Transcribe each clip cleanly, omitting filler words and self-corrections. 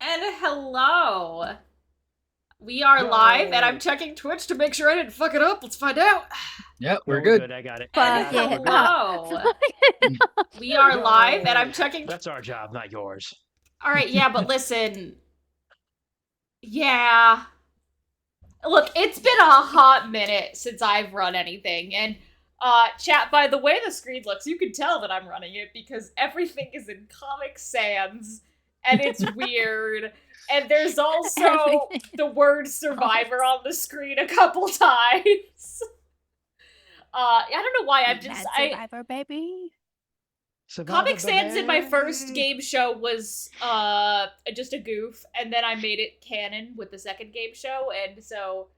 And hello. We are live, and I'm checking Twitch to make sure I didn't fuck it up. Let's find out. Yep, we're good. I got it. And hello. We are live, and I'm checking. That's our job, not yours. All right, yeah, but listen. Yeah. Look, it's been a hot minute since I've run anything, and chat, by the way the screen looks, you can tell that I'm running it because everything is in Comic Sans, and it's weird. And there's also the word survivor on the screen a couple times. I don't know why I've just Survivor, baby. Comic Sans in my first game show was just a goof, and then I made it canon with the second game show, and so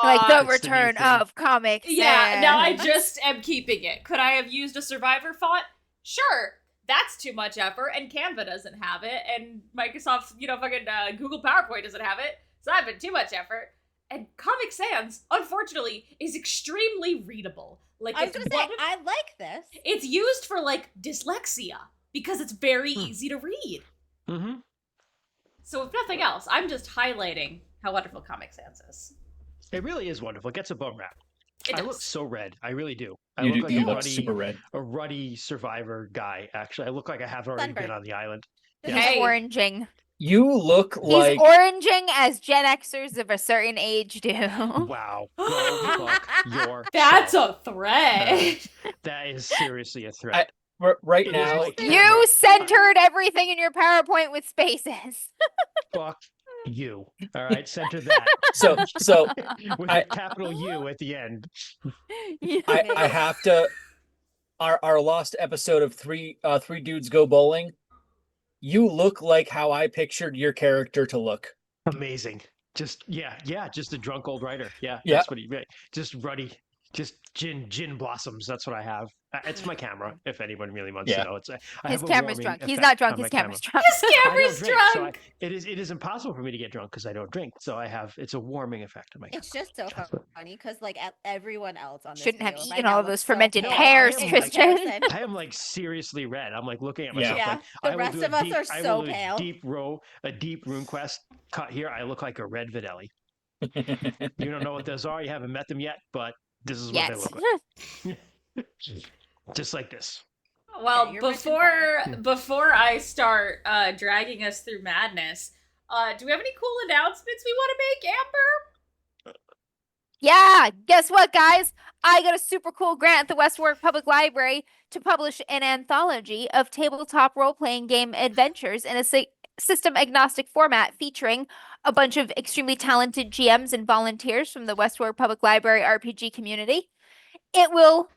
like the return of Comic Sans. Yeah, now I just am keeping it. Could I have used a survivor font? Sure. That's too much effort, and Canva doesn't have it, and Microsoft, fucking Google PowerPoint doesn't have it, so I've been too much effort. And Comic Sans, unfortunately, is extremely readable. Like, I was gonna say, I like this. It's used for, like, dyslexia, because it's very easy to read. Mm-hmm. So if nothing else, I'm just highlighting how wonderful Comic Sans is. It really is wonderful. It gets a bum rap. I look so red. I really do. I You look do. like You look super red. A ruddy survivor guy, actually. I look like I haven't already been on the island. He's Hey. oranging. You look like... He's oranging as Gen Xers of a certain age do. Wow. Go fuck your That's self. a threat. That is seriously a threat. Right now... You centered everything in your PowerPoint with spaces. Fuck you. All right, center that. So with a capital U at the end. I have to... Our lost episode of Three Dudes Go Bowling, you look like how I pictured your character to look. Amazing. Just just a drunk old writer. Yeah, yeah. That's what just ruddy, just gin blossoms. That's what I have. It's my camera. If anyone really wants to know, his camera's drunk. He's not drunk. His camera's drunk. His camera's drunk. So it is impossible for me to get drunk because I don't drink. So it's a warming effect on my camera. It's just so funny because like everyone else on this shouldn't have video eaten right all now of those looks so fermented pale pears, in Tristan. comparison. I am like seriously red. I'm like looking at myself. Yeah, like, the I will rest do of a us deep, are I so will do pale. A deep rune quest cut here. I look like a red Videlli. You don't know what those are. You haven't met them yet, but this is what they look like. Just like this. Well, before I start dragging us through madness, do we have any cool announcements we want to make, Amber? Yeah, guess what, guys? I got a super cool grant at the West Warwick Public Library to publish an anthology of tabletop role-playing game adventures in a system-agnostic format featuring a bunch of extremely talented GMs and volunteers from the West Warwick Public Library RPG community. It will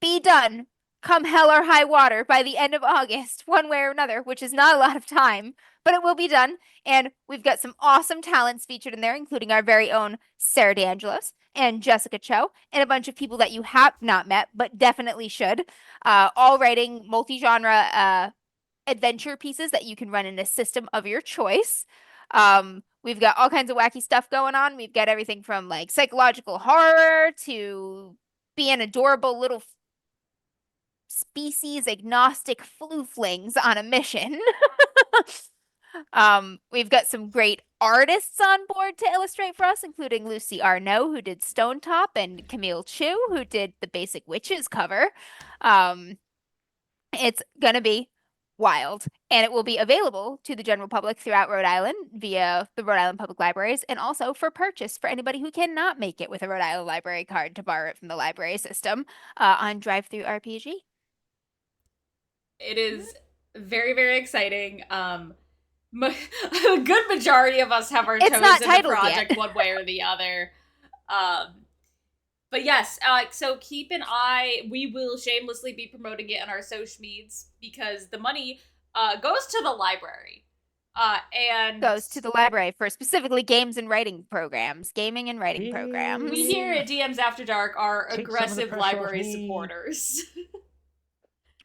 be done come hell or high water by the end of August, one way or another, which is not a lot of time, but it will be done. And we've got some awesome talents featured in there, including our very own Sarah DeAngelos and Jessica Cho, and a bunch of people that you have not met, but definitely should, all writing multi-genre adventure pieces that you can run in a system of your choice. We've got all kinds of wacky stuff going on. We've got everything from like psychological horror to being adorable little species agnostic flooflings on a mission. We've got some great artists on board to illustrate for us, including Lucy Arnaud, who did Stone Top, and Camille Chu, who did the Basic Witches cover. It's gonna be wild, and it will be available to the general public throughout Rhode Island via the Rhode Island Public Libraries, and also for purchase for anybody who cannot make it with a Rhode Island library card to borrow it from the library system on Drive-Thru RPG. It is very, very exciting. A good majority of us have our It's toes not in the titled project yet. one way or the other. But yes, so keep an eye. We will shamelessly be promoting it on our social medias because the money goes to the library. And Goes to the library for specifically games and writing programs, gaming and writing programs. we here at DMs After Dark are Take some of the aggressive pressure off library me. supporters.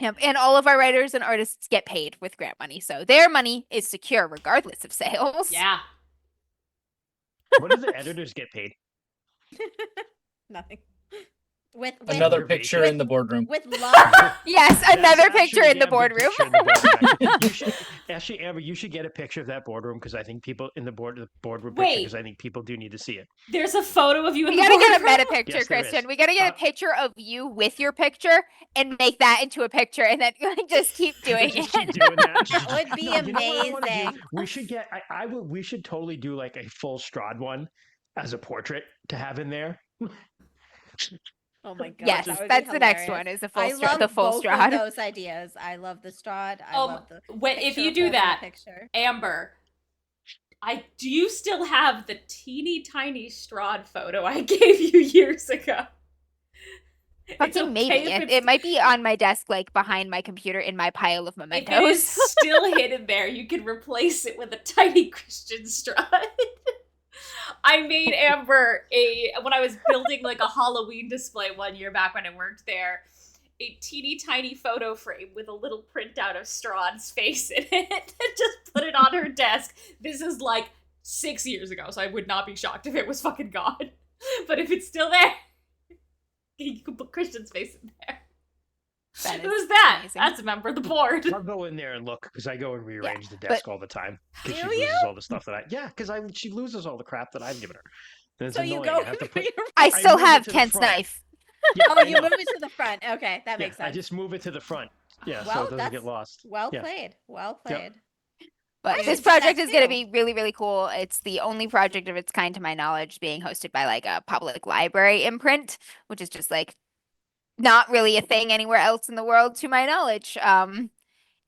Yep, and all of our writers and artists get paid with grant money, so their money is secure regardless of sales. Yeah. What do the editors get paid? Nothing. With Another With- picture in the boardroom. with love. Yes, That's another actually picture a in the damn good boardroom. picture in the boardroom. You should, actually, Amber, you should get a picture of that boardroom because I think people in the boardroom picture Wait. because I think people do need to see it. There's a photo of you in We the gotta get a boardroom. meta picture, Yes, there is. Christian. We gotta get a picture of you with your picture and make that into a picture, and then just keep doing Just it. keep doing that. That would be No, you know what I wanna do? amazing. We should get. We should totally do like a full Strahd one as a portrait to have in there. Oh my god. Yes, that would be that's the next hilarious. one. Is the I full love the full both Strahd. of those ideas. I love the Strahd. I love the If picture you of do her in the that, picture. Amber, do you still have the teeny tiny Strahd photo I gave you years ago? It's Fucking okay maybe. if It, it might be on my desk, like behind my computer in my pile of If it mementos. is still hidden there, you can replace it with a tiny Christian Strahd. I made Amber when I was building like a Halloween display one year back when I worked there, a teeny tiny photo frame with a little printout of Strahd's face in it and just put it on her desk. This is like 6 years ago, so I would not be shocked if it was fucking gone. But if it's still there, you can put Christian's face in there. That is Who's that? amazing. That's a member of the board. I'll go in there and look because I go and rearrange the but- desk all the time. Because she Do loses you? all the stuff that because she loses all the crap that I've given her. And it's So you annoying. go. I have to put. I I still move it have to the Kent's front. knife. Yeah, Oh, I you know. move it to the front. Okay, that Yeah, makes sense. I just move it to the front. Yeah, so Well, it doesn't that's get lost. Well Yeah. played. Well Yep. played. But I this should do that project is going to too. be really, really cool. It's the only project of its kind, to my knowledge, being hosted by like a public library imprint, which is just like not really a thing anywhere else in the world, to my knowledge.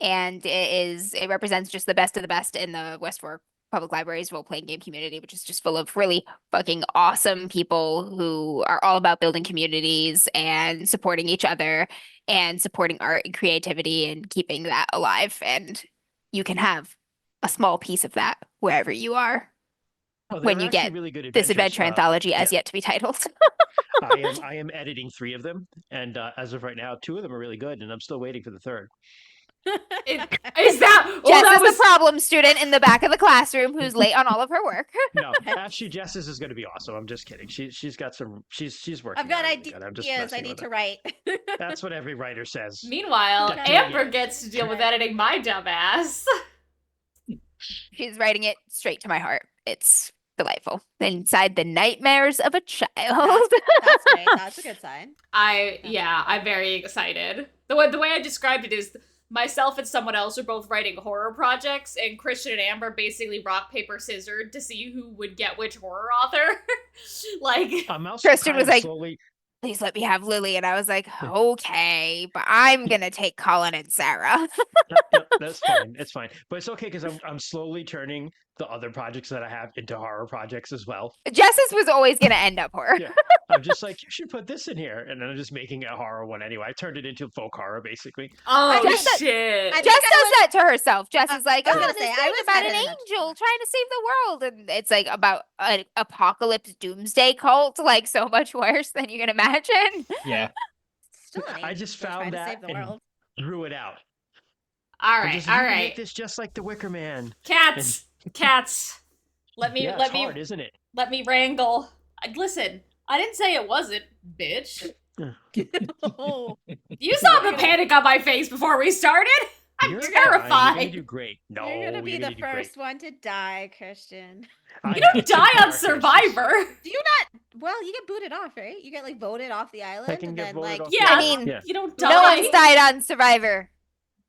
And it represents just the best of the best in the West Fork Public Library's role-playing game community, which is just full of really fucking awesome people who are all about building communities and supporting each other and supporting art and creativity and keeping that alive. And you can have a small piece of that wherever you are. Oh, When they're you actually get really good This adventures. adventure anthology as yeah. yet to be titled. I am editing 3 of them, and as of right now, 2 of them are really good, and I'm still waiting for the third. Is that? Jess that is was the problem student in the back of the classroom who's late on all of her work. No, actually, Jess's is going to be awesome. I'm just kidding. She's got some. She's working. I've got on it really good. I'm just ideas I messing need with to her. write. That's what every writer says. Meanwhile, Dang Amber it. gets to deal with editing my dumb ass. She's writing it straight to my heart. It's delightful. Inside the nightmares of a child. That's great. That's a good sign. I'm very excited. The way I described it is myself and someone else are both writing horror projects, and Christian and Amber basically rock, paper, scissors to see who would get which horror author. Like, I'm also Kristen kind was of like- slowly. Please let me have Lily. And I was like, okay, but I'm going to take Colin and Sarah. Yep, that's fine. It's fine, but it's okay because I'm slowly turning the other projects that I have into horror projects as well. Jess's was always going to end up horror. Yeah. I'm just like, you should put this in here, and then I'm just making a horror one anyway. I turned it into folk horror basically. oh Jess said- shit. I Jess think does that to herself. Jess is like, I was oh, gonna this say, I thing was about an headed in that angel trying to save the world. And it's like about an apocalypse doomsday cult, like so much worse than you can imagine. Yeah. Still an I just angel trying found to that save the and world. drew it out. all I'm right, just, all you can right. Make this just like the Wicker Man. Cats. Let me Yeah, let it's me hard, isn't it? let me wrangle. Listen, I didn't say it wasn't, bitch. Oh, You saw the panic on my face before we started. I'm You're fine. terrified. You're gonna do great. No, You're gonna be you're the do great. first one to die, Christian. You don't die on Survivor. Do you not? Well, you get booted off, right? You get like voted off the island, can and get then voted like off Yeah, I mean, Yeah. you don't die. No one's died on Survivor.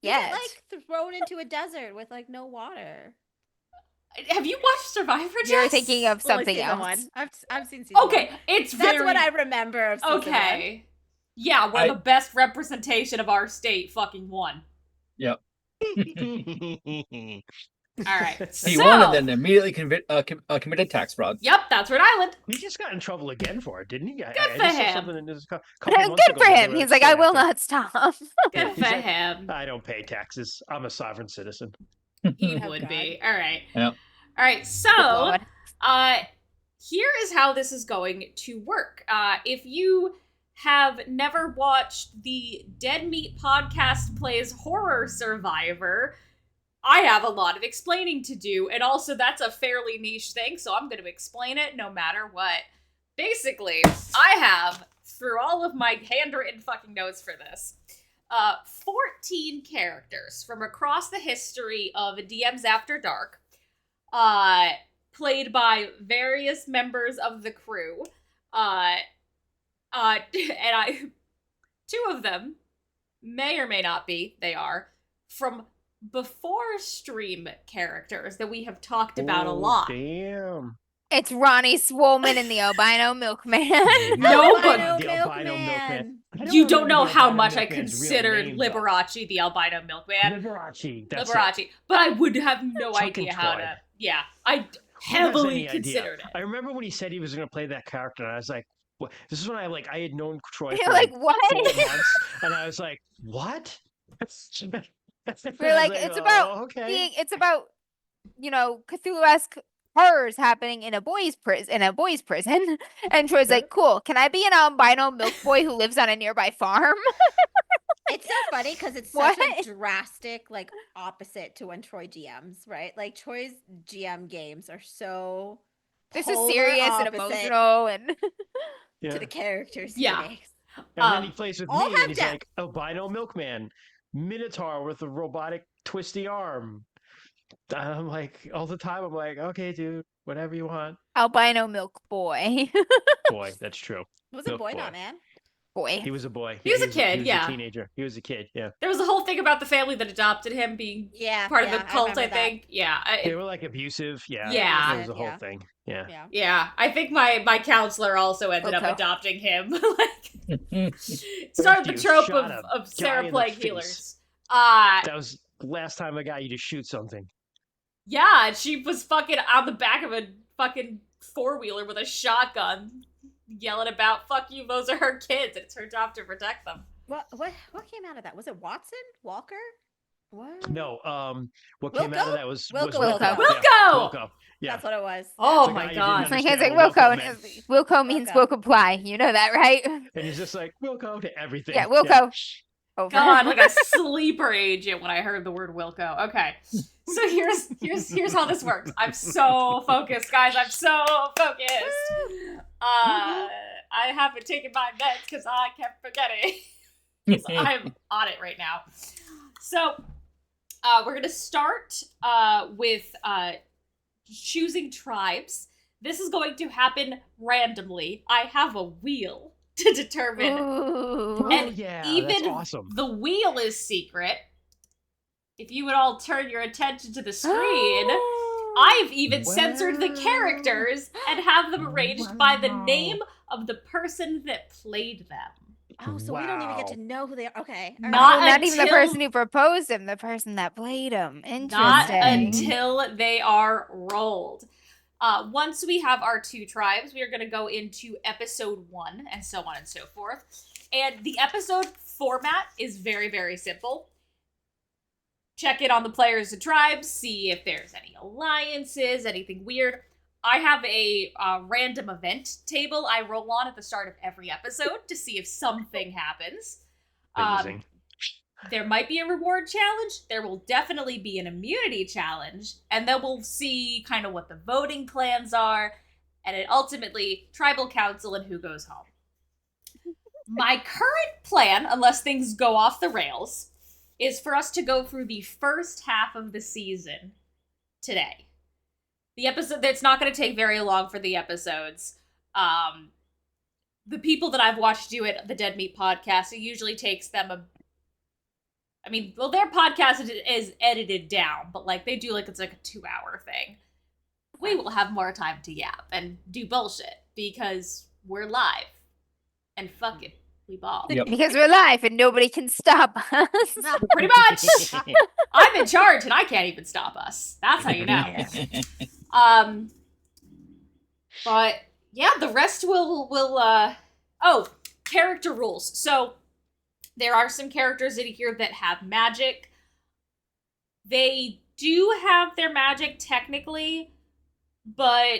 you get Yet. like thrown into a desert with like no water. Have you watched Survivor, Jess? You're thinking of Only something season else. one. I've seen season Okay, one. it's That's very... what I remember of season Okay. Yeah, we're I- the best representation of our state fucking won. Yep. Alright, He so... won and then immediately committed tax fraud. Yep, that's Rhode Island. He just got in trouble again for it, didn't he? I for just saw him. something in this couple months Good ago for that they him. were He's like, I upset will after. not stop. Good He's for like, him. I don't pay taxes. I'm a sovereign citizen. He Oh, would God. be. Alright. Yep. Alright, so... Lord. Here is how this is going to work. If you have never watched the Dead Meat podcast plays Horror Survivor, I have a lot of explaining to do, and also that's a fairly niche thing, so I'm going to explain it no matter what. Basically, I have, through all of my handwritten fucking notes for this, 14 characters from across the history of DMs After Dark, played by various members of the crew. And two of them may or may not be, they are, from before stream characters that we have talked about a Oh, lot. Damn. It's Ronnie Swolman and the albino milkman. No, but Albino The albino milkman. I you don't remember know the how albino much I milkman's real considered name, though. Liberace the albino milkman. Liberace. That's it. Liberace. But I would have no Chuck idea and how Troy. to... Yeah, I Who has heavily any idea? considered it. I remember when he said he was going to play that character, and I was like, "What?" This is when I had known Troy You're for like, 4 what? months, and I was like, "What?" We're like, it's about okay. it's about, Cthulhu-esque horrors happening in a boys' prison. And Troy's like, cool. Can I be an albino milk boy who lives on a nearby farm? It's so funny because it's such a What? drastic, like, opposite to when Troy GMs, right? Like, Troy's GM games are so They're so polar serious and opposite emotional and Yeah. to the characters. Yeah. he makes. And then he plays with all me, have and he's depth. like, albino milkman, minotaur with a robotic twisty arm. And I'm like, all the time, I'm like, okay, dude, whatever you want. albino milk boy. Boy, that's true. Was it Milk boy, boy. not man? boy. He was a boy. He was a kid, he was yeah. a teenager. He was a kid, yeah. There was a whole thing about the family that adopted him being Yeah. part of yeah, the cult, I remember that. think. Yeah. They were like abusive, yeah. Yeah. It was a whole Yeah. thing, yeah. Yeah. Yeah, I think my counselor also ended up Okay. adopting him. Like, started the You trope shot of, a of guy Sarah in the Plague face. healers. That was the last time I got you to shoot something. Yeah, she was fucking on the back of a fucking four-wheeler with a shotgun, yelling about, fuck you, those are her kids, and it's her job to protect them. What came out of that? Was it Watson? Walker? What? No, what came out Wilco? of that was Wilco. Wilco. Wilco. Yeah, Wilco! Wilco. Yeah. That's what it was. Oh It's a my guy you god. didn't It's like, understand Wilco, what and meant. Wilco means Wilco. will comply. You know that, right? And he's just like, Wilco to everything. Yeah, Wilco. Over. God, like a sleeper agent when I heard the word Wilco. Okay. So here's how this works. I'm so focused, guys. I'm so focused. I haven't taken my meds because I kept forgetting. So I'm on it right now. So we're gonna start with choosing tribes. This is going to happen randomly. I have a wheel to determine. Ooh. Oh, And yeah, that's even awesome. the wheel is secret. If you would all turn your attention to the screen, I've even censored the Wow. characters and have them arranged by the name of the person that played them. Oh, so we don't even get Wow. to know who they are. Okay. all right. Not Not even the until- person who proposed him, the person that played him. Not Interesting. until they are rolled. Once we have our two tribes, we are going to go into episode 1 and so on and so forth. And the episode format is very, very simple. Check in on the players and tribes, see if there's any alliances, anything weird. I have a random event table I roll on at the start of every episode to see if something happens. Amazing. There might be a reward challenge. There will definitely be an immunity challenge. And then we'll see kind of what the voting plans are. And then ultimately, tribal council and who goes home. My current plan, unless things go off the rails, is for us to go through the first half of the season today. The episode, it's not going to take very long for the episodes. The people that I've watched do it, the Dead Meat podcast, it usually takes them their podcast is edited down, but like they do it's like a 2-hour thing. We will have more time to yap and do bullshit because we're live. And fuck it, we ball. Yep. Because we're live and nobody can stop us. Pretty much. I'm in charge and I can't even stop us. That's how you know. But yeah, the rest will character rules. So there are some characters in here that have magic. They do have their magic technically, but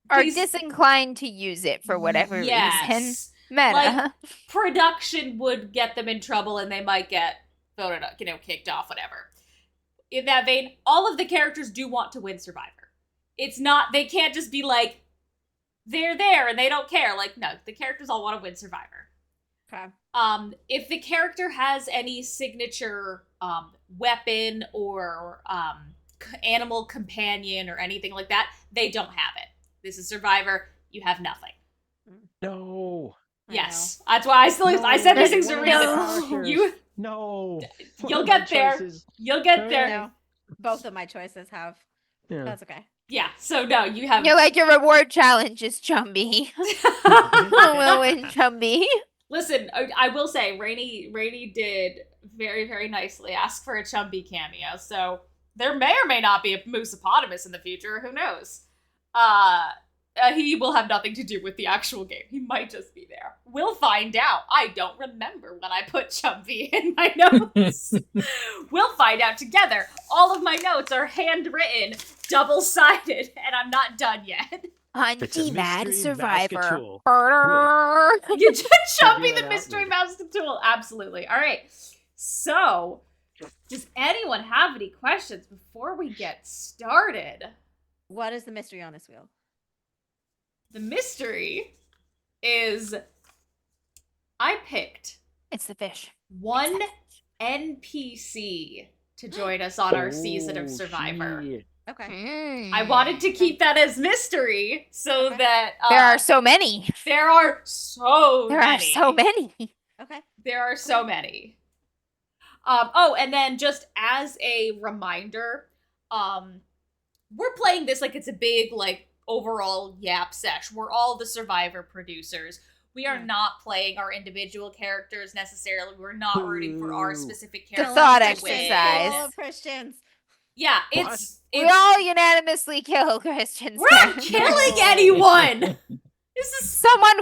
Are disinclined to use it for whatever reason. Meta. Like, production would get them in trouble and they might get voted, kicked off, whatever. In that vein, all of the characters do want to win Survivor. It's not, they can't just be like, they're there and they don't care. Like, no, the characters all want to win Survivor. Okay. If the character has any signature weapon or animal companion or anything like that, they don't have it. This is Survivor. You have nothing. No. Yes, that's why I said these things for a reason. You'll get there. You'll get there. No, both of my choices have. Yeah. That's okay. Yeah. So no, you have. You're like, your reward challenge is Chumby. We'll win Chumby. Listen, I will say, Rainy did very, very nicely ask for a Chumby cameo, so there may or may not be a Moosepotamus in the future. Who knows? He will have nothing to do with the actual game. He might just be there. We'll find out. I don't remember when I put Chumby in my notes. We'll find out together. All of my notes are handwritten, double-sided, and I'm not done yet. On D-Mad Survivor. You just Chumby the mystery mouse tool. Absolutely. All right. So, does anyone have any questions before we get started? What is the mystery on this wheel? The mystery is I picked It's the fish. one NPC to join us on our season of Survivor. Shit. Okay. I wanted to keep that as mystery so that There are so many. there are so There many. are so many. Okay. There are so many. And then just as a reminder, we're playing this like it's a big, like, overall yap sesh. We're all the Survivor producers. We are not playing our individual characters necessarily. We're not rooting for our specific characters. thought to win. exercise. All Christians. Yeah, What? We all unanimously kill Christians. we're not killing anyone. This is Someone.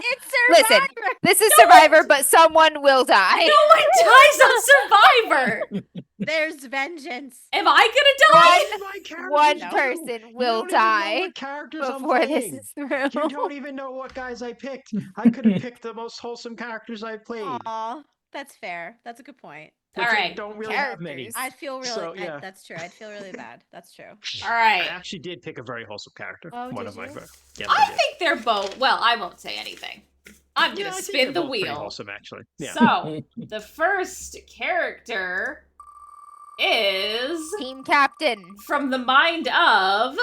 Listen, this is Survivor, but someone will die. no one dies on Survivor. There's vengeance. Am I gonna die? One No. person will die before this is through. You don't even know what guys I picked. I could have picked the most wholesome characters I played. Aw, that's fair. That's a good point. All which I right. don't really have many. Characters. I'd feel really. So, yeah. That's true. I'd feel really bad. That's true. All I right. actually did pick a very wholesome character. Oh, One did of my you? favorite. Yes, I did. think they're both. Well, I won't say anything. I'm Yeah, gonna I think spin they're the both pretty wheel. Wholesome, actually. Yeah. So the first character is Team captain. from the mind of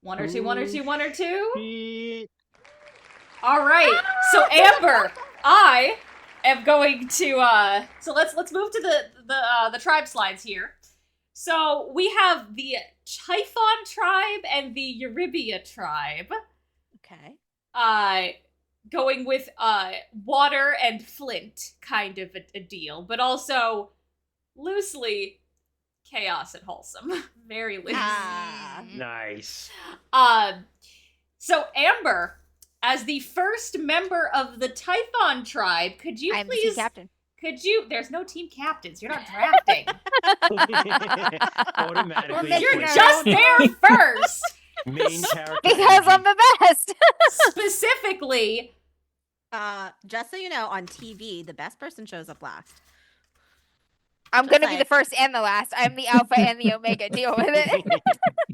one or two. Shit. All right. So Amber, I am going to. So let's move to the tribe slides here. So we have the Typhon tribe and the Eurybia tribe. Okay. Going with water and flint kind of a deal, but also loosely chaos and wholesome. Very loose. Ah. Nice. So Amber, as the first member of the Typhon tribe, could you I'm the team please captain. there's no team captains, you're not drafting. Automatically. You're placed just there first. main character. Because I'm the best. Specifically, Just so you know, on TV, the best person shows up last. I'm Just gonna be the like- first and the last. I'm the alpha and the omega. Deal with it.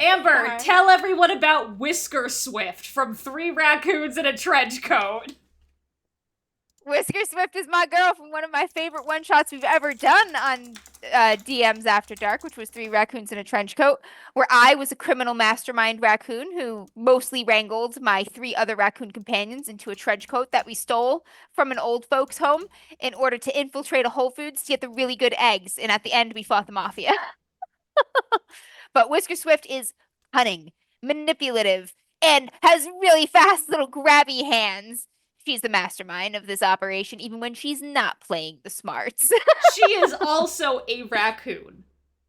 Amber, Alright. tell everyone about Whisker Swift from 3 Raccoons in a Trench Coat. Whisker Swift is my girl from one of my favorite one-shots we've ever done on DMs After Dark, which was 3 raccoons in a trench coat, where I was a criminal mastermind raccoon who mostly wrangled my 3 other raccoon companions into a trench coat that we stole from an old folks' home in order to infiltrate a Whole Foods to get the really good eggs, and at the end we fought the mafia. But Whisker Swift is cunning, manipulative, and has really fast little grabby hands. She's the mastermind of this operation, even when she's not playing the smarts. She is also a raccoon.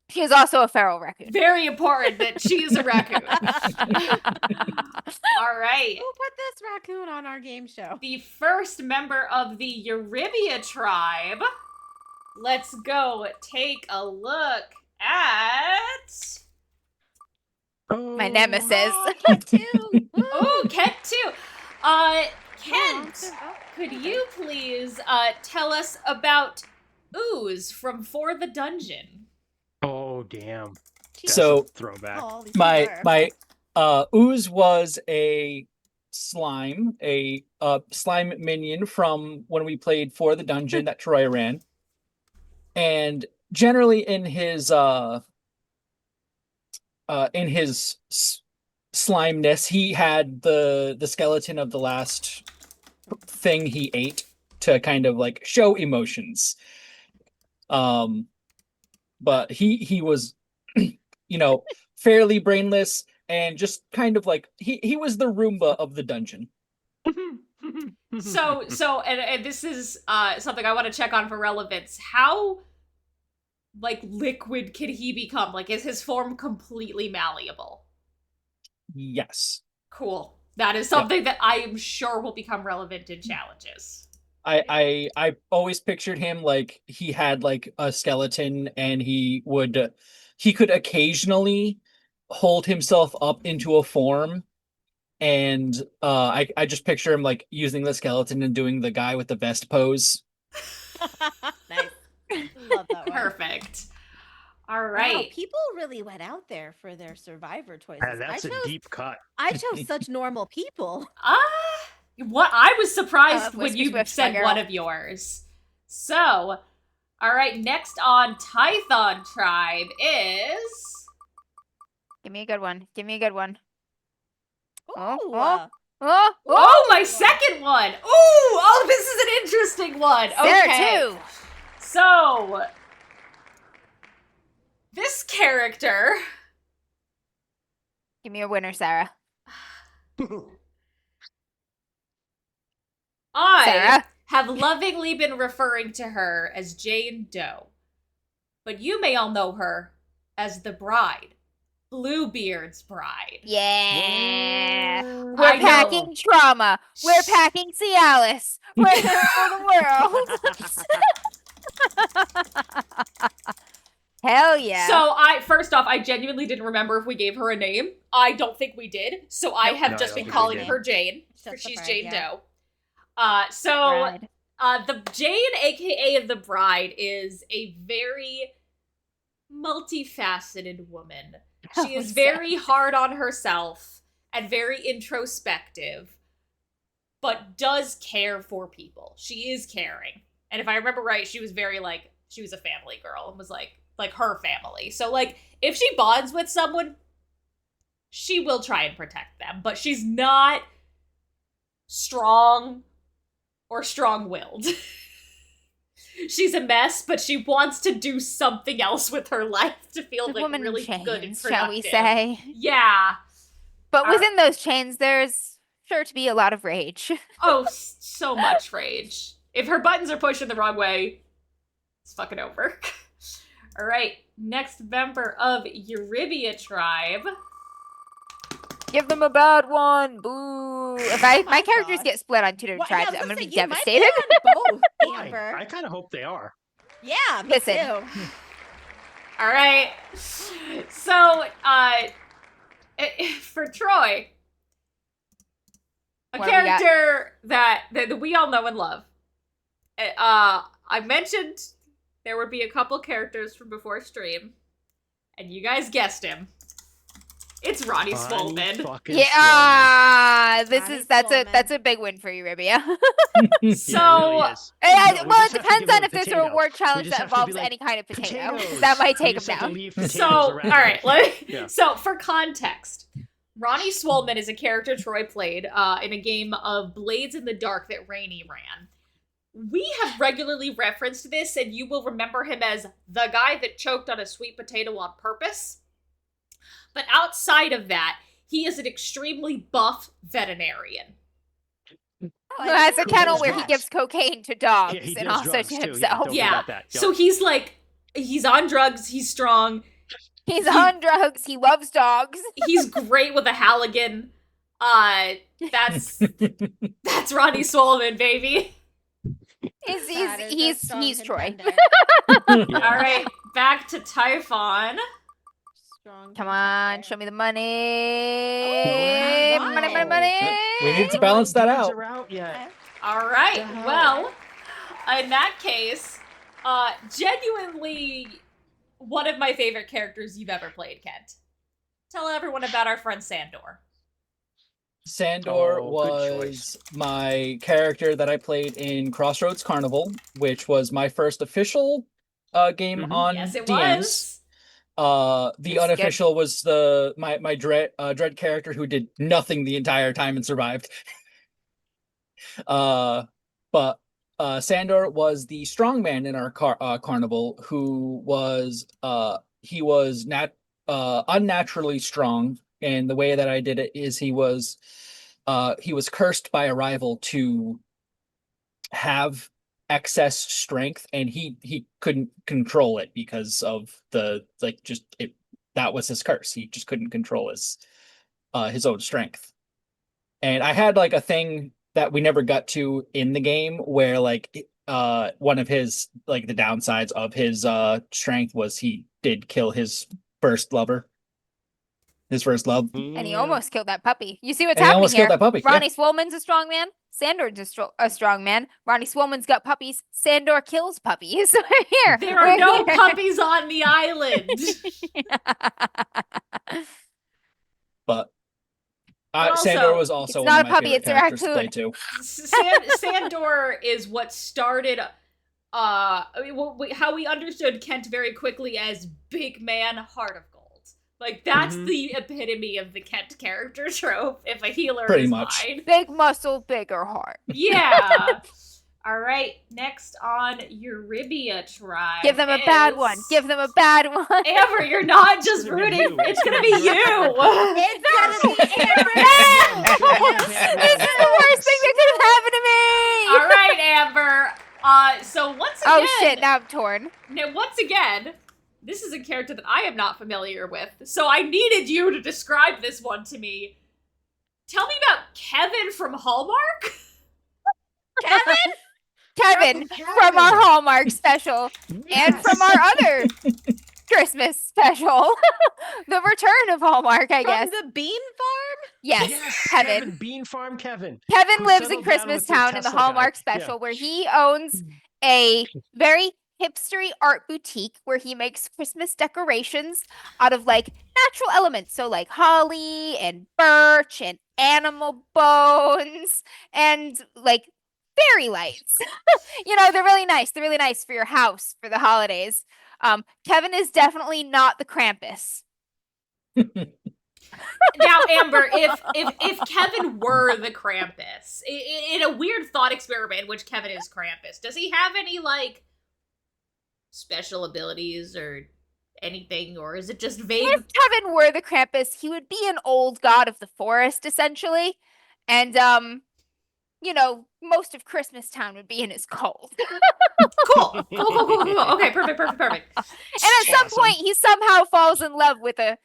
She is also a feral raccoon. Very important that she is a raccoon. All right. Who put this raccoon on our game show? The first member of the Eurybia tribe. Let's go take a look at... My nemesis. Oh, Kent too. Oh, Kent too. Kent, could you please tell us about Ooze from For the Dungeon? Oh, damn. That's So, a throwback. Oh, these my people are- ooze was a slime minion from when we played For the Dungeon that Troy ran. And generally in his slimeness, he had the skeleton of the last thing he ate to kind of like show emotions. But he was fairly brainless and just kind of like he was the Roomba of the dungeon. So and this is something I want to check on for relevance. How like liquid can he become? Like, is his form completely malleable? Yes. Cool. That is something that I am sure will become relevant in challenges. I always pictured him like he had like a skeleton and he could occasionally hold himself up into a form, and I just picture him like using the skeleton and doing the guy with the vest pose. Nice. Love that one. Perfect. All Wow, right. people really went out there for their survivor choices. That's a deep cut. I chose such normal people. What I was surprised when Whisker you Swift's said my one girl. of yours. So, all right, next on Tython Tribe is Give me a good one. Give me a good one. Ooh, Oh. oh, my second one. Ooh, oh, this is an interesting one. There Okay. too. So, this character, Give me a winner, Sarah. I Sarah. have lovingly been referring to her as Jane Doe, but you may all know her as the bride, Bluebeard's bride. Yeah. I We're know. packing trauma. We're packing Cialis. We're here for the world. Hell yeah. So first off, I genuinely didn't remember if we gave her a name. I don't think we did. So I have No, just I been don't think we calling did. her Jane. Just For the she's bride, Jane yeah. Doe. Bride. The Jane, aka the bride, is a very multifaceted woman. She is very hard on herself and very introspective, but does care for people. She is caring. And if I remember right, she was very like, she was a family girl and was like her family. So like, if she bonds with someone, she will try and protect them, but she's not strong or strong-willed. She's a mess, but she wants to do something else with her life to feel The like woman really in good and chains, productive. shall we say? Yeah. But Our- within those chains, there's sure to be a lot of rage. Oh, so much rage. If her buttons are pushed in the wrong way, it's fucking over. All right, next member of Eurybia Tribe. Give them a bad one. Boo. If my Oh characters God. get split on 2 different Well, yeah, I tribes, was I'm gonna gonna be say, you might be devastated. on both, Why? Amber. I kind of hope they are. Yeah, me Listen. too. All right. So, for Troy, a What do we got? character that we all know and love. I mentioned there would be a couple characters from before stream, and you guys guessed him. It's Ronnie Ronnie Swolman. fucking Yeah, Ronnie that's Swolman. a big win for you, Ribia. Swolman. So, Yeah, it really is. Yeah, No, we well, it just have to depends give on him if there's a potato. reward We challenge just that have to be involves like, any kind of potato, 'cause potatoes. that might We take him just have to down. leave potatoes So, all around. right, Yeah. so for context, Ronnie Swolman is a character Troy played in a game of Blades in the Dark that Rainey ran. We have regularly referenced this, and you will remember him as the guy that choked on a sweet potato on purpose. But outside of that, he is an extremely buff veterinarian. Oh, Who has a didn't kennel know where he that. gives cocaine to dogs Yeah, he and does also drugs to too. Yeah, himself. don't Yeah, forget that. so he's on drugs, he's strong, He's on drugs. He loves dogs. he's great with a Halligan. That's Ronnie Swolman, baby. That is a He's strong Troy. contender. Yeah. All right, back to Typhon. Strong Come on, contender. show me the money. wow. Money. We need to balance that Beans out. are out yet. All right, The hell? well, in that case, genuinely one of my favorite characters you've ever played, Kent. Tell everyone about our friend Sandor. Sandor Oh, good was my character that I played in Crossroads Carnival, which was my first official game Mhm. on Yes, it DMs. was. The It's good. unofficial was my dread character who did nothing the entire time and survived. But Sandor was the strongman in our carnival who was unnaturally strong, and the way that I did it is he was cursed by a rival to have excess strength, and he couldn't control it because of that was his curse. He just couldn't control his own strength. And I had like a thing that we never got to in the game where like one of his like the downsides of his strength was he did kill his first love. And he almost killed that puppy. You see what's And he happening almost here? killed that puppy. Yeah. Ronnie Swolman's a strong man. Sandor's a strong man. Ronnie Swolman's got puppies. Sandor kills puppies. We're here. There are We're no here. puppies on the island. But also, Sandor was also it's one not of a my puppy, favorite it's a characters to raccoon. play too. Sandor is what started how we understood Kent very quickly as big man, heart of gold. Like that's Mhm. the epitome of the Kent character trope. If a healer Pretty is much. mine. Big muscle, bigger heart. Yeah. All right. Next on Eurybia tribe. Give them a bad is- one. Give them a bad one. Amber, you're not just It's gonna be rooting. you. It's gonna be you. It's gonna be Amber. This is the worst thing that could have happened to me. All right, Amber. So once again, Oh shit! Now I'm torn. Now, once again, this is a character that I am not familiar with, so I needed you to describe this one to me. Tell me about Kevin from Hallmark. Kevin from our Hallmark special and from our other Christmas special, the return of Hallmark, I guess. From the Bean Farm? Yes, Kevin. Bean Farm Kevin. Kevin Who lives in settled down with Christmas the Town in the Tesla guy. Hallmark Yeah. special where he owns a very hipstery art boutique where he makes Christmas decorations out of like natural elements. So like holly and birch and animal bones and like fairy lights. You know, they're really nice. They're really nice for your house for the holidays. Kevin is definitely not the Krampus. Now, Amber, if Kevin were the Krampus, in a weird thought experiment in which Kevin is Krampus, does he have any like special abilities or anything, or is it just vague? If Kevin were the Krampus, he would be an old god of the forest, essentially. And, you know, most of Christmas Town would be in his cult. Cool. Okay, perfect. And at some Awesome. point, he somehow falls in love with a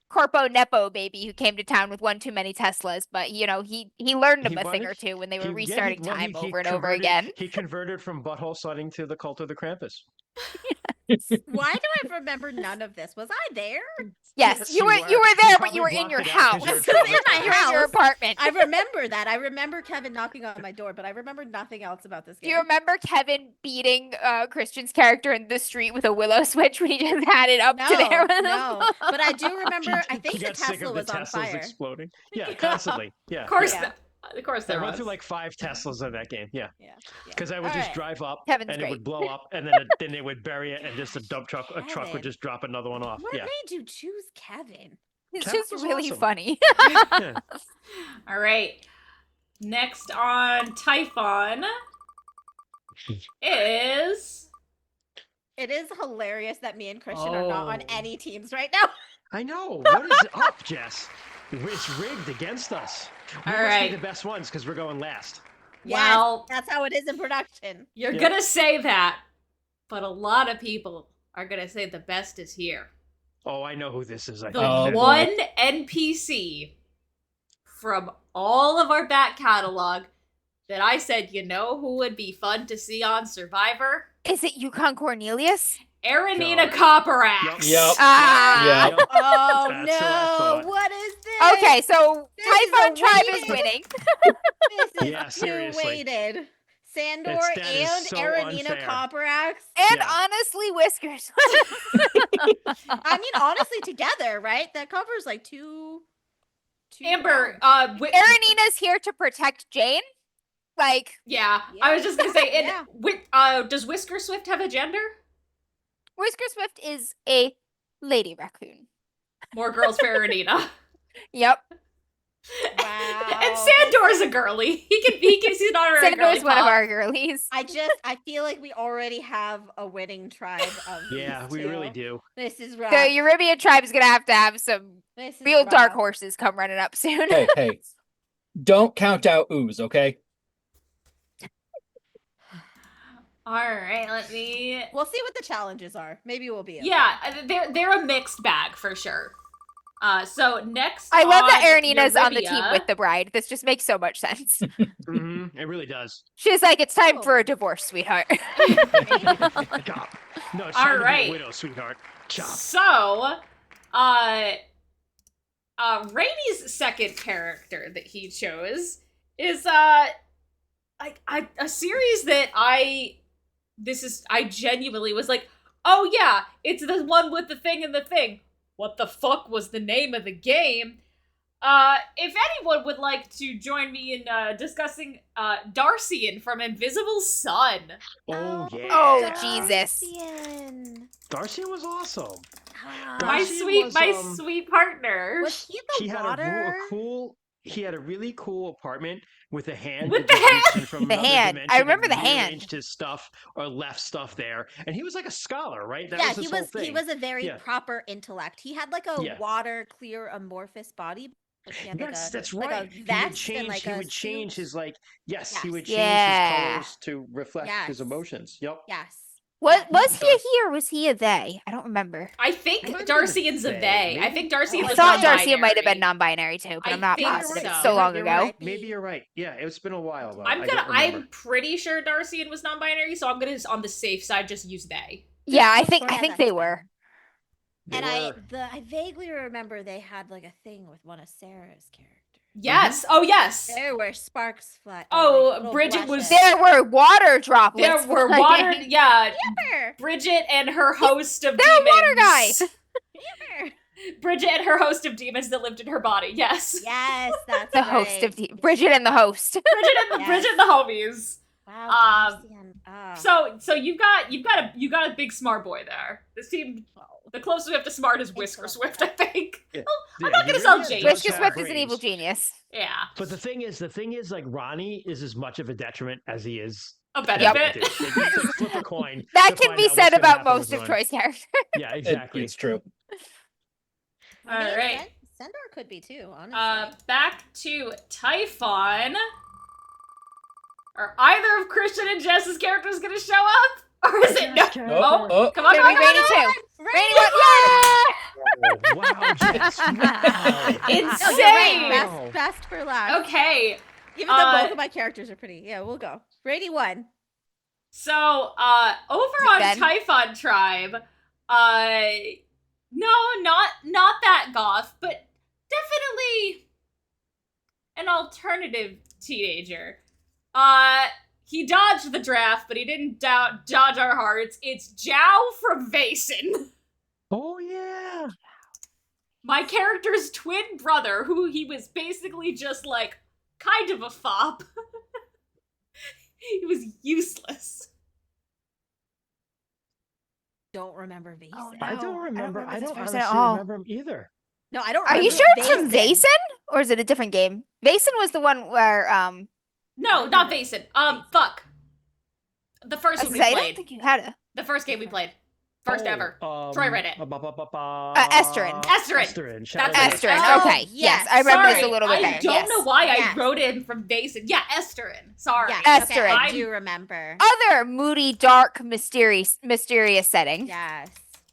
Corpo Nepo baby who came to town with one too many Teslas. But, you know, he learned him He a thing or wanted- two when they He- were yeah, he- restarting well, time he over and over converted- again. He converted from butthole slutting to the cult of the Krampus. Why do I remember none of this? Was I there? Yes, Yes, you you were. were. You were You there, but probably you were in blocked your it out 'cause house. you were in my traumatized. You were in your house. apartment. I remember that. I remember Kevin knocking on my door, but I remember nothing else about this Do game. you remember Kevin beating Christian's character in the street with a willow switch when he just had it up to there? With No, him? but I do remember. I He think the got sick Tesla of the was on Teslas fire. exploding. Yeah, constantly. Yeah. Of course, Yeah. of course I there went was. through like 5 Teslas in that game. Yeah. Yeah. Because I would All just right. drive up Kevin's and great. it would blow up, and then they would bury it, and just a truck Kevin. would just drop another one off. What Yeah. made you choose Kevin? It's Kevin just was really awesome. funny. Yeah. All right. Next on Typhon is It is hilarious that me and Christian are not on Oh. any teams right now. I know. What is up, Jess? It's rigged against us. We All must right. be the best ones because we're going last. Yes, Well- that's how it is in production. you're Yeah. gonna say that, but a lot of people are gonna say the best is here. Oh, I know who this is. I The think. Oh, boy. one NPC from all of our back catalog that I said, you know who would be fun to see on Survivor? Is it Yukon Cornelius? Aranina No. Copperax. Yep. Ah. Yeah. Yep. Oh That's what I thought. What is this? Okay, so This is Typhon a Tribe is winning. winning. This is Yeah, too seriously. weighted. Sandor That is and so Aranina unfair. Copperax. And Yeah. honestly, Whiskers. I mean, honestly, together, right? That covers like two Amber, rounds. Aranina's here to protect Jane. Like, yeah, I was just gonna say, and Yeah. does Whisker Swift have a gender? Whisker Swift is a lady raccoon. More girls for Aranina. Yep. Wow. And Sandor's a girlie. He's an honorary Sandor's girly one of pop. our girlies. I feel like we already have a winning tribe of Yeah, these we really two. do. This is rough. The Eurybian tribe is gonna have some This is real dark rough. horses come running up soon. Hey, don't count out ooze, okay? All right, let me. We'll see what the challenges are. Maybe we'll be. okay. Yeah, they're a mixed bag for sure. So next, I love that on Aranina's on the team Eurybia- with the bride. This just makes so much sense. It really does. She's like, it's time Oh. for a divorce, sweetheart. Chop. No, it's All time to be right. a widow, sweetheart. Chop. So, Rainy's second character that he chose is a series that I genuinely was like, oh yeah, it's the one with the thing and the thing. What the fuck was the name of the game? If anyone would like to join me in discussing Darcian from Invisible Sun. Oh, yeah. Oh, Jesus. Darcian. Darcy was awesome. Ah. My Darcian was, sweet partner. Was he the He had water? he had a really cool apartment with a hand. With that the just hand! reached in from The another hand. I dimension remember and the hand. rearranged his stuff or left stuff there, and he was like a scholar, right? That Yeah, was he his whole was. thing. He was a very Yeah. proper intellect. He had like a Yeah. water clear amorphous body. But he had like That's like a right. He would vest and change. like He a would change suit. his like. Yes, he Yes. would change Yeah. his colors to reflect his Yes. emotions. Yep. Yes. What Yeah, was he a he or was he a they? I don't remember. I think It might have been a Darcian's a they, they. I maybe? think Darcian I I was thought non-binary. Darcia might have been non-binary too, but I I'm not think positive. so. It's so long You're ago. right. Maybe you're right. Yeah, it's been a while though. I'm I don't I'm remember. pretty sure Darcian was non-binary, so I'm gonna on the safe side just use they. Yeah, I Yeah, think that's they fine. were. They And were- I vaguely remember they had like a thing with one of Sarah's characters. Yes. Oh yes. There were sparks fly. Oh, like, little Bridget was- blushes. There were water droplets. There were flying. water. Yeah, Here, Bridget and her host of They're a demons. water guy. here. Bridget and her host of demons that lived in her body. Yes. Yes, that's The host right. of Bridget and the host. Bridget and the homies. Wow. Darcian. So you've got a big smart boy there. This team, the closest we have to smart is Whisker Swift, I think. Yeah, I'm not you gonna sell really Jane. does Whisker have Swift is an evil brains. genius. Yeah, But the thing is, like Ronnie is as much of a detriment as he is. a a benefit. Dude, it's like flip a coin. That to can find be out what's said gonna about happen most with of Ron. Troy's characters. Yeah, exactly. It's true. All right. Sendor could be too, honestly. Back to Typhon. Are either of Christian and Jess's characters gonna show up? Or is it no? Oh, oh. Come on, Gonna come on, be come on, Rainy come on. too. Rainy one. Oh, wow, Jess, wow. No, you're right. Insane. Best for last. Okay. Even though Uh, both of my characters are pretty. Yeah, we'll go. Brady 1. So, over on Ben? Typhon Tribe, no, not that goth, but definitely an alternative teenager. He dodged the draft, but he didn't dodge our hearts. It's Zhao from Vaesen. Oh yeah. My character's twin brother, who he was basically just like kind of a fop. He was useless. Don't remember Vaesen. Oh, I No, don't remember. I I don't don't remember honestly this person at all. remember him either. No, I don't Are you remember sure it's from Vaesen. Vaesen? Or is it a different game? Vaesen was the one where, No, not Vaesen. Fuck. The first I one was we gonna say, I don't played. think you had a... The first game we played. First ever. Troy read it. Esterin. Esterin. Shadow That's Dance. Esterin. Oh, Okay, yes, yes. I remember Sorry, this a little bit I better. don't Yes. know why I Yes. wrote him from Vaesen. Yeah, Esterin. Sorry. Yes, Esterin. okay, I I'm- do remember. Other moody, dark, mysterious setting. Yes.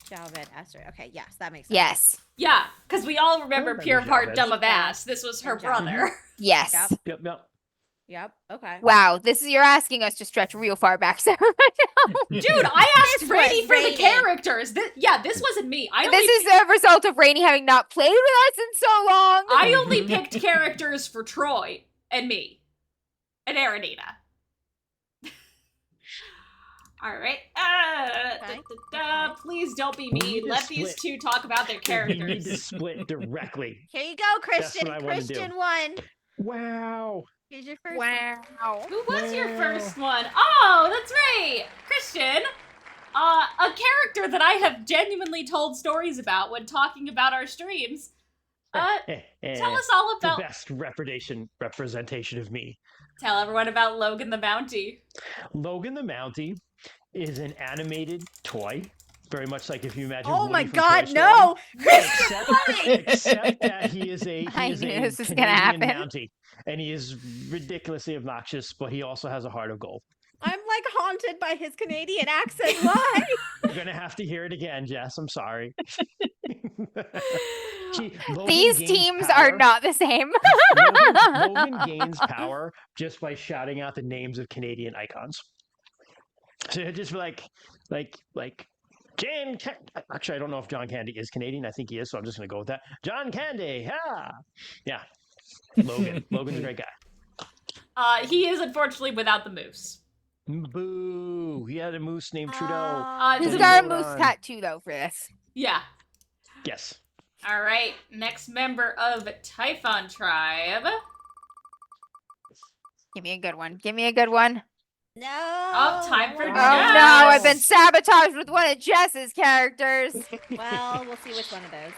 Jalvin, Esther. Okay, yes, that makes sense. Yes. Yeah, because we all remember remember Pure Part Javed. Dumb of Ass. This was her And Javed. brother. Yes. Yep. Yep. Yep. Okay. Wow, you're asking us to stretch real far back, Sarah. Dude, I asked This Rainy was for the Rainy. characters. This wasn't me. This is a result of Rainy having not played with us in so long. I only picked characters for Troy and me. And Aranita. Alright. Okay. Please don't be We mean. need to Let these split. two talk about their We need to characters. split directly. Here you go, That's Christian. what I wanna do. Christian won. Wow. Here's your first. Wow. Who was your Wow. first one? Oh, that's right! Christian! A character that I have genuinely told stories about when talking about our streams. Tell us all the about... best representation of me. Tell everyone about Logan the Bounty. Logan the Mountie is an animated toy, very much like if you imagine. Oh Woody my from God, Toy Story. no! Except that he is a I he is knew a this was gonna Canadian happen. Mountie, and he is ridiculously obnoxious, but he also has a heart of gold. I'm like haunted by his Canadian accent. Why? You're gonna have to hear it again, Jess. I'm sorry. Logan These gains teams are power- not the same. Logan gains power just by shouting out the names of Canadian icons. So he'll just be like John. Actually, I don't know if John Candy is Canadian. I think he is, so I'm just gonna go with that. John Candy, yeah. Logan's a great guy. He is unfortunately without the moose. Boo! He had a moose named Trudeau. He's Does got a he- moose Hold on. tattoo though for this. Yeah. Yes. Alright, next member of Typhon Tribe. Give me a good one. Give me a good one. No. Oh, time for Oh Jess. no, I've been sabotaged with one of Jess's characters. Well, we'll see which one it is.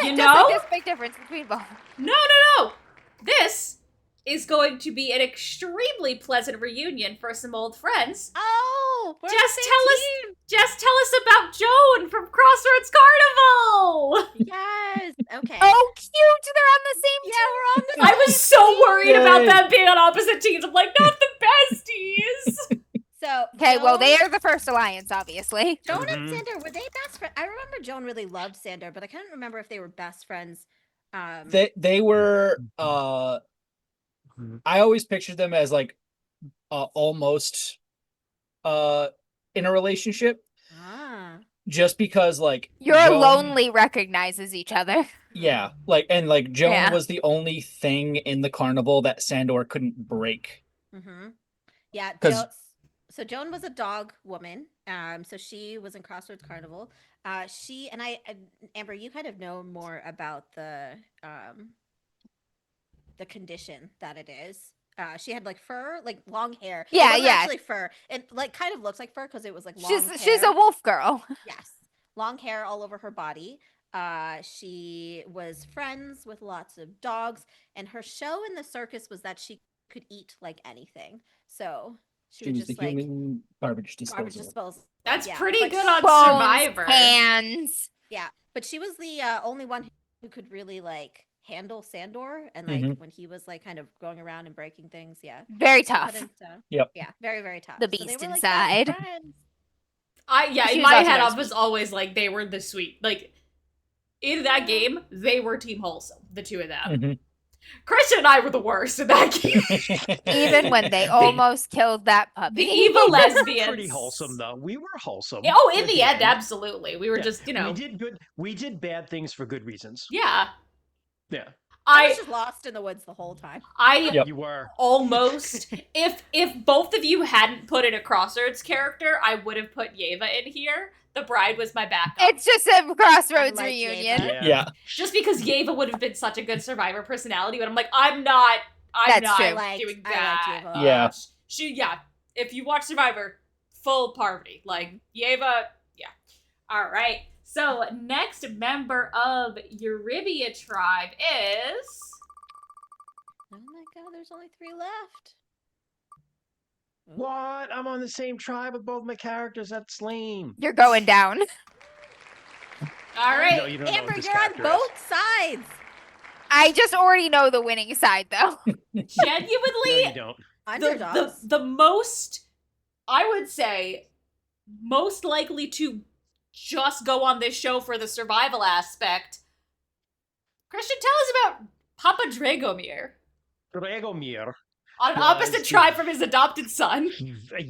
You Just know? like this big difference between both. No. This is going to be an extremely pleasant reunion for some old friends. Oh, we're on Just the same tell us- team. Just tell us about Joan from Crossroads Carnival! Yes. Okay. Oh, cute! They're on the same yeah, we're on the. I was so worried about Yay. them being on opposite teams. I'm like, not the besties! So Okay, well, Joan- they are the first alliance, obviously. Joan and Mhm. Sander, were they best friends? I remember Joan really loved Sander, but I couldn't remember if they were best friends. They were I always pictured them as like almost in a relationship, Ah. just because like Your Joan- lonely recognizes each other. Yeah, like Joan Yeah. was the only thing in the carnival that Sandor couldn't break. Mm-hmm. Yeah. 'Cause- So Joan was a dog woman. So she was in Crossroads Carnival. She and Amber, you kind of know more about the condition that it is. She had like fur, like long hair. It Yeah, wasn't yeah. actually fur. It like kind of looks like fur because it was like long She's a hair. wolf girl. Yes. Long hair all over her body. She was friends with lots of dogs, and her show in the circus was that she could eat like anything. So she She would was the just like human garbage garbage disposal. disposal. That's Yeah, pretty but good on Bones, Survivor. hands. Yeah, but she was the only one who could really like handle Sandor, and like Mhm. when he was like kind of going around and breaking things. Yeah, Very she tough. couldn't, Yep. Yeah, very very tough. The So they beast were, like, best inside. friends. She In was my also head, very I was always like, they were the sweet. Like, in that game, they were Team Wholesome, the two of them. Mhm. Christian and I were the worst in that game. Even when they almost killed that The puppy. evil lesbians. Pretty wholesome though. We were wholesome. Yeah, oh, in at the end, absolutely. We were Yeah. just, you know. We did good. We did bad things for good reasons. Yeah. Yeah. I was I just lost in the woods the whole time. Yep. You were. almost if both of you hadn't put in a Crossroads character, I would have put Yeva in here. The bride was my backup. It's just a Crossroads like reunion. Yeva. Yeah. Just because Yeva would have been such a good survivor personality, but I'm like, I'm not That's true. doing I that. liked Yeva. Yeah. Yeah. If you watch Survivor, full party. Like Yeva, yeah. All right. So next member of Eurybia tribe is Oh my god, there's only 3 left. What? I'm on the same tribe with both my characters. That's lame. You're going down. all right. No, you don't know Amber, what this you're on character is. both sides. I just already know the winning side, though. No, Genuinely, you don't. Underdogs. the most, I would say, most likely to just go on this show for the survival aspect. Christian, tell us about Papa Dragomir, Dragomir. on an Was opposite the- tribe from his adopted son.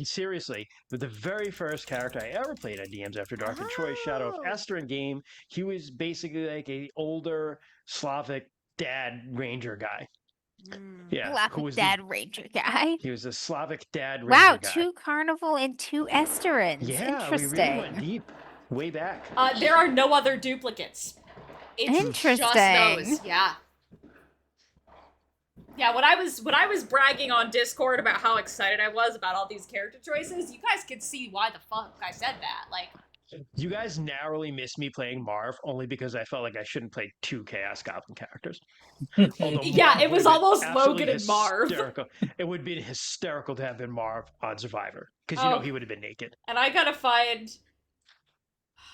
Seriously, the very first character I ever played on DMs After Dark in Troy Shadow of Oh. Esther in game, he was basically like a older Slavic dad ranger guy. Mm. Yeah, Laugh who at was Dad Ranger guy. he was a Slavic dad ranger Wow, guy. 2 Carnival and 2 Esterins. Yeah, Interesting. we really went deep, way back. There are no other duplicates. It's just Interesting. those. Yeah. Yeah, when I was bragging on Discord about how excited I was about all these character choices, you guys could see why the fuck I said that. Like, You guys narrowly missed me playing Marv only because I felt like I shouldn't play 2 Chaos Goblin characters. Although Yeah, Marv it was would've been almost absolutely Logan and Marv. hysterical. It would be hysterical to have been Marv on Survivor because Oh. he would have been naked. and I gotta find.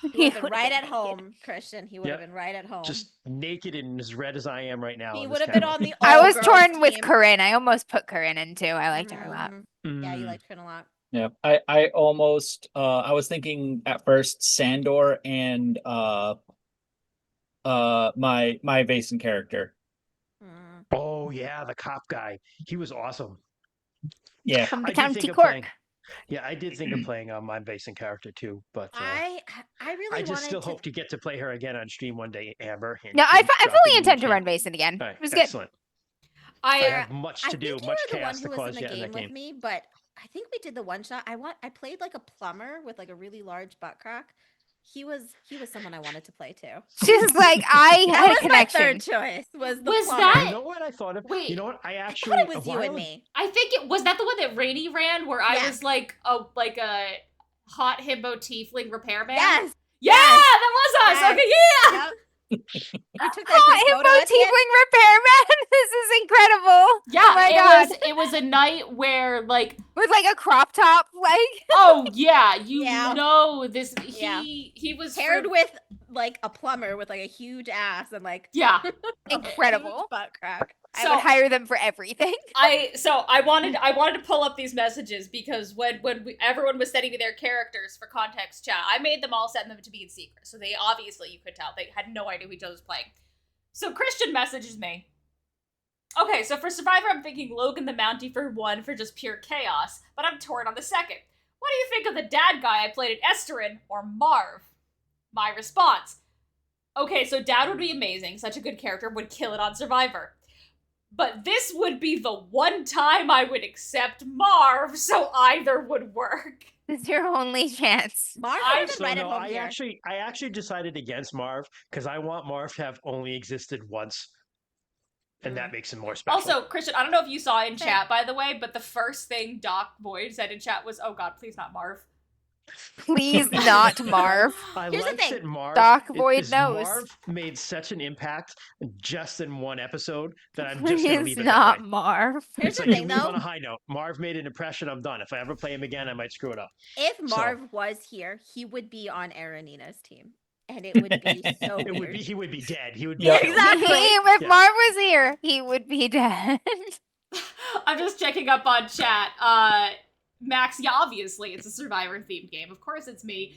He would have been right at home, Christian. He would have Yep. been right at home. Just naked and as red as I am right now. he on would this have been camera. on the I was all-girls torn with team. Corinne. I almost put Corinne in too. I liked her a lot. Mhm. Yeah, you Mm. liked Corinne a lot. Yeah. I almost I was thinking at first Sandor and my Vaesen character. Mm. Oh yeah, the cop guy. He was awesome. Yeah. From the I did County think of Cork. playing- Yeah, I did think of playing my Basin character too, but I really I wanted just still to. hope to get to play her again on stream one day, Amber. Hint, No, I hint, drop fully it in intend to the run chat. Vaesen again. All right, It was good. excellent. I I have much I to do, think you much were the one chaos to who was cause in yet the in game that with game. me, but I think we did the one shot. I played like a plumber with like a really large butt crack. He was someone I wanted to play too. She's like, I That had a was my connection. third choice. Was the Was plumber. that- You know what I thought of? Wait. You know what? I I actually thought it was a you while and ag- me. I think it was that the one that Rainy ran where I Yeah. was like a hot himbo tiefling repairman. Yes. Yeah, that was us. Yes. Okay, yeah. Yep. We took that Hot group himbo photo at the end. tiefling repairman. This is incredible. Yeah, Oh my God. it was a night where like With like a crop top, like oh yeah, you Yeah. know this Yeah. he was Paired for- with like a plumber with like a huge ass and like yeah. a incredible. huge butt crack. I So- would hire them for everything. I wanted to pull up these messages because when everyone was sending me their characters for context chat, I made them all send them to be in secret. So they obviously, you could tell, they had no idea who each other was playing. So Christian messages me. Okay, so for Survivor, I'm thinking Logan the Mountie for 1 for just pure chaos, but I'm torn on the second. What do you think of the dad guy I played at Esterin or Marv? My response. Okay, so Dad would be amazing. Such a good character, would kill it on Survivor. But this would be the one time I would accept Marv, so either would work. This is your only chance. Marv I- would have So been right no, at home I here. actually decided against Marv because I want Marv to have only existed once, and that makes him more special. Also, Christian, I don't know if you saw in Fair. chat, by the way, but the first thing Doc Boyd said in chat was, "Oh God, please not Marv." Please not Marv. I Here's the like thing. that Marv. Doc Boyd is knows. Marv made such an impact just in one episode that I'm just gonna Please leave it not that way. Marv. Here's It's the like you thing, leave though. on a high note. Marv made an impression. I'm done. If I ever play him again, I might screw it up. If So- Marv was here, he would be on Aranina's team, and it would be so It would weird. be. He would be dead. He would be. Yeah. killed. Exactly. If Yeah. Marv was here, he would be dead. I'm just checking up on chat. Max, yeah, obviously it's a Survivor themed game. Of course it's me.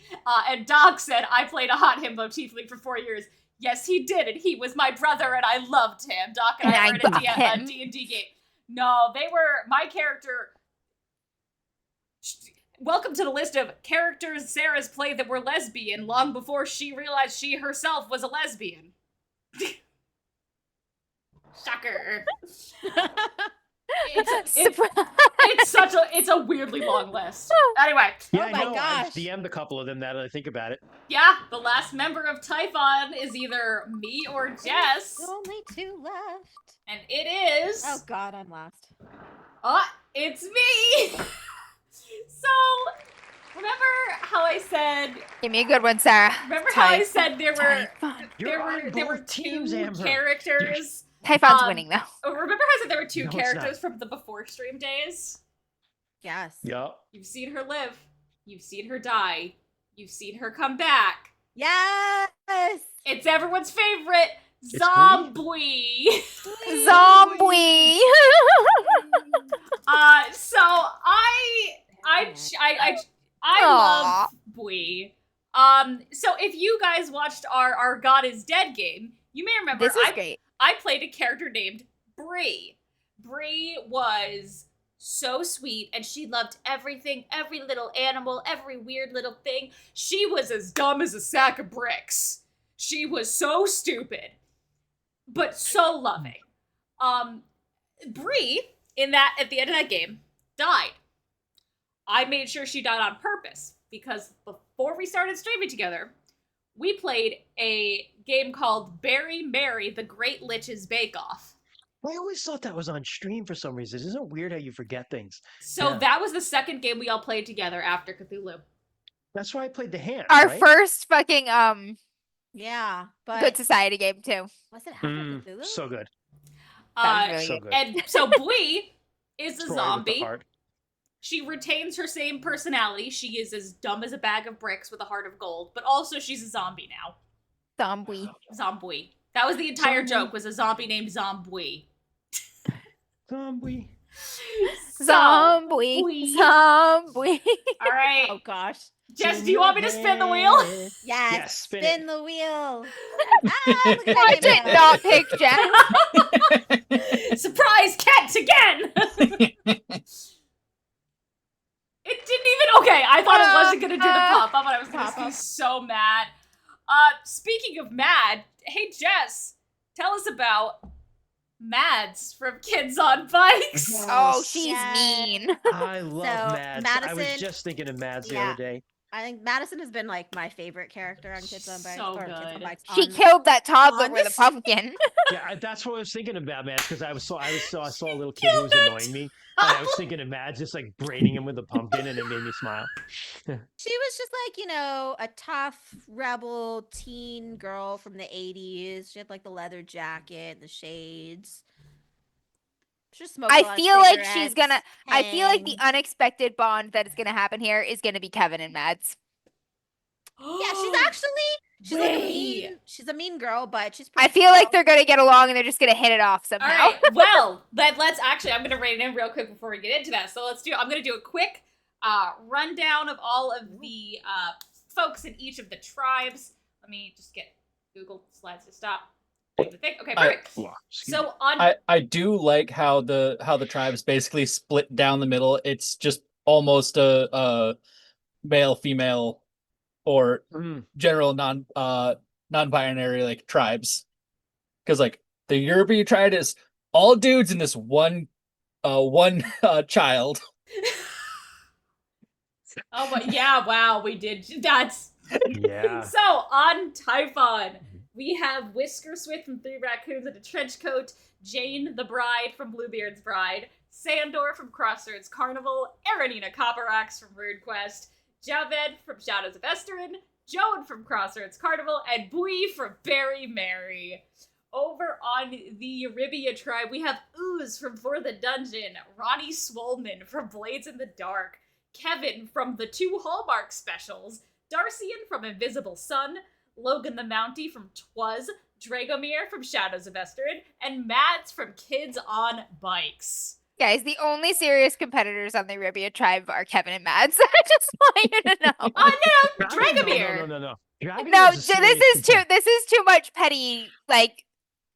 And Doc said I played a hot himbo tiefling for 4 years. Yes, he did, and he was my brother, and I loved him. Doc and And I I were in a got him. D&D game. No, they were my character. Welcome to the list of characters Sarah's played that were lesbian long before she realized she herself was a lesbian. Shocker. It's a weirdly long list. Anyway, Yeah, Oh I my know. gosh. I've DM'd a couple of them now that I think about it. yeah, the last member of Typhon is either me or Jess, Only 2 left. and it is. Oh god, I'm lost. It's me. So, remember how I said? Give me a good one, Sarah. Remember how I said there were Typhon. You're on there were both teams, two Amber. characters. Typhon's Um, winning though. Oh, remember how I said there were two No, it's characters from the before stream days? Yes. Yup. You've seen her live. You've seen her die. You've seen her come back. Yes. It's everyone's favorite, It's Zombie. Zombie. So I Aw. love Bui. So if you guys watched our God is Dead game, you may remember This is great. I played a character named Bree. Bree was so sweet and she loved everything, every little animal, every weird little thing. She was as dumb as a sack of bricks. She was so stupid, but so loving. Bree, at the end of that game, died. I made sure she died on purpose because before we started streaming together, we played a game called Barry Mary, the Great Lich's Bake Off. I always thought that was on stream for some reason. Isn't it weird how you forget things? So Yeah. that was the second game we all played together after Cthulhu. That's why I played the hand. Our right? first fucking Yeah, but Good Society game too. was it Half of Cthulhu? So good. That was really So good. good. And so Bui is a Troy with the zombie. heart. She retains her same personality. She is as dumb as a bag of bricks with a heart of gold, but also she's a zombie now. Zombie. Zombie. That was the entire Zombie. joke, was a zombie named Zombie. Zombie. Zombie. Bui. Zombie. All right. Oh gosh. Jess, do you want me to spin the wheel? Yes. Yes, spin it. the wheel. Look at I that did game not pick Jess. Surprise Kent again! It didn't even. Okay, I thought it wasn't gonna do the pop up, but I was gonna be Pop-up. so mad. Speaking of mad, hey Jess, tell us about Mads from Kids on Bikes. Oh, she's Yes. mean. I love So, Mads. I was Madison- just thinking of Mads the Yeah. other day. I think Madison has been like my favorite character on Kids on Bikes. So or Kids on good. Bikes She on- killed that toddler on with a this- pumpkin. Yeah, that's what I was thinking about Mads because I saw a little kid who was annoying me, and I was thinking of Mads just like braiding him with a pumpkin, and it made me smile. She was just like, a tough rebel teen girl from the 80s. She had like the leather jacket, the shades. She just smoked a lot I of feel like she's cigarettes, gonna. I feel like the hang. unexpected bond that is gonna happen here is gonna be Kevin and Mads. Yeah, she's like a Wait. she's a mean girl, but she's I pretty feel like cool. they're gonna get along and they're just gonna hit it off All somehow. right. Well, let's actually. I'm gonna rein it in real quick before we get into that. So I'm gonna do a quick rundown of all of the folks in each of the tribes. Let me just get Google Slides to stop. doing the thing. Okay, perfect. Wow, excuse me. So on. I do like how the tribes basically split down the middle. It's just almost a male, female, or Mm. general non-binary like tribes. Because like the European tribe is all dudes and this one child. Oh, but yeah, wow, we did. That's Yeah. so on Typhon. We have Whisker Swift from Three Raccoons in a Trench Coat, Jane the Bride from Bluebeard's Bride, Sandor from Crossroads Carnival, Aranina Copperaxe from Rude Quest, Javed from Shadows of Esterin, Joan from Crossroads Carnival, and Bui from Barry Mary. Over on the Eurybia tribe, we have Ooze from For the Dungeon, Ronnie Swolman from Blades in the Dark, Kevin from the 2 Hallmark specials, Darcian from Invisible Sun, Logan the Mountie from Twas, Dragomir from Shadows of Esterin, and Mads from Kids on Bikes. Guys, the only serious competitors on the Eurybia tribe are Kevin and Mads. I just want you to know. Oh no, No, Dragomir! No. No, this is too much petty, like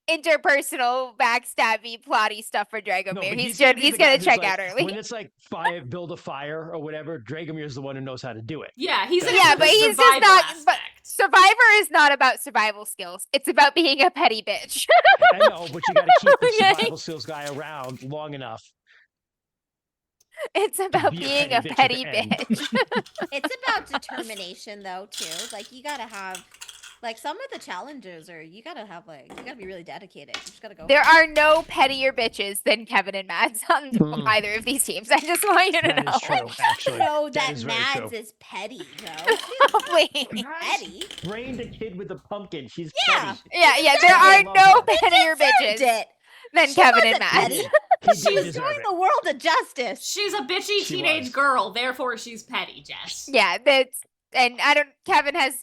interpersonal, backstabby, plotty stuff for Dragomir. He's gonna check out early. When it's like build a fire or whatever, Dragomir's the one who knows how to do it. Yeah, he's but he's just not. But Survivor is not about survival skills. It's about being a petty bitch. I know, but you got to keep the survival skills guy around long enough. It's about being a petty bitch. It's about determination, though, too. Like, you gotta have, like, some of the challengers are, you gotta be really dedicated. You just gotta go. There are no pettier bitches than Kevin and Mads on either of these teams. I just want you to know. That is true, actually. know that that is very Mads true. is petty, though. Oh, please. Petty? Brained a kid with a pumpkin. She's Yeah. petty. Yeah, there are love no that. pettier bitches It. than She Kevin and wasn't Mads. petty. He did She's deserve doing it. the world a justice. She's a bitchy She teenage was. girl, therefore she's petty, Jess. Yeah, Kevin has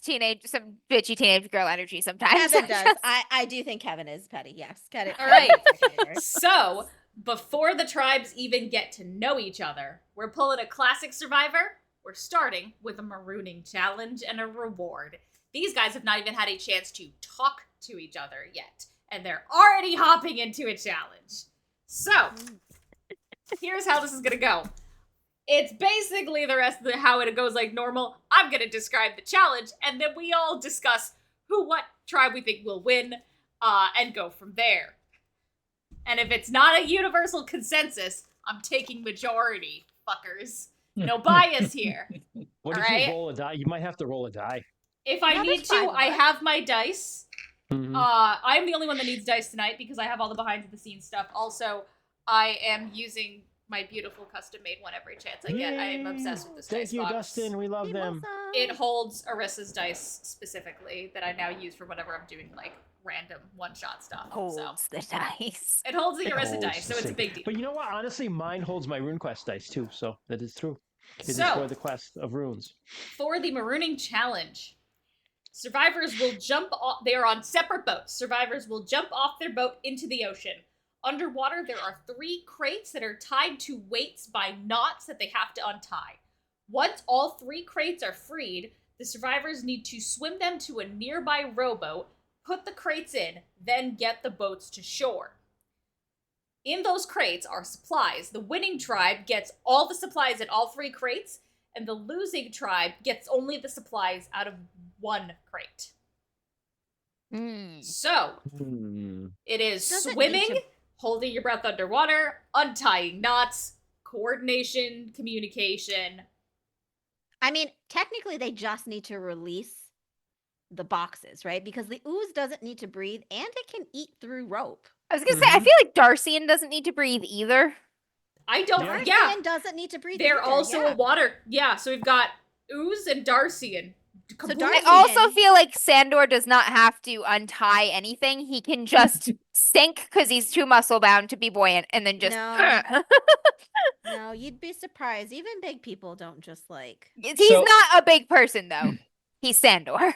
some bitchy teenage girl energy sometimes. Kevin does. I do think Kevin is petty. Yes. Kevin. All right. Kevin is. So, before the tribes even get to know each other, we're pulling a classic Survivor. We're starting with a marooning challenge and a reward. These guys have not even had a chance to talk to each other yet, and they're already hopping into a challenge. So, here's how this is gonna go. It's basically the rest of how it goes like normal. I'm gonna describe the challenge, and then we all discuss what tribe we think will win, and go from there. And if it's not a universal consensus, I'm taking majority, fuckers. No bias here. What if Alright. you roll a die? You might have to roll a die. If I Yeah, need that's to, fine with I that. have my dice. Mhm. I'm the only one that needs dice tonight because I have all the behind the scenes stuff. Also, I am using my beautiful custom made one every chance I get. I am obsessed with this Thank dice you, box. Dustin. We love He them. was, It holds Arissa's dice specifically that I now use for whenever I'm doing like random one-shot stuff. So Holds the dice. it holds the It Arissa holds dice, so the it's a same. big deal. But you know what? Honestly, mine holds my RuneQuest dice too, so that is true. It is So- for the quest of runes. For the marooning challenge, survivors will jump off. They are on separate boats. Survivors will jump off their boat into the ocean. Underwater, there are 3 crates that are tied to weights by knots that they have to untie. Once all 3 crates are freed, the survivors need to swim them to a nearby rowboat, put the crates in, then get the boats to shore. In those crates are supplies. The winning tribe gets all the supplies in all 3 crates, and the losing tribe gets only the supplies out of 1 crate. So, it is Does it need swimming, to- holding your breath underwater, untying knots, coordination, communication. I mean, technically, they just need to release the boxes, right? Because the ooze doesn't need to breathe, and it can eat through rope. I was gonna say, I feel like Darcian doesn't need to breathe either. I don't, Yeah. yeah, Darcian doesn't need to breathe. they're either, also yeah. a water, yeah, so we've got Ooze and Darcian. Completely- I Darcian- also feel like Sandor does not have to untie anything. He can just sink because he's too muscle bound to be buoyant, and then just. No. No, you'd be surprised. Even big people don't just like. He's So- not a big person though. He's Sandor.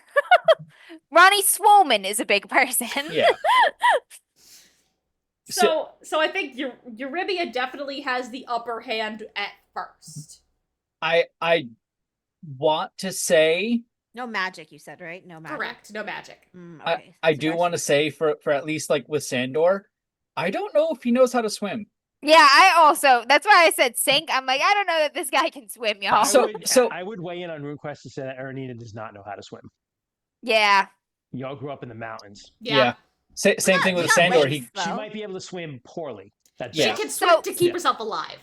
Ronnie Swolman is a big person. Yeah. So I think Eurybia definitely has the upper hand at first. I want to say No magic, you said, right? No magic. Correct, no magic. Okay. I so do Darcian- want to say for at least like with Sandor, I don't know if he knows how to swim. Yeah, I also. That's why I said sink. I'm like, I don't know that this guy can swim, y'all. I would weigh in on RuneQuest to say that Aranina does not know how to swim. Yeah. Y'all grew up in the mountains. Yeah. Same Yeah, thing with you got Sandor. weights, He She though. might be able to swim poorly. That's She Yeah. can So- swim to keep Yeah. herself alive.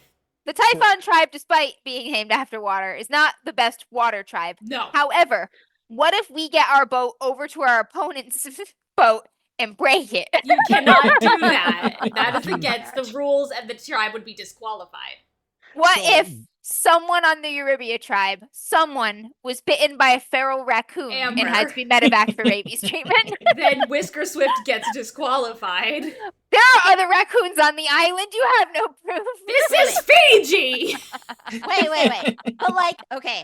The Typhon tribe, despite being named after water, is not the best water tribe. No. However, what if we get our boat over to our opponent's boat and break it? You cannot do that. That is Do against that. the rules, and the tribe would be disqualified. What So- if someone on the Eurybia tribe, someone was bitten by a feral raccoon and had Amber. to be medevaced for rabies treatment? Then Whisker Swift gets disqualified. There are other raccoons on the island. You have no proof. This is Fiji! Wait. But like, okay,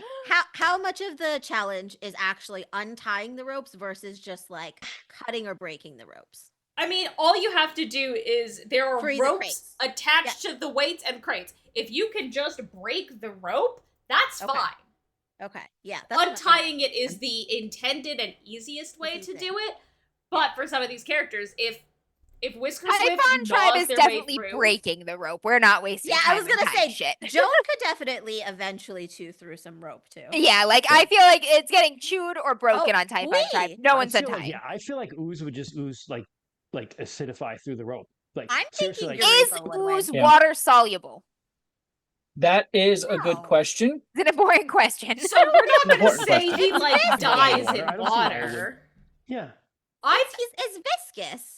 how much of the challenge is actually untying the ropes versus just like cutting or breaking the ropes? I mean, all you have to do is there are Free the ropes crates. attached to the weights and crates. If you can just break the rope, that's Okay. fine. Okay. Yeah. That's what- Untying it is the intended and easiest way Easy to thing. do it. But for some of these characters, if Whisker Swift Typhon Tribe gnaws is their definitely way through, breaking the rope. We're not wasting Yeah, time I was gonna untying say shit. Joan could definitely eventually chew through some rope too. Yeah, like I feel like it's getting chewed or broken Oh, on Typhon Tribe. Lee! No I one's feel like, untying. yeah, I feel like ooze would just ooze like acidify through the rope. Like I'm seriously, thinking like Is Eureka would win. ooze Yeah. water soluble? That is a good No. question. It's an important question. so we're not going to Important say question. he like It's dies water. in I don't see water. yeah. It's viscous.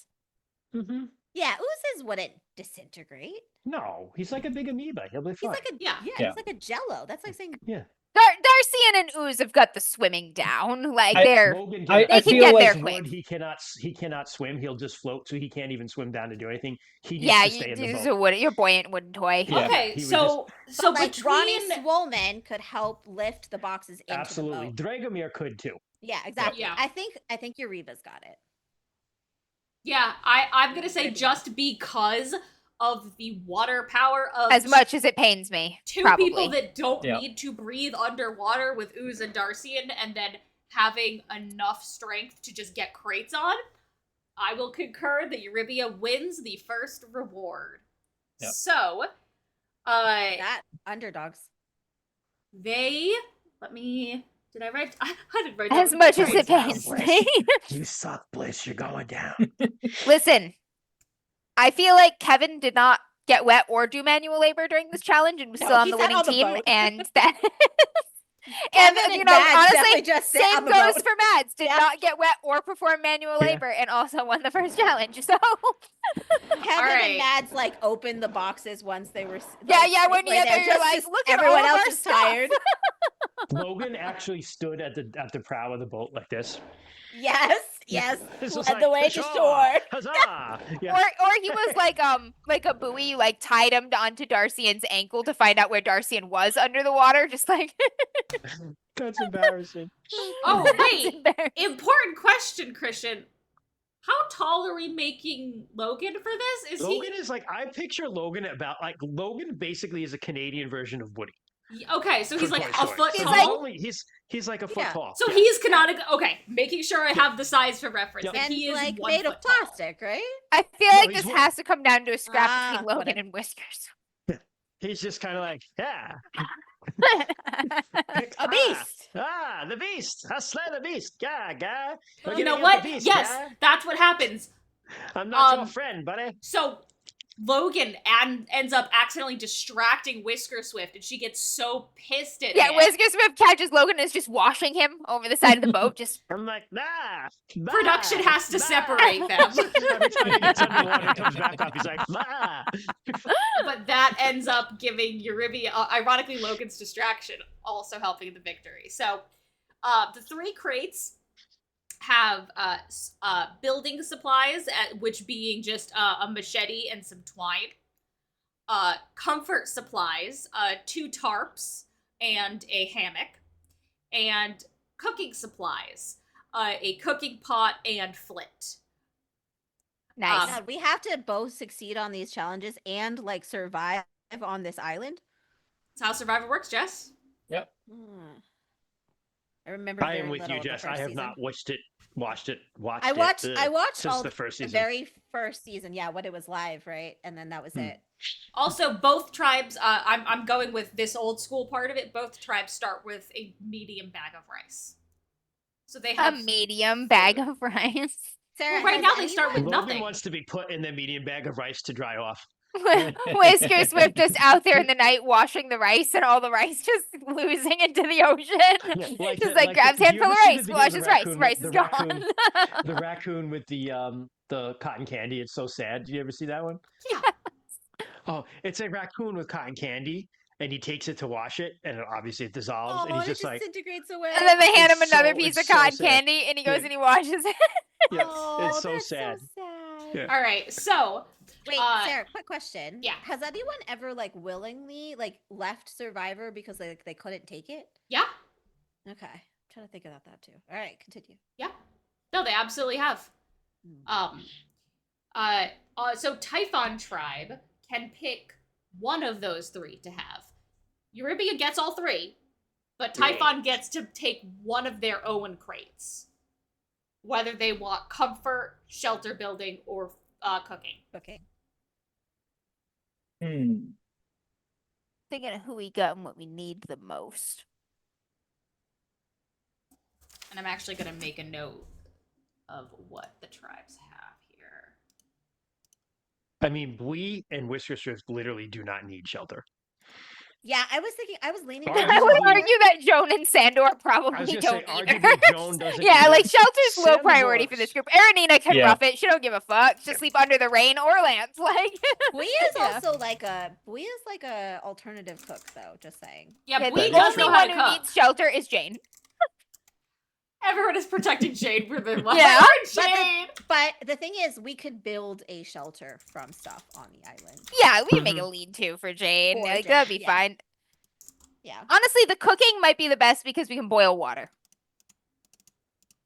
Mm-hmm. Yeah, oozes wouldn't disintegrate. No, he's like a big amoeba. He'll be He's fine. like a Yeah. Yeah. he's like a jello. That's like saying yeah. Darcian and ooze have got the swimming down. Like they're Logan I They can feel get like there his quick. word, he cannot swim. He'll just float, so he can't even swim down to do anything. He needs yeah, to stay in the you're boat. your buoyant wooden toy. Yeah. Okay, he would so like Ronnie between Swolman could help lift the boxes into Absolutely, the boat. Dragomir could too. Yeah, exactly. Yeah. I think Eureba's got it. yeah, I'm gonna say just because of the water power of As much as it pains me, two probably. people that don't Yeah. need to breathe underwater with Ooze and Darcian, and then having enough strength to just get crates on, I will concur that Eurybia wins the first reward. Yep. So, That underdogs. they let me. Did I write? I didn't write As down much the as it points. pains me. You suck, Bliss. You're going down. Listen, I feel like Kevin did not get wet or do manual labor during this challenge and was No, still on he the sat winning on the team. boat. And that. Kevin and you and know, Mads definitely honestly, just sit same on the goes boat. for Mads. Did Yeah. not get wet or perform manual Yeah. labor, and also won the first challenge. So Kevin Alright. and Mads like opened the boxes once they were. yeah, when you like, get there, you're like, look at everyone all of else our is stuff. tired. Logan actually stood at the prow of the boat like this. Yes, This was led the way to "Ashore! shore. Huzzah! Yeah. Or he was like a buoy, you like tied him onto Darcian's ankle to find out where Darcian was under the water, just like That's embarrassing. Oh, That's wait. embarrassing. Important question, Christian. How tall are we making Logan for this? Is Logan is like, I picture Logan about like Logan basically is a Canadian version of Woody. he? Okay, so he's from like Toy a Story. foot So tall. he's like a foot Yeah. tall. So Yeah. he's canonical. Okay, making sure I have the size for reference. Yep. That And he is like 1 made of foot tall. plastic, right? I feel No, like he's this one. has to come down to a scrap between Logan whatever. and Whiskers. He's just kind of like, yeah, A beast. Ah, the beast. I slay the beast. Yeah, guy. We're You know gonna get what? the beast, Yes, guy. that's what happens. I'm not your um, friend, buddy. So Logan ends up accidentally distracting Whisker Swift, and she gets so pissed at Yeah, him. Whisker Swift catches Logan and is just washing him over the side of the boat. Just I'm like, nah. Production has to separate them. Every time he gets underwater, he comes back up. He's like, nah. But that ends up giving Eurybia, ironically, Logan's distraction also helping the victory. So, the 3 crates have building supplies, which being just a machete and some twine. Comfort supplies, 2 tarps and a hammock, and cooking supplies, a cooking pot and flint. nice. God, we have to both succeed on these challenges and like survive on this island. That's how Survivor works, Jess. Hmm. I remember. I am very with little you, of the Jess. I first have season. not watched it. I watched since all the first the season. very first season. Yeah, when it was live, right? And then that was it. Also, both tribes, I'm going with this old school part of it. Both tribes start with a medium bag of rice. So they A have medium bag of rice. Sarah, Well, right has now they start with anyone- Logan nothing. wants to be put in the medium bag of rice to dry off. Whisker Swift just out there in the night washing the rice, and all the rice just losing into the ocean. Like just the- like like grabs the- do handful you of ever see the rice, video of washes the rice, raccoon- rice the is gone. raccoon- The raccoon with the cotton candy. It's so sad. Did you ever see that one? Yeah. Oh, it's a raccoon with cotton candy, and he takes it to wash it, and obviously it dissolves, Oh, and he's it just like, disintegrates away. And then they hand him It's another so- piece of it's so cotton sad. candy, and he goes Yeah. and he washes it. yeah, Oh, it's so they're sad. So sad. Yeah. All right, so Wait, Uh, Sarah, quick question. yeah. Has anyone ever like willingly like left Survivor because they couldn't take it? yeah, Okay. I'm trying to think about that too. All right, continue. no, they absolutely have. Hmm. So Typhon tribe can pick one of those 3 to have. Eurybia gets all 3. But Great. Typhon gets to take one of their own crates. Whether they want comfort, shelter building, or cooking. Okay. Thinking of who we got and what we need the most. And I'm actually going to make a note of what the tribes have here. I mean, Blee and Whisker Swift literally do not need shelter. Yeah, I was leaning. Arguably- I would towards argue that Joan and Sandor I was probably gonna say, don't either. arguably, Joan doesn't Yeah, either. like shelter's low priority for Sandor's- this group. Aranina can Yeah. rough it. She don't give a fuck. Just sleep under the rain or Lance. Like, Bui is Yeah. also like a alternative cook though. Just saying. Yeah, yeah, Blee the does only know how one to who cook. needs shelter is Jane. Everyone is protecting Jade for their life. Yeah. Jade! But the thing is, we could build a shelter from stuff on the island. Yeah, we can make a lean-to for Jane. For Like, Jane, that'd be yeah. fine. Yeah. Honestly, the cooking might be the best because we can boil water.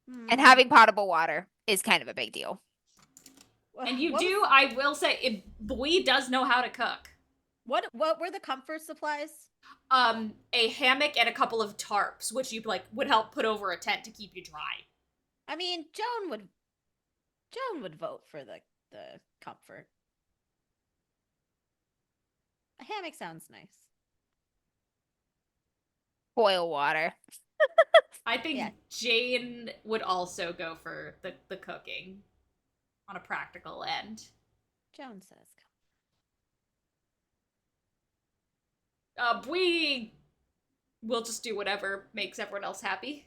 And Hmm. having potable water is kind of a big deal. And you What do, was- I will say, Blee does know how to cook. What were the comfort supplies? A hammock and a couple of tarps, which you would help put over a tent to keep you dry. I mean, Joan would vote for the comfort. A hammock sounds nice. Boil water. I think Yeah. Jane would also go for the cooking on a practical end. Joan says. We will just do whatever makes everyone else happy.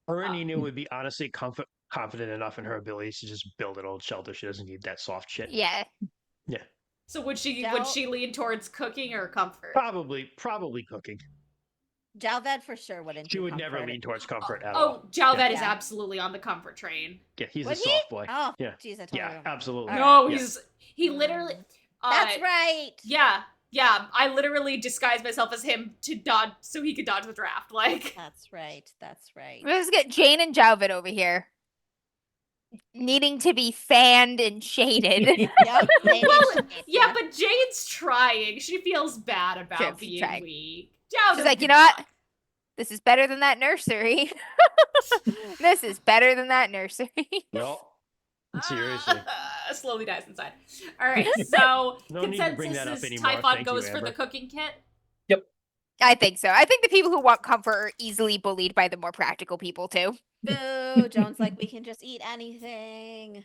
Aranina would be honestly confident enough in her abilities to just build an old shelter. She doesn't need that soft shit. Yeah. Yeah. So would she Del- lean towards cooking or comfort? Probably cooking. Jalved for sure wouldn't. She do would never comfort. lean towards comfort at all. Oh, Jalved is Yeah. absolutely on the comfort train. Yeah, he's Would a he? soft boy. Oh, Yeah. jeez, I totally Yeah, remember. absolutely. All No, right. Yeah. he literally. That's right. Yeah. I literally disguised myself as him to dodge, so he could dodge the draft. Like, That's right. That's right. Let's get Jane and Jalvin over here. Needing to be fanned and shaded. Yep. maybe Well, she- yeah, but Jane's trying. She feels bad about True, she's being trying. weak. She's like, you know what? This is better than that nursery. This is better than that nursery. No. Seriously. Slowly dies inside. All right, so No need to bring consensus that up is anymore. Typhon Thank you, goes for the Amber. cooking kit. I think so. I think the people who want comfort are easily bullied by the more practical people too. Boo. Joan's like, we can just eat anything.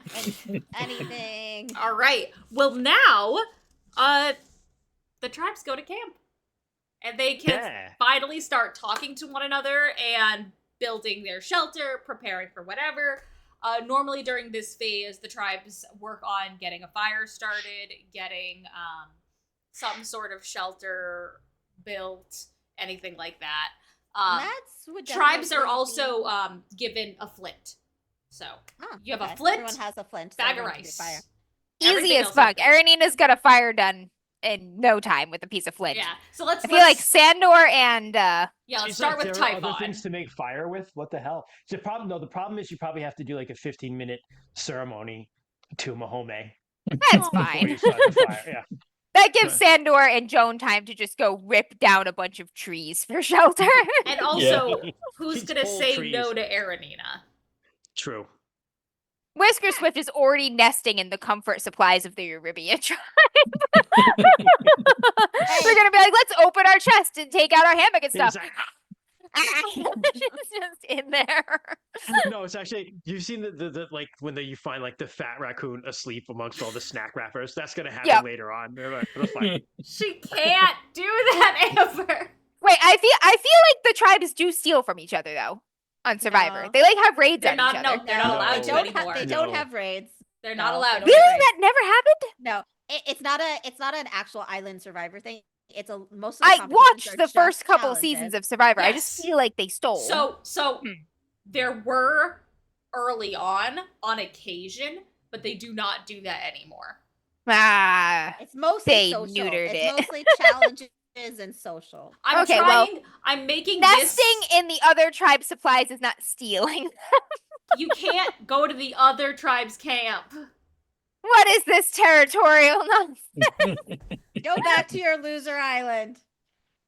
Anything. All right. Well, now, the tribes go to camp, and they can Yeah. finally start talking to one another and building their shelter, preparing for whatever. Normally during this phase, the tribes work on getting a fire started, getting some sort of shelter built, anything like that. That's would Tribes are definitely also be- given a flint. So Oh, you have a okay. flint, Everyone has a flint. so bag of everyone can get rice. fire. Easy Everything as else is fuck. flint. Aranina's got a fire done in no time with a piece of flint. Yeah. So let's I feel like let's- Sandor and yeah, let's She's start like, with there are other Typhon. things to make fire with. What the hell? The problem, though, the problem is you probably have to do like a 15-minute ceremony to Mahome that's before fine. you start the fire. Yeah. That gives Sandor and Joan time to just go rip down a bunch of trees for shelter. And also, who's She's gonna full say trees. no to Aranina? True. Whisker Swift is already nesting in the comfort supplies of the Eurybia tribe. They're gonna be like, let's open our chest and take out our hammock and It's stuff. like- It's just in there. no, it's actually you've seen the like when you find like the fat raccoon asleep amongst all the snack wrappers. That's gonna happen Yep. later on. They're like, "That's fine." She can't do that, Amber. Wait, I feel like the tribes do steal from each other though on Survivor. No. They like have raids They're on not. each No, other. they're not No. allowed They to don't anymore. have. They don't No. have raids. They're not No, allowed. they to. don't Really? have That never happened? No, it's not an actual island Survivor thing. It's a most. Of the I competitions watched are the just first couple challenges. seasons of Survivor. I just Yes. feel like they stole. So Hmm. there were early on occasion, but they do not do that anymore. It's mostly They social. neutered It's it. mostly challenges and social. I'm Okay, well, trying. I'm making nesting this. in the other tribe supplies is not stealing. You can't go to the other tribe's camp. What is this territorial nonsense? Go back to your loser island.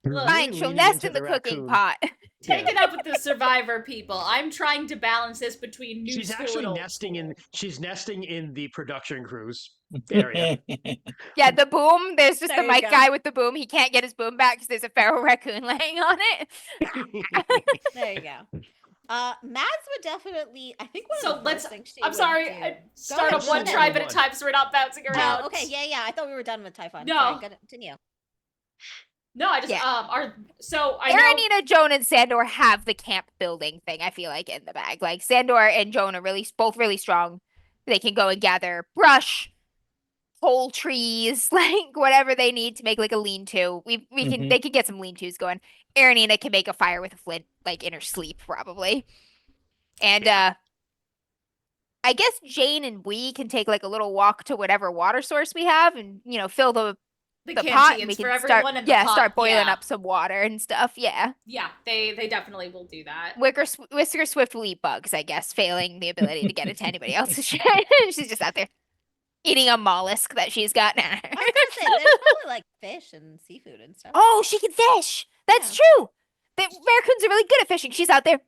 Look, Fine, she'll Leaning nest into in the cooking raccoon. pot. take Yeah. it up with the survivor people. I'm trying to balance this between new She's school actually and old nesting in. school. She's nesting in the production crews area. Yeah, the boom. There's just There the you mic go. guy with the boom. He can't get his boom back because there's a feral raccoon laying on it. There you go. Mads would definitely. I think one So of the let's. first things she I'm would sorry. do. Start ahead, up one go ahead. tribe at a One. time, so we're not bouncing around. Oh, okay. Yeah. I thought we were done with Typhon. No. Sorry, continue. No, I just Yeah. so I know. Aranina, Joan, and Sandor have the camp building thing, I feel like, in the bag. Like, Sandor and Joan are both really strong. They can go and gather brush, whole trees, like, whatever they need to make, like, a lean-to. They can get some lean-tos going. Aranina can make a fire with a flint, like, in her sleep, probably. And, I guess Jane and we can take, like, a little walk to whatever water source we have and, fill the pot, and canteens we for can everyone in the pot. start boiling Yeah. up some water and stuff. Yeah. Yeah, they definitely will do that. Whisker Swift will eat bugs, I guess, failing the ability to get into anybody else's shit. She's just out there eating a mollusk that she's got. I was gonna say there's probably like fish and seafood and stuff. Oh, she can fish. That's true. The raccoons are really good at fishing. She's out there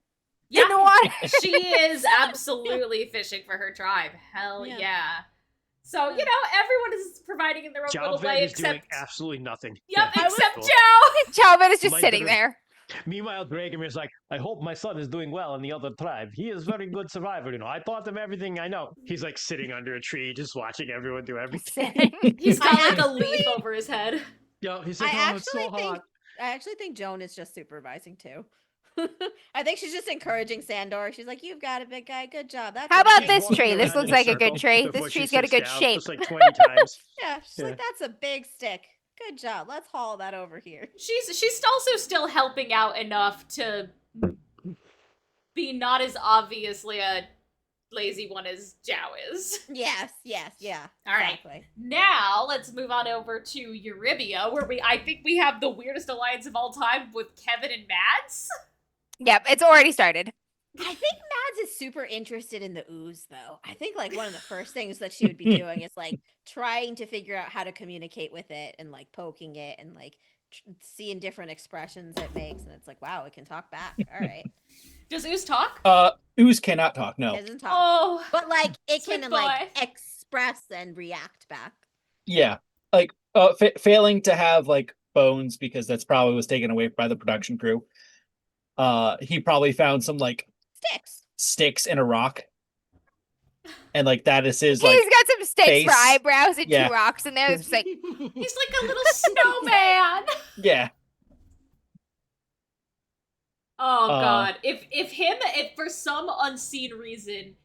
in the water. She is absolutely fishing for her tribe. Hell Yeah. yeah. So, everyone is providing in their own little Jalvin way, is doing except absolutely nothing. Yep, Yeah, except cool. Joe. Chalvin is just My sitting dra- there. Meanwhile, Dragomir's like, I hope my son is doing well in the other tribe. He is a very good survivor, I taught him everything I know. He's like sitting under a tree, just watching everyone do everything. Sitting. He's got I like a actually- leaf over his head. Yeah, he's I like, oh, it's actually so think hot. I actually think Joan is just supervising too. I think she's just encouraging Sandor. She's like, "You've got it, big guy. Good job." That's How a about big She's this stick." walking tree? This around looks in a like a good circle tree. before This she tree's got a sits good down, shape. just like 20 times. Yeah, she's Yeah. like, "That's a big stick. Good job. Let's haul that over here." She's also still helping out enough to be not as obviously a lazy one as Zhao is. Yes, yeah. All right. Exactly. Now let's move on over to Eurybia, where I think we have the weirdest alliance of all time with Kevin and Mads. Yep, it's already started. I think Mads is super interested in the ooze, though. I think like one of the first things that she would be doing is like trying to figure out how to communicate with it and like poking it and like seeing different expressions it makes. And it's like, wow, it can talk back. All right. Does Ooze talk? Ooze cannot talk. No. It doesn't talk. Oh, But like it Sweet can boy. like express and react back. Yeah, like failing to have like bones because that's probably was taken away by the production crew. He probably found some like Sticks. sticks in a rock, and like that is his He's like got some stakes for face. eyebrows and Yeah. 2 rocks in there. It's just like, he's like a little snowman. yeah. Oh god. If for some unseen reason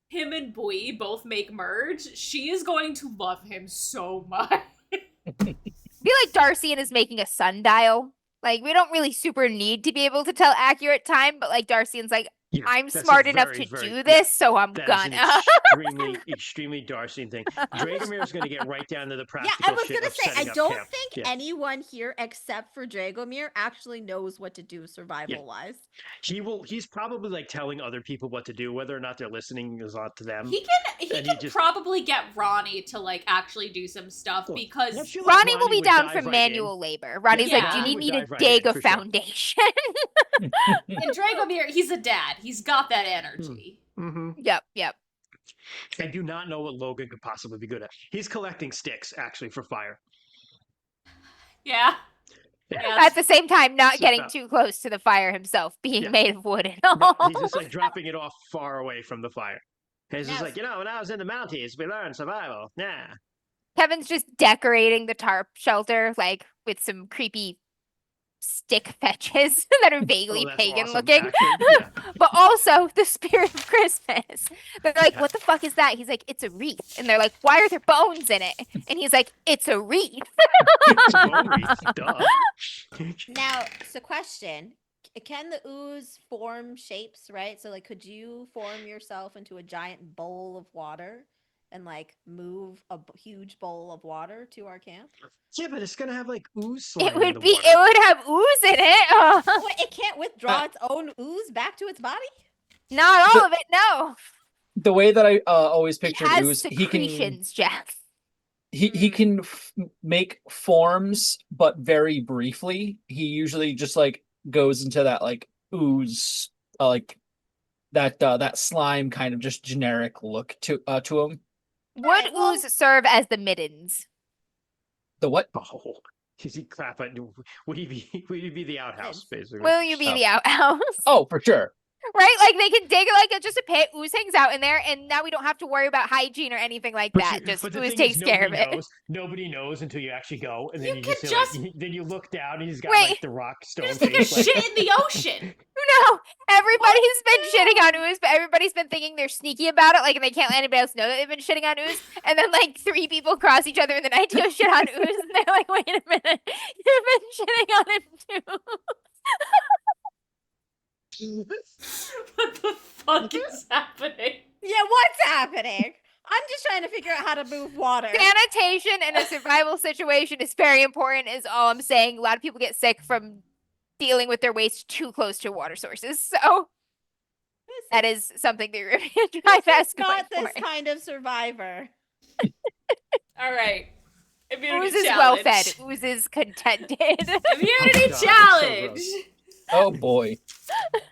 him and Bui both make merge, she is going to love him so much. I feel like Darcian is making a sundial. Like, we don't really super need to be able to tell accurate time, but like Darcian's like, Yeah, I'm that's a smart enough very, to very- do yeah, this, so I'm That is an gonna. extremely Darcian thing. Dragomir is going to get right down to the Yeah, practical I was shit gonna of say I setting up don't camp. think Yeah. anyone here except for Dragomir actually knows what to do survival wise. He's probably like telling other people what to do, whether or not they're listening is up to them. He And he can just- probably get Ronnie to like actually do some stuff Cool. because I feel like Ronnie will be would down dive for right in. manual labor. Ronnie's like, do you Yeah. need me Would to dive right dig in, a for sure. foundation? in Dragomir, he's a dad. He's got that energy. Mm-hmm. Yep. I do not know what Logan could possibly be good at. He's collecting sticks, actually, for fire. Yeah. Yeah. Yeah, At the same time, not So getting about- too close to the fire himself, being Yeah. made of wood and No, all. he's just like dropping it off far away from the fire. And he's just Yes. like, when I was in the Mounties, we learned survival. Nah. Kevin's just decorating the tarp shelter, like, with some creepy stick fetches that are vaguely Oh, that's pagan awesome, looking. actually. Yeah. But also the spirit of Christmas. They're like, Yeah. what the fuck is that? He's like, it's a wreath. And they're like, why are there bones in it? And he's like, it's a wreath. It's a bone wreath, duh. Now, so question. Can the ooze form shapes, right? So like could you form yourself into a giant bowl of water and like move a huge bowl of water to our camp? Yeah, but it's gonna have like ooze slime It in would the be, water. it would have ooze in it. What, it can't withdraw its own ooze back to its body? Not all of it, no. The way that I always It pictured has Ooze, he can secretions, Jeff. he can make forms but very briefly. He usually just like goes into that like ooze, like that slime kind of just generic look to him. Would Alright, well- ooze serve as the middens? The what? Oh, is he crap? Would he be the outhouse basically? Will you be Oh. the outhouse? Oh, for sure. Right? Like they can dig like just a pit, ooze hangs out in there, and now we don't have to worry about hygiene or anything like that. Just but the ooze thing takes is, care of nobody it. knows. Nobody knows until you actually go, and then You you can just, just- like, then you look down, and he's got Wait. like the rock stone Just take a face. Like, shit in the ocean. No, everybody's been shitting on ooze, but everybody's been thinking they're sneaky about it, like, and they can't let anybody else know that they've been shitting on ooze. And then, like, 3 people cross each other in the night to go shit on ooze, and they're like, "Wait a minute, you've been shitting on him too." What the fuck is happening? Yeah, what's happening? I'm just trying to figure out how to move water. Sanitation in a survival situation is very important. Is all I'm saying. A lot of people get sick from dealing with their waste too close to water sources, so that is something that you're going to try This best is not going this for. kind of survivor. All right. Immunity Ooze is challenge. well fed. Ooze is contented. Immunity Oh, God, it's so challenge. gross. Oh boy.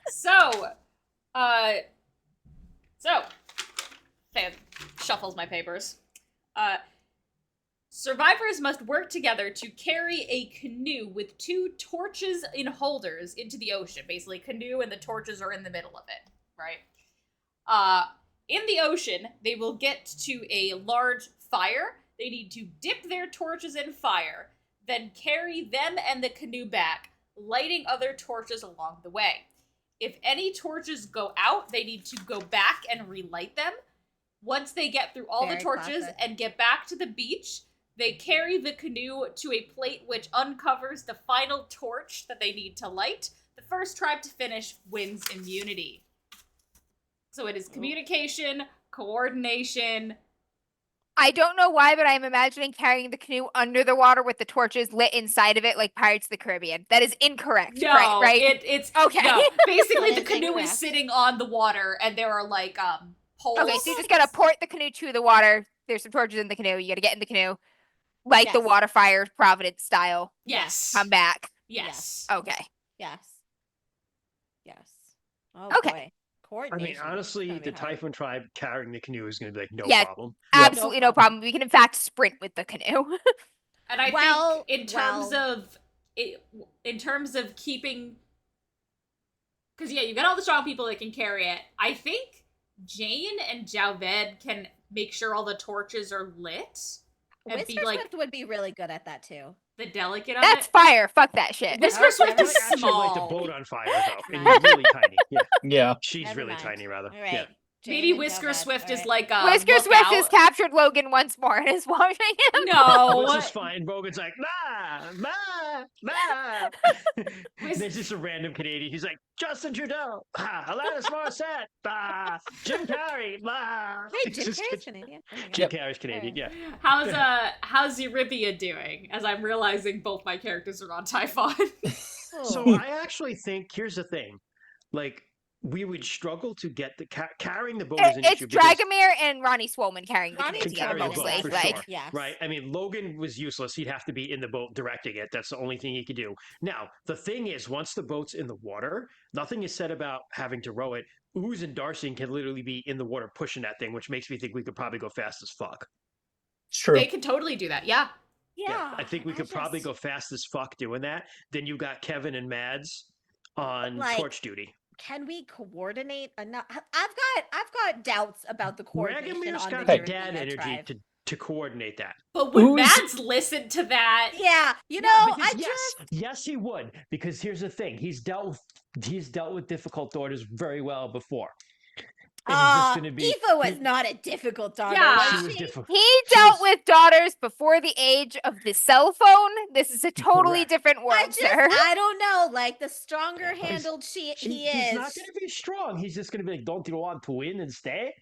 So, Fan shuffles my papers. Survivors must work together to carry a canoe with 2 torches in holders into the ocean. Basically, canoe and the torches are in the middle of it, right? In the ocean, they will get to a large fire. They need to dip their torches in fire, then carry them and the canoe back, lighting other torches along the way. If any torches go out, they need to go back and relight them. Once they get through all Very the torches classic. and get back to the beach, they carry the canoe to a plate which uncovers the final torch that they need to light. The first tribe to finish wins immunity. So it is communication, coordination. I don't know why, but I'm imagining carrying the canoe under the water with the torches lit inside of it like Pirates of the Caribbean. That is incorrect. No, right? it's Okay. no. Basically, That the is canoe incorrect. is sitting on the water, and there are like poles. Okay, so you just gotta port the canoe to the water. There's some torches in the canoe. You gotta get in the canoe, light the Yes. water fire, Providence style. Yes. Come back. Yes. Okay. Yes. Yes. Oh Okay. boy. I Coordination. mean, honestly, Gonna be the hard. Typhoon tribe carrying the canoe is going to be like no Yeah. problem. Absolutely No no problem. We can in fact sprint with the canoe. And I Well, think in terms of keeping, because yeah, you got all the strong people that can carry it. I think Jane and Javed can make sure all the torches are lit and Whisker be like Swift would be really good at that too. the delicate of That's it. fire. Fuck that shit. Whisker Swift never is mind. Actually, like the small. boat on fire though, and Never he's really tiny. Yeah, Yeah. she's Never really mind. tiny rather. All right. Yeah. Jane Maybe and Whisker Javed, Swift all is right. like Whisker Swift has lookout. captured Logan once more and is watching him. No. Which is fine. Rogan's like, There's just a random Canadian. He's like, Justin Trudeau, Alanis Morissette, Jim Carrey, Wait, It's Jim just- Carrey's Canadian. Oh my God. Jim Carrey's Canadian, yeah. How's Eurybia doing? As I'm realizing both my characters are on Typhon. So Oh. I actually think here's the thing, like we would struggle to get the carrying the boat is an It's issue because Dragomir and Ronnie Swolman carrying the Ronnie canoe to together carry the boat mostly. for Like, sure. Yes. Right. I mean, Logan was useless. He'd have to be in the boat directing it. That's the only thing he could do. Now, the thing is, once the boat's in the water, nothing is said about having to row it. Ooze and Darcy can literally be in the water pushing that thing, which makes me think we could probably go fast as fuck. It's true. They can totally do that. Yeah. Yeah. I think we could probably go fast as fuck doing that. Then you got Kevin and Mads on Like, torch duty. Can we coordinate enough? I've got doubts about the coordination Ragomir's on got the the dad Eurybia energy tribe. to coordinate that. But would Ooze- Mads listen to that? Yeah, you know, Yeah, I because just yes, he would. Because here's the thing: he's dealt with difficult daughters very well before. And he's just gonna be. Aoife was not a difficult daughter. Yeah. was She was she? difficult. he She dealt was- with daughters before the age of the cell phone. This is a totally Correct. different world, I just, sir. I don't know. Like the stronger He's- handled he He's is. not going to be strong. He's just going to be like, "Don't you want to win and stay?"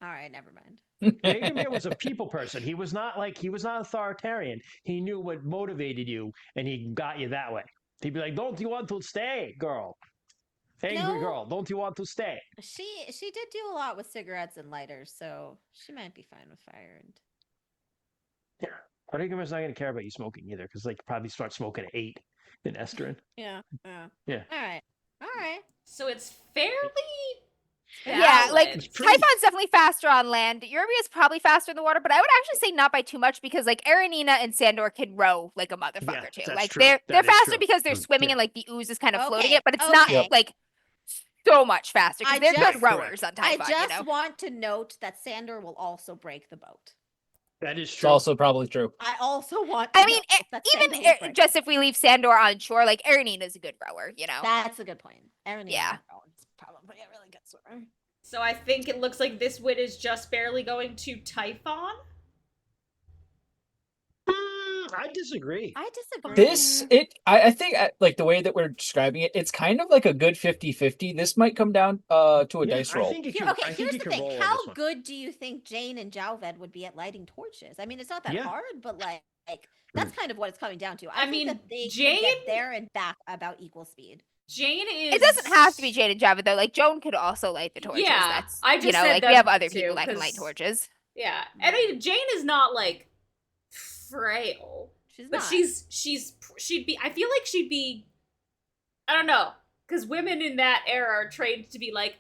All right, never mind. Ragomir was a people person. He was not authoritarian. He knew what motivated you, and he got you that way. He'd be like, "Don't you want to stay, girl? Angry No. girl, don't you want to stay?" She did do a lot with cigarettes and lighters, so she might be fine with fire. And Polygamous not going to care about you smoking either, because like probably start smoking at 8 in Esterin. Yeah. Yeah. Yeah. All right. All right. So it's fairly Yeah, like balanced. pretty- Typhon's definitely faster on land. Eurybia is probably faster in the water, but I would actually say not by too much because like Aranina and Sandor can row like a motherfucker too. that's Like true. they're That is faster true. because they're Mm, swimming yeah. and like the ooze is kind of floating Okay, it, but it's okay. not like so much faster because I they're just- good rowers on I Typhon. just You know? want to note that Sandor will also break the boat. That is It's true. also probably true. I also want. To I mean, note that even Sandor will break just if we leave Sandor on shore, like Aranina is a good rower. You know? That's a good point. Aaron Yeah. is probably a really good swimmer. So I think it looks like this win is just barely going to Typhon. I disagree. I disagree. I think like the way that we're describing it, it's kind of like a good 50-50. This might come down to a Yeah, dice roll. I think it Here- can, okay, I think here's it the can thing. roll on How this one. good do you think Jane and Jalved would be at lighting torches? I mean, it's not that Yeah. hard, but like that's kind of what it's coming down to. I think mean, that they can Jane- get there and back about equal speed. Jane is. It doesn't have to be Jade and Java though. Like Joan could also light the torches. Yeah, That's I just you know, said like we them have other too, people that can 'cause- light torches. Yeah, I mean Jane is not like frail, She's but not. she'd be. I feel like she'd be. I don't know, because women in that era are trained to be like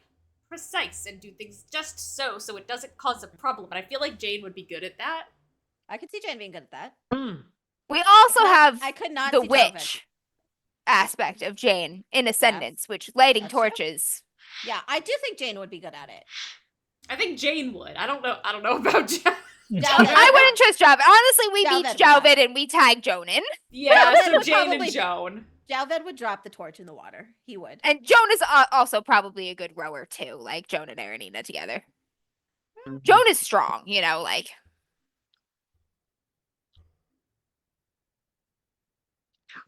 precise and do things just so it doesn't cause a problem. And I feel like Jane would be good at that. I could see Jane being good at that. We also But have I could not the see Jalved. witch aspect of Jane in Ascendance, which lighting That's true. torches. Yeah, I do think Jane would be good at it. I think Jane would. I don't know about Jane. I wouldn't trust Javid. Honestly, we Jalved beat would not. Javid and we tag Joan in. Yeah, Jalved so would Jane probably- and Joan. Jalved would drop the torch in the water. He would. And Joan is also probably a good rower too, like Joan and Aranina together. Joan is strong, you know, like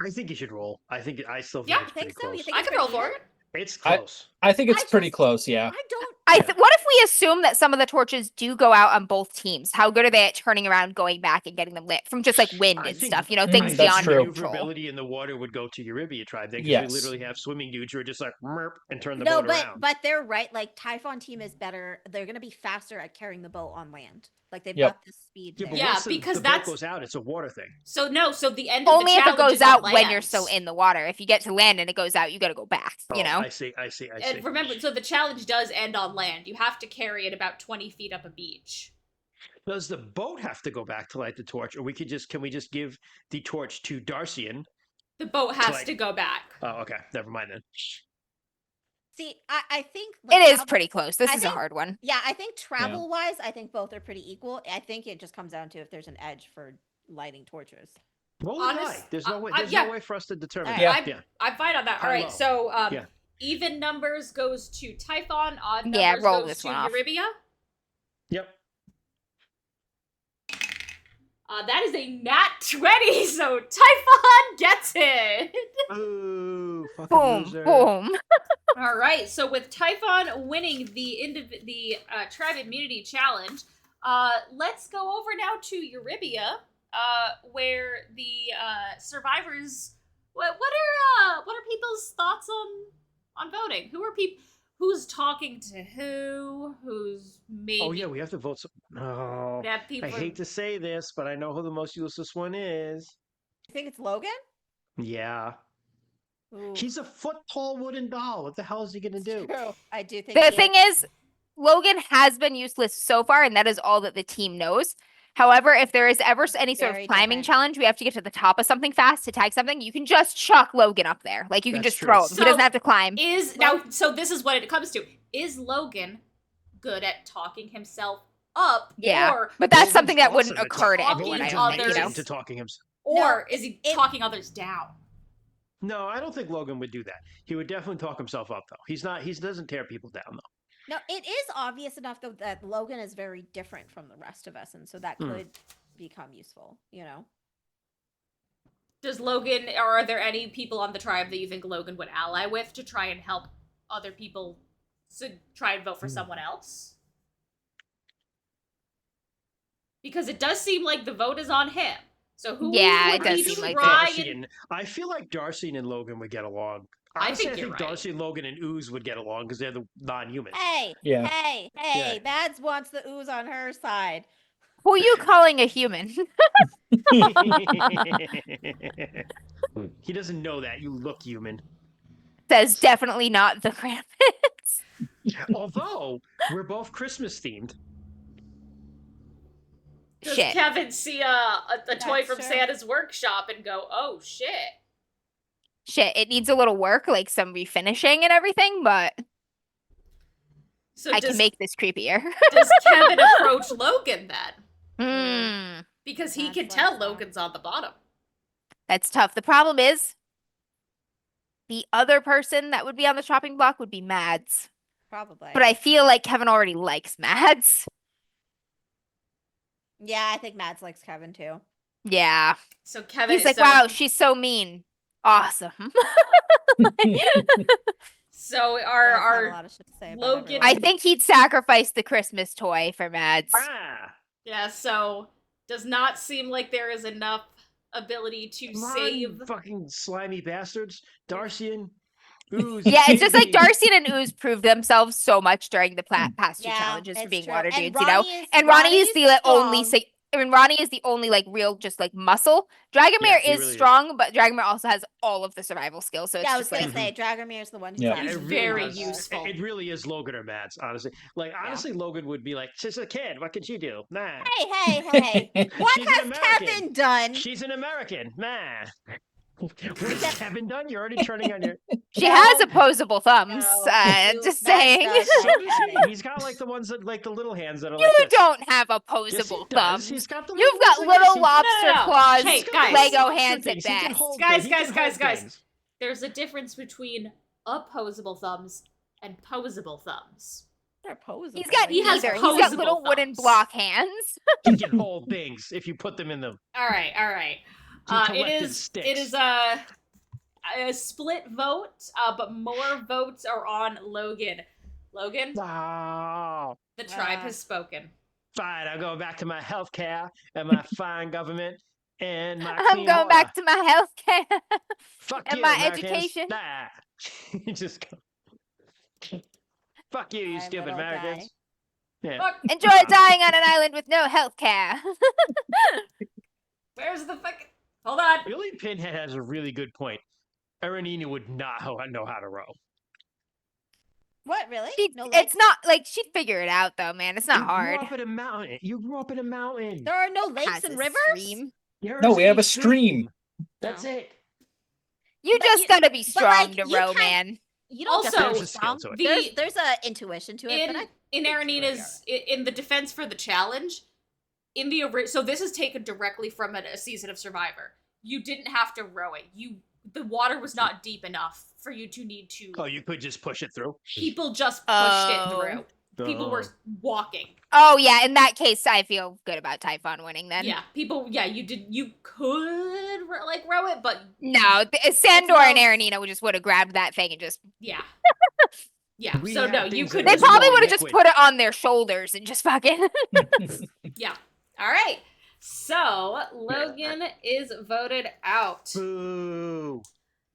I think you should roll. I still think Yeah, it's think pretty so? You close. think I it's could roll pretty for even? it. It's close. I think it's I pretty just- close. Yeah. I don't. what if we assume that some of the torches do go out on both teams? How good are they at turning around, going back, and getting them lit from just like wind I and think- stuff? You know, Mm, things that's beyond true. your control. Maneuverability in the water would go to Eurybia tribe then, because Yes. we literally have swimming dudes who are just like merp and turn the No, boat but around. but they're right. Like Typhon team is better. They're gonna be faster at carrying the boat on land. Like they've Yep. got the speed. Yeah, but there. Yeah, once because the that's- boat goes out, it's a water thing. So no, so the end of Only the if it challenge goes is on out when you're land. still in the water. If you get to land and it goes out, you got to go back. You Oh, know. I see. And remember, so the challenge does end on land. You have to carry it about 20 feet up a beach. Does the boat have to go back to light the torch, or can we just give the torch to Darcian? The boat has like- to go back. Oh, okay, never mind then. See, I think It is travel- pretty close. This I is a think- hard one. Yeah, I think travel wise, I think both are pretty equal. I think it just comes down to if there's an edge for lighting torches. Roll Honest- a die. There's no way. I- There's yeah. no way for us to determine. Alright, that. I'm- Yeah. I'm fine on that. High All right, low. so Yeah. even numbers goes to Typhon, odd numbers Yeah, roll goes this to one off. Eurybia. Yep. That is a nat 20, so Typhon gets it. Ooh, fucking Boom, loser. boom. All right, so with Typhon winning the tribe immunity challenge, let's go over now to Eurybia, where the survivors. What are people's thoughts on voting? Who's talking to who? Who's maybe? Oh yeah, we have to vote. Oh, that people. I hate to say this, but I know who the most useless one is. You think it's Logan? Yeah, Ooh, he's a foot tall wooden doll. What the hell is he gonna do? true. I do think The he thing is, Logan has been useless so far, and that is all that the team knows. However, if there is ever any sort Very of climbing different. challenge, we have to get to the top of something fast to tag something. You can just chuck Logan up there. Like you can That's just true. throw him. He doesn't So, have to climb. Is now so this is what it comes to. Is Logan good at talking himself up? Yeah, Or But that's Logan's something that wouldn't awesome at occur to talking everyone. I to don't think, you others. know. Into talking himself. or is he it- talking others down? No, I don't think Logan would do that. He would definitely talk himself up though. He's not. He doesn't tear people down though. No, it is obvious enough though that Logan is very different from the rest of us, and so that Hmm. could become useful. You know, Does Logan, or are there any people on the tribe that you think Logan would ally with to try and help other people to try and vote for someone else? Because it does seem like the vote is on him. So who Yeah, would it does he seem like try Darcy and... and I feel like Darcy and Logan would get along. I Honestly, think you're right. Darcy and Logan and Ooze would get along because they're the non-humans. hey, Yeah. hey, Yeah. Mads wants the ooze on her side. Who are you calling a human? He doesn't know that. You look human. Says definitely not the Krampus. Although we're both Christmas themed. Does Shit. Kevin see a toy That's from true. Santa's workshop and go, "Oh shit"? Shit, it needs a little work, like some refinishing and everything, but So I does, can make this creepier. does Kevin approach Logan then? Hmm. Because he That's can what I tell thought. Logan's on the bottom. That's tough. The problem is the other person that would be on the chopping block would be Mads. Probably. But I feel like Kevin already likes Mads. Yeah, I think Mads likes Kevin too. Yeah. So Kevin He's like, so, wow, she's so mean. Awesome. So Does have a our lot of shit to say about Logan- everyone. I think he'd sacrifice the Christmas toy for Mads. Ah, yeah, so does not seem like there is enough ability to come on, save. you fucking slimy bastards, Darcian. Ooze, Yeah, it's just like Davey. Darcy and Ooze proved themselves so much during the past two Yeah, challenges for it's being true. water And dudes, you know? Ronnie And Ronnie is the only strong. I mean, Ronnie is the only like real just like muscle. Dragomir he is really is. strong, but Dragomir also has all of the survival skills. So it's Yeah, I was just gonna like say Dragomir's the one who's Yeah. actually He's it very does. useful. It really is Logan or Mads, honestly. Like, honestly, Logan would be like, she's a kid. What could she do? Nah. Hey, hey, hey! What She's an has American. Kevin done? She's an American. Nah. What's Kevin done? You're already turning on your. she No, has opposable thumbs. no, Just Mads saying. does. So does he. Kevin. He's got like the ones that, like the little hands that are You like this. don't have Yes, opposable he does. thumbs. He's got the You've little got ones like little this. lobster No, no, no. claws, Hey, He's got guys. little Lego lobster hands at things. He can best. hold Guys, things. He can guys, hold guys. things. There's a difference between opposable thumbs and posable thumbs. They're posable. He's got He has neither. He's got posable little wooden thumbs. block hands. He can hold things if you put them in them. All right, all right. He It collected is sticks. it is a split vote, but more votes are on Logan. Logan, Oh, the tribe Ah. has spoken. fine. I'm going back to my healthcare and my fine government and my I'm clean going water. back to my healthcare. Fuck and you, my Americans. education. Nah. You just go. Fuck you, you My stupid little guy. Americans. Yeah. Fuck, Enjoy dying on an island with no health care. where's the fucking? Hold on. Really, Pinhead has a really good point. Erenina would not know how to row. What really? No It's lakes? not like she'd figure it out though, man. It's not you hard. Grew up in a mountain. You grew up in a mountain. There are no lakes Has and a rivers. stream. There No, is we have a stream. That's No. it. You But just you- gotta be but, strong like, to you row, can't- man. You don't just Also, have to There's be a skill strong. to it. There's a intuition to it, but I In think Arenina's in the defense for the challenge, in the so this is taken directly from a season of Survivor. You didn't have to row it. The water was not deep enough for you to need to. Oh, you could just push it through. People just pushed it Oh. through. People were walking. Oh yeah, in that case, I feel good about Typhon winning then. Yeah, people. Yeah, you could like row it, but No, Sandor and no- Arenina just would have grabbed that thing and just. yeah, yeah. We So have no, you things could. that They Just probably roll would have just liquid. put it on their shoulders and just fucking. Yeah. All right. So Logan is voted out. Boo.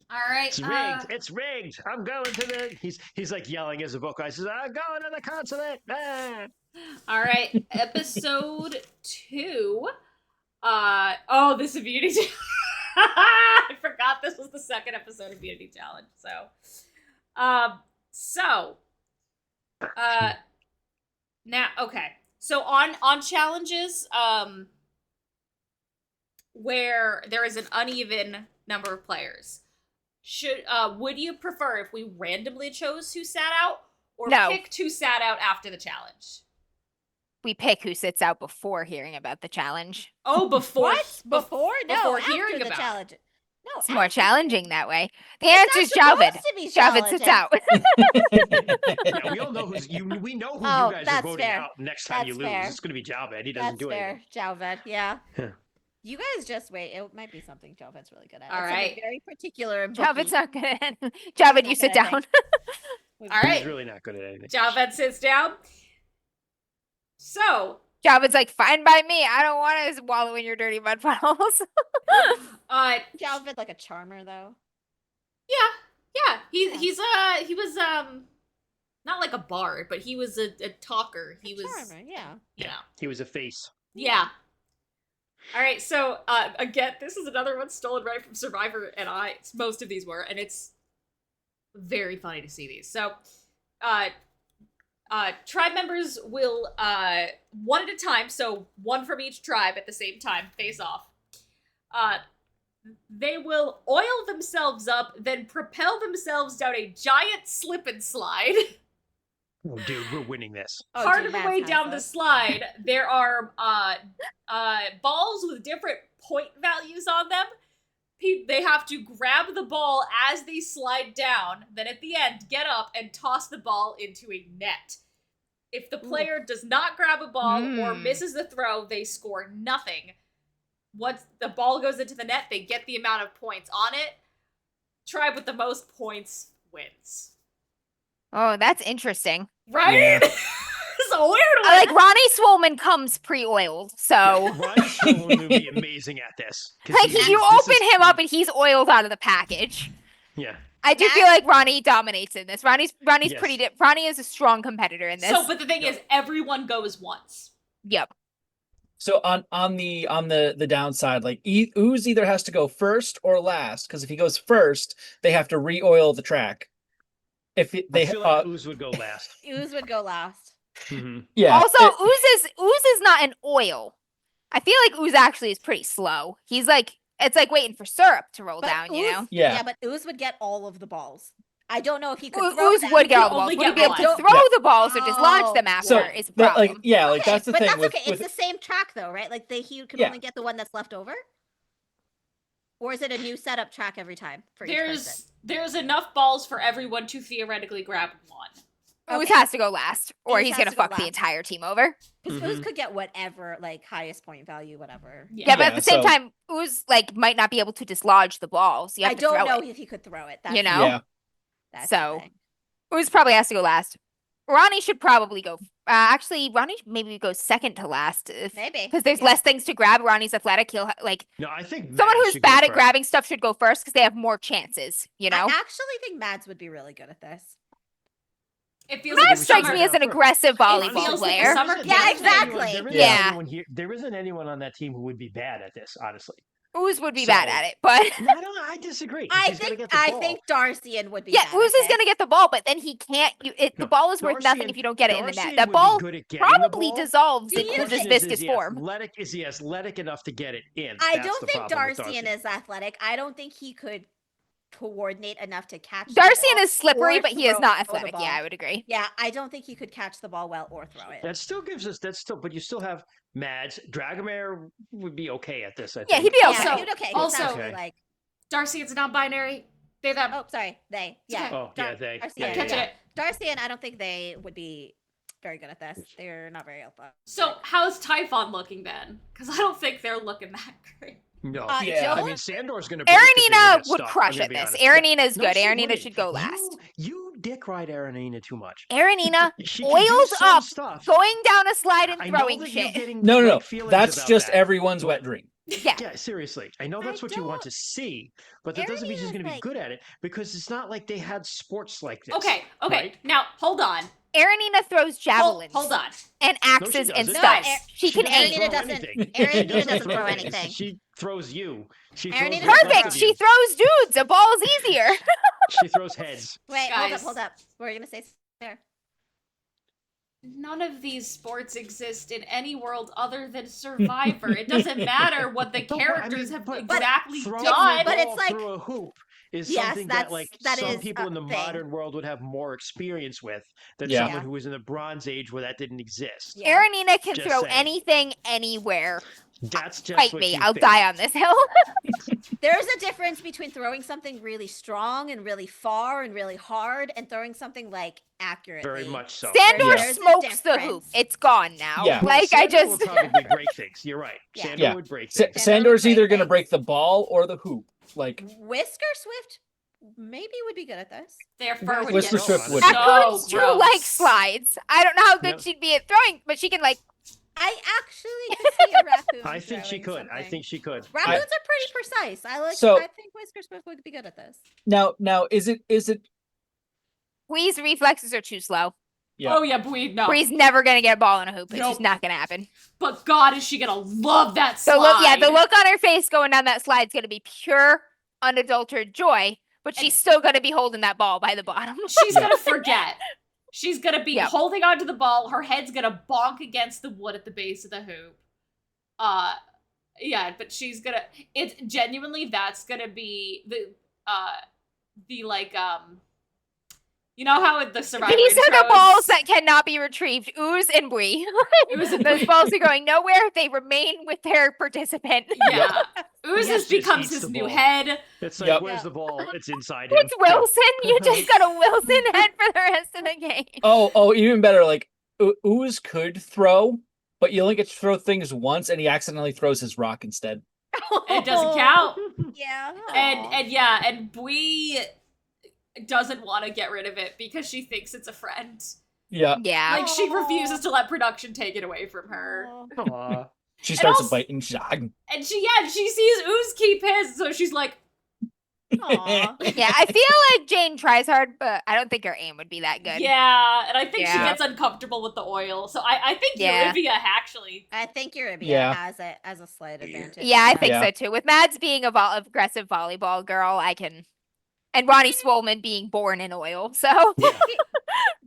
All right. It's rigged. It's rigged. I'm going to the. He's like yelling as a vocal. He says, "I'm going to the consulate." Ah. All right. Episode 2. Oh, this is Beauty Challenge. I forgot this was the second episode of Beauty Challenge. Now, okay. So on challenges, where there is an uneven number of players, would you prefer if we randomly chose who sat out, or No. picked who sat out after the challenge? We pick who sits out before hearing about the challenge. Oh, before what? Before? No, before after hearing the about it. challenge. No, It's more after. challenging that way. The It's answer is not Javid. supposed to be Javid sits challenging. out. Yeah, we all know who's you. We know who Oh, you guys are that's voting fair. out next time you That's lose. fair. It's going to be Jalbed. He doesn't That's do fair. anything. Javed, yeah. Yeah. You guys just wait. It might be something Javed's really good at. All It's something right. very particular. and Javid's booky. not good at it. Javid, you Not sit good at down. We've- All right. He's really not good at anything. Javed sits down. So, Javid's like, fine by me. I don't want to wallow in your dirty mud puddles. Javed like a charmer though. yeah, he Yeah. he was not like a bard, but he was a talker. He was, Charmer, yeah. you know, He was a face. Yeah. All right, so again, this is another one stolen right from Survivor, and most of these were, and it's very funny to see these. So, tribe members will one at a time, so one from each tribe at the same time, face off. They will oil themselves up, then propel themselves down a giant slip and slide. Oh, dude, we're winning this. Oh, Part dude, of the Mads way has down the this. slide, there are balls with different point values on them. They have to grab the ball as they slide down, then at the end, get up and toss the ball into a net. If the player does not grab a ball or misses the throw, they score nothing. Once the ball goes into the net, they get the amount of points on it. Tribe with the most points wins. Oh, that's interesting. Right? Yeah. It's a weird one. Like Ronnie Swolman comes pre-oiled, so Ronnie Strowman would be amazing at this. 'cause like he- you this open is- him up and he's oiled out of the package. Yeah. I do That- feel like Ronnie dominates in this. Ronnie's Yes. pretty. Ronnie is a strong competitor in this. So, but the thing Yep. is, everyone goes once. Yep. So on the downside, like Ooze either has to go first or last, because if he goes first, they have to re-oil the track. If I they feel like Ooze would go last. Ooze would go last. Mhm. yeah, Also, it- Ooze is not an oil. I feel like Ooze actually is pretty slow. He's like it's like waiting for syrup to roll But down, you know? Yeah. but Ooze would get all of the balls. I don't know if he could Ooze throw them. would get could all the balls. only Would he get be able to one. throw Yeah. the balls or dislodge them Oh, after so is a that, problem. like yeah, like Okay, that's the but thing that's with, okay. with It's the same track though, right? Like he could Yeah. only get the one that's left over. Or is it a new setup track every time for each person? There's enough balls for everyone to theoretically grab one. Ooze Okay. has to go last, or Ooze he's has gonna to go fuck the last. entire team over. Because Mhm. Ooze could get whatever, like highest point value, whatever. Yeah, but Yeah, at the same so- time, Ooze like might not be able to dislodge the ball, so you have I to don't throw know it. if he could throw it. That's You know? yeah. That's So- the thing. Ooze probably has to go last. Ronnie should probably go. Actually, Ronnie maybe goes second to last Maybe. because there's Yeah. less things to grab. Ronnie's athletic. He'll like No, I think someone Mads who's should go bad at first. grabbing stuff should go first because they have more chances. You know, I actually think Mads would be really good at this. It feels Matt like a strikes summer. me as an First. aggressive It volleyball feels like a player. summer Yeah, camp. exactly. There isn't Yeah. anyone here. There isn't anyone on that team who would be bad at this, honestly. Ooze would be bad So- at it, but I disagree. I He's gonna think get the I ball. think Darcian would be. yeah, bad Ooze at is gonna this. get the ball, but then he can't. The No, ball is worth nothing Darcian- if you don't get it in the Darcian net. That would be ball good at getting the probably ball. dissolves Do in you Ooze's think- viscous Is form. he athletic enough to get it in? I That's don't the think problem with Darcian is athletic. I don't think he could coordinate enough to catch. the Darcian ball is slippery, or but he is throw not the athletic. Yeah, ball. I would agree. Yeah, I don't think he could catch the ball well or throw it. That still gives us but you still have Mads. Dragomir would be okay at this. I think. Yeah, he'd be Yeah, okay. Also- dude, okay. He's also- actually Okay. like, Darcy, it's non-binary. They them. oh, sorry, they. Yeah. okay. Oh, Dar- yeah, they. Darcian, Yeah, Catch yeah. it. Darcian, I don't think they would be very good at this. They're not very athletic. So how's Typhon looking then? Because I don't think they're looking that great. No. Yeah. I mean, Sandor's going to. break if they Aranina get would stuck, crush I'm gonna at be this. honest. Aranina is No, good. she Aranina wouldn't. should go last. You dick ride Aranina too much. Aranina She can do oiled some up, stuff. going down a slide and I know throwing that you're shit. getting, No, like, no. feelings That's about just that. everyone's wet dream. Yeah. Yeah, seriously. I know I that's what you want don't- to see, but that doesn't mean she's Aranina's going to be like- good at it because it's not like they had sports like this. Okay, right? now hold on. Aranina throws javelins Hold on. and axes and doesn't. stuff. No, she can doesn't aim. throw throw doesn't- anything. Aranina She doesn't throw anything. anything. She throws you. She Aranina throws doesn't the rest Perfect. of She you. throws dudes. A ball's easier. She throws heads. Wait, Guys. hold up. What were you gonna say there? None of these sports exist in any world other than Survivor. It doesn't matter what the No, but I characters mean, have but exactly throwing done. the But it's ball like- through a hoop is Yes, something that that's- like that some is people a in the thing. modern world would have more experience with than Yeah. someone who was in the Bronze Age where that didn't exist. Yeah. Aranina can Just throw saying. anything, anywhere. That's just Fight what me. you I'll think. die on this hill. There's a difference between throwing something really strong and really far and really hard and throwing something like accurately. Very much so. Sandor There's a smokes the hoop. difference. It's gone now. Yeah. Well, Like I Sandor just. would probably break things. You're right. Yeah. Sandor Yeah. would break Sa- things. Sandor's break either going to things. break the ball or the hoop. Like, Whisker Swift maybe would be good at this. Their fur would Whisper get Swift so would. Raccoons do gross. like slides. I don't know how good Yep. she'd be at throwing, but she can like. I actually could see a raccoon. I think she throwing could. I something. think she could. Raccoons are pretty precise. I So- think Whisker Swift would be good at this. now is it Squeeze reflexes are too slow. Yeah. Oh yeah, Bui, no. Bree's never gonna get a ball in a hoop. It's Nope. just not gonna happen. But God, is she gonna love that slide? The look, yeah, the look on her face going down that slide's gonna be pure, unadulterated joy. But she's still gonna be holding that ball by the bottom. She's Yeah. gonna forget. She's gonna be Yep. holding onto the ball. Her head's gonna bonk against the wood at the base of the hoop. Yeah, but she's gonna. It's genuinely that's gonna be the like You know how with the Survivor These are the intros, balls that cannot be retrieved. Ooze and Bree. Ooze and Those Bree. balls are going nowhere. They remain with their participant. Yeah, Ooze Yes, just becomes eats his the new ball. head. It's like, Yep. where's the ball? It's inside him. It's Wilson. You just got a Wilson head for the rest of the game. Oh, even better. Like Ooze could throw, but you only get to throw things once, and he accidentally throws his rock instead. It doesn't count. Yeah. And Bui doesn't want to get rid of it because she thinks it's a friend. Yeah, Yeah. Like she refuses to let production take it away from her. Aw. she starts also- biting. She's like, And she sees Ooze keep his, so she's like, Aw. Yeah, I feel like Jane tries hard, but I don't think her aim would be that good. yeah, and I think she Yeah. gets uncomfortable with the oil. So I think Yeah. Eurivia actually. I think Eurybia Yeah. has a slight advantage. Yeah, I think Yeah. so too. With Mads being a aggressive volleyball girl, I can, and Ronnie Swolman being born in oil, so Yeah.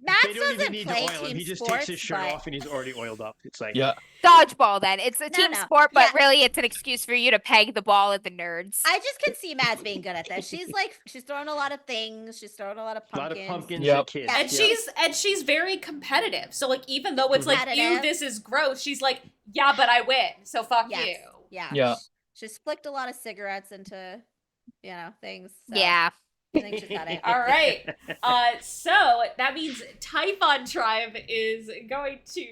Max They don't even doesn't need to play oil him. team He just sports, takes his shirt but off and he's already oiled up. It's like, yeah, dodgeball. Then it's a team no. sport, but Yeah. really it's an excuse for you to peg the ball at the nerds. I just can see Mads being good at this. She's throwing a lot of things. She's throwing a lot of a lot pumpkins. of pumpkins Yep. at kids. Yeah. And she's very competitive. So like even though it's like, ew, Competitive. this is gross, she's like, yeah, but I win. So fuck Yes. you. Yeah. Yeah. She's flicked a lot of cigarettes into, things. So Yeah. I think she's got it. All right. So that means Typhon Tribe is going to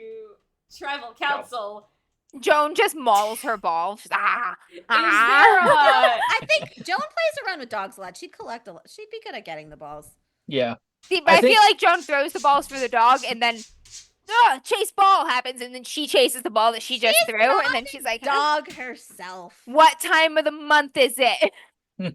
Tribal Council. Joan just mauls her ball. She's, ah, Is ah. there I think Joan plays around with dogs a lot. She'd collect a lot. She'd be good at getting the balls. yeah. See, but I I feel think- like Joan throws the balls for the dog, and then chase ball happens, and then she chases the ball that she just She's threw, not and then she's like, Dog herself. "What time of the month is it?" All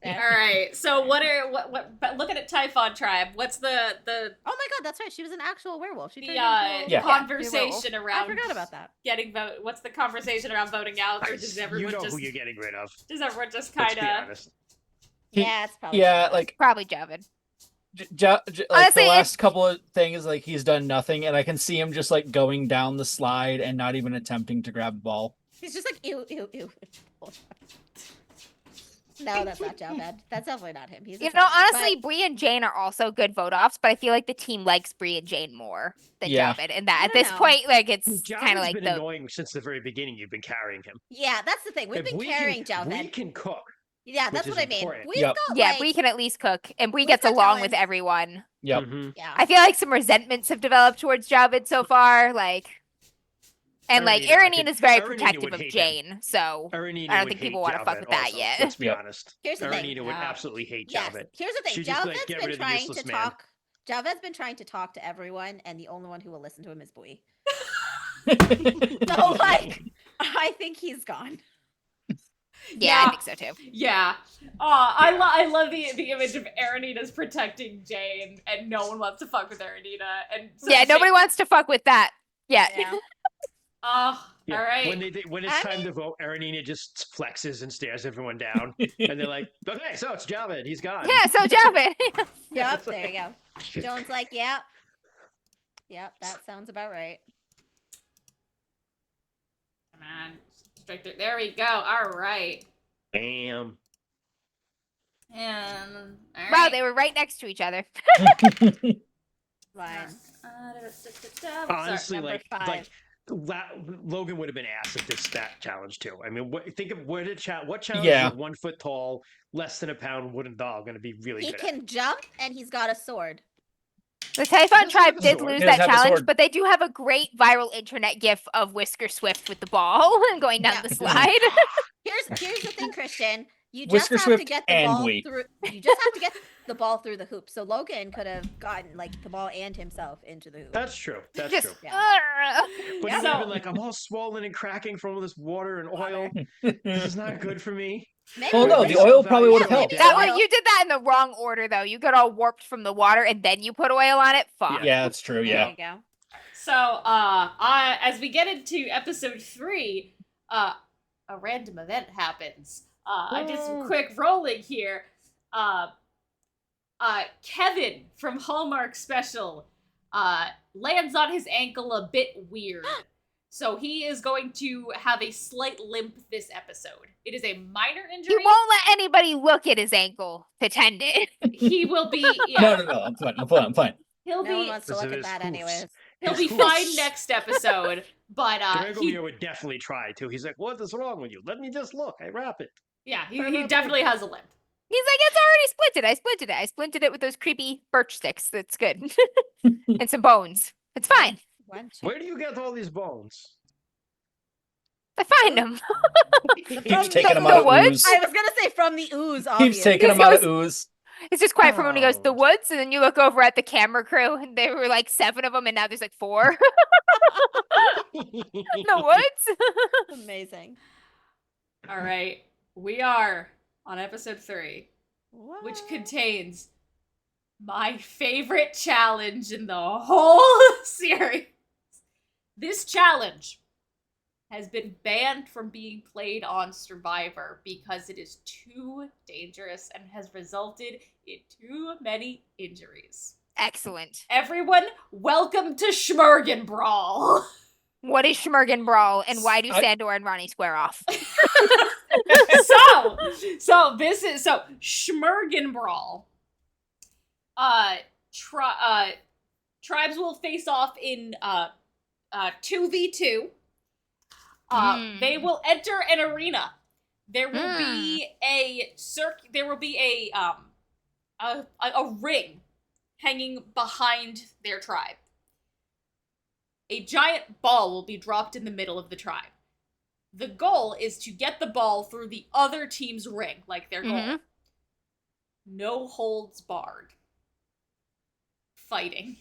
right. So but looking at Typhon Tribe, what's the Oh my god, that's right. She was an actual werewolf. She turned into Yeah. conversation I around forgot about that. getting vote? What's the conversation around voting out, or does You everyone know just who you're getting rid of. does everyone just Let's kind be of? honest. Yeah, it's probably Yeah, Javid. like Probably Javid. like Honestly, the if- last couple of things, like he's done nothing, and I can see him just like going down the slide and not even attempting to grab the ball. He's just like ew, ew, ew. No, that's not Javed. That's definitely not him. He's a You know, friend, honestly, Bree and Jane are also good vote offs, but I feel like the team likes Bree and Jane more than Yeah. Javid. And that I at don't this know. point, like it's Javid's kind of like been the annoying since the very beginning. You've been carrying him. yeah, that's the thing. We've If been we carrying can, We Javed. can cook. Yeah, that's which what I is mean. important. We've Yep. got yeah. like, Bree can at least cook, and Bree We've gets got along with talent. everyone. Yep. Mhm. yeah. I feel like some resentments have developed towards Javid so far, like, and like Aranina, I Erin could- is very Aranina protective would of hate him. Jane, so Aranina I don't would think hate people wanna fuck Javed with that also, yet. Let's be Yep. honest. Here's the thing. Aranina would absolutely hate Yes. Javid. Here's the thing. She'd just, like, Javed's get been rid of the trying to useless man. talk. Javed's been trying to talk to everyone, and the only one who will listen to him is Bui. So like, I think he's gone. yeah, I Yeah. think so too. Yeah. I love the image of Aranita's protecting Jane, and no one wants to fuck with Aranita. And so Yeah, nobody wants to fuck with that. Yeah. Yeah. Yeah. All right. When it's I time to vote, Aranina just flexes and stares everyone down, and they're like, "Okay, so it's Javid. He's gone." Yeah, so Javid. Yep. There you go. Joan's like, yep. Yep. That sounds about right. Come on. Straight through. There we go. All right. Damn. And all Wow, right. they were right next to each other. Fine. Honestly, number like, 5. Logan would have been asked at that challenge too. I mean, think of what challenge Yeah. is 1 foot tall, less than a pound wooden doll going to be really He good can jump, and he's got a sword. The Typhon Doesn't tribe have a did sword. lose He that doesn't have a challenge, sword. but they do have a great viral internet gif of Whisker Swift with the ball and going down Yeah. the slide. Here's the thing, Christian. You just Whisker have to Swift get the and ball Bui. through. You just have to get the ball through the hoop. So Logan could have gotten like the ball and himself into the hoop. That's true. That's Just, true. Yeah. But Yeah. he would have So- been like, "I'm all swollen and cracking from all this water and oil. This is not good for me." Maybe Well, no, we the should- oil probably would have Yeah, helped. maybe That oil. you did that in the wrong order though. You got all warped from the water and then you put oil on it. Fuck. Yeah, that's true. There Yeah. you go. So, as we get into episode 3, a random event happens. I did some quick rolling here. Kevin from Hallmark Special lands on his ankle a bit weird. So he is going to have a slight limp this episode. It is a minor He injury. won't let anybody look at his ankle to tend it. He will be. Yeah, No. I'm fine. I'm fine. I'm fine. he'll No one be. wants to Because look of at that his anyways. He'll His be hoofs. fine next episode. But he, Dragomir would definitely try to. He's like, "What is wrong with you? Let me just look. I wrap it." yeah, he definitely has a limp. He's like, it's already splinted. I splinted it. I splinted it with those creepy birch sticks. That's good. And some bones. It's fine. One, two. Where do you get all these bones? I find them. Keeps taking him the out of woods? ooze. I was gonna say from the ooze. Keeps Obviously. taking He him out of goes- ooze. It's just quiet for when he goes, the Oh. woods, and then you look over at the camera crew, and there were like 7 of them, and now there's like 4. The woods? Amazing. All right, we are on episode 3, which What? contains my favorite challenge in the whole series. This challenge has been banned from being played on Survivor because it is too dangerous and has resulted in too many injuries. Excellent. Everyone, welcome to Schmergen Brawl. What is Schmergen Brawl, and why do I- Sandor and Ronnie square off? so this is Schmergen Brawl. Tribes will face off in 2v2. They will enter an arena. There will be a a ring hanging behind their tribe. A giant ball will be dropped in the middle of the tribe. The goal is to get the ball through the other team's ring, like their goal. Mhm. No holds barred. Fighting.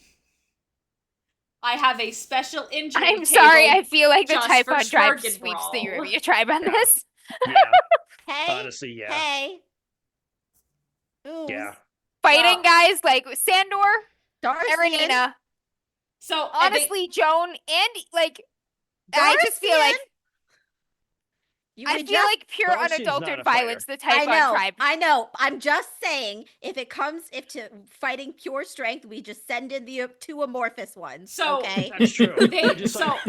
I have a special injury I'm sorry, table I feel like the just type for on tribe Schmergen sweeps the Brawl. Eurubia tribe on Yeah. this. Yeah, Hey. honestly, yeah. Hey. Ooze. Yeah. Fighting guys like Sandor, Darcy. Erenina, So and they- honestly, Joan, and like, I just feel like I feel like pure Darcy's not unadulterated a fighter. violence, the I type on know. tribe. I know. I'm just saying, if to fighting pure strength, we just send in the 2 amorphous ones. So- okay. That's true. They- We're just like,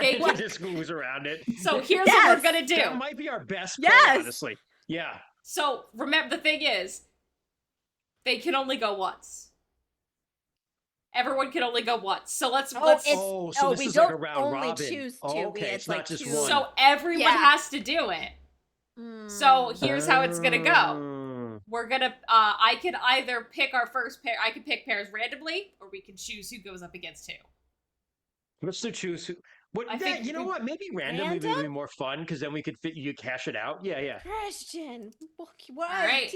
they- we just ooze around it. so here's what Yes! we're gonna do. That might be our best play, Yes! honestly. Yeah. So remember, the thing is, they can only go once. Everyone can only go once. So let's Oh, let's. it's- Oh, so this we is like a don't round only robin. choose Oh, two, okay, it's it's like not just two. one. So everyone Yeah. has to do it. So here's how it's gonna go. Mm. We're gonna. I can either pick our first pair. I can pick pairs randomly, or we can choose who goes up against who. Let's do choose who. What? I that- think you know we- what? Maybe random would be Random? more fun because then we could you cash it out. Yeah, yeah. Christian. What? Alright.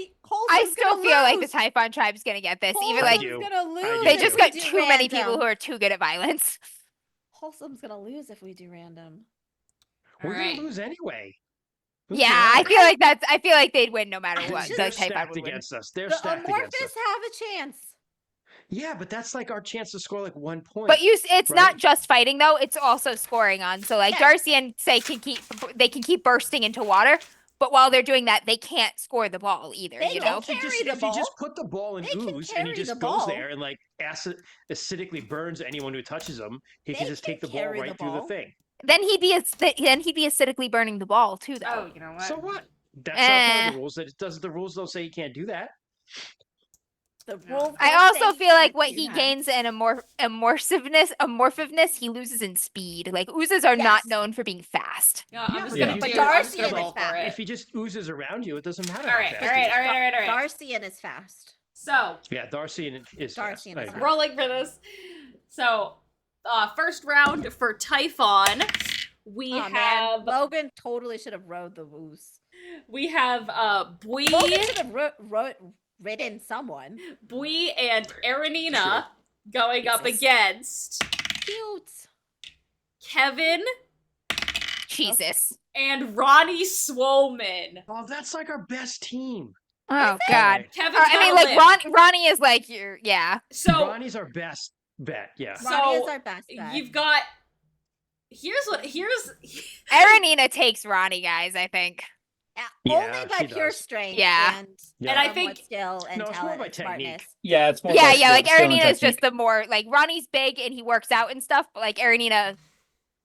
I still feel like the Typhon tribe's gonna get this. Even I like do. gonna lose. do they if just too. we got do too many people random. who are too good at violence. Wholesome's gonna lose if we do random. We're Alright. gonna lose anyway. Who Yeah, I cares? feel like they'd win no matter I'm what. just- They're The Typhon stacked would win. against us. They're The stacked against amorphous us. have a chance. Yeah, but that's like our chance to score like 1 point. But it's right? not just fighting though; it's also scoring on. So like Yeah. Darcy and Say can keep bursting into water, but while they're doing that, they can't score the ball either. They You don't know, If you carry just, the if you just ball. put the ball in They can ooze and he carry just the goes ball. there and like acidically burns anyone who touches him, he They can just can take the ball carry right the through the ball. thing. then he'd be acidically burning the ball too, though. Oh, you know what? So what? That's not part of Eh. the rules. That it does. The rules don't say you can't do that. The No. rules I don't also say feel like you what can't he do that. gains in amorphiveness, he loses in speed. Like oozes are not Yes. known for being fast. Yeah, I'm Yeah, just but gonna you do. get- I'm just Darcy gonna and roll his for back. it. If he just oozes around you, it doesn't matter. All how right, fast all he right, is. all right, all right, all right. Darcy and is fast. So Yeah, Darcy and is Darcy fast. and I is agree. rolling for this. So, first round for Typhon, we Oh, have man. Logan totally should have rode the woos. we have Bui, Logan should have ridden someone. Bui and Erenina going up Jesus. against Cute. Kevin Jesus. and Ronnie Swolman. Oh, that's like our best team. Oh it? God. Kevin's I mean, got a like limp. Ronnie is like your So Ronnie's our best bet. Yeah. Ronnie is So, our best bet. you've got. Here's Erenina takes Ronnie, guys. I think. Yeah, Only by she pure does. strength Yeah. and Yeah. And I somewhat think- skill and No, it's more talent by and technique. smartness. Yeah, it's more. Yeah, about yeah. Like skill and Erenina is just technique. the more like Ronnie's big and he works out and stuff, but like Erenina Is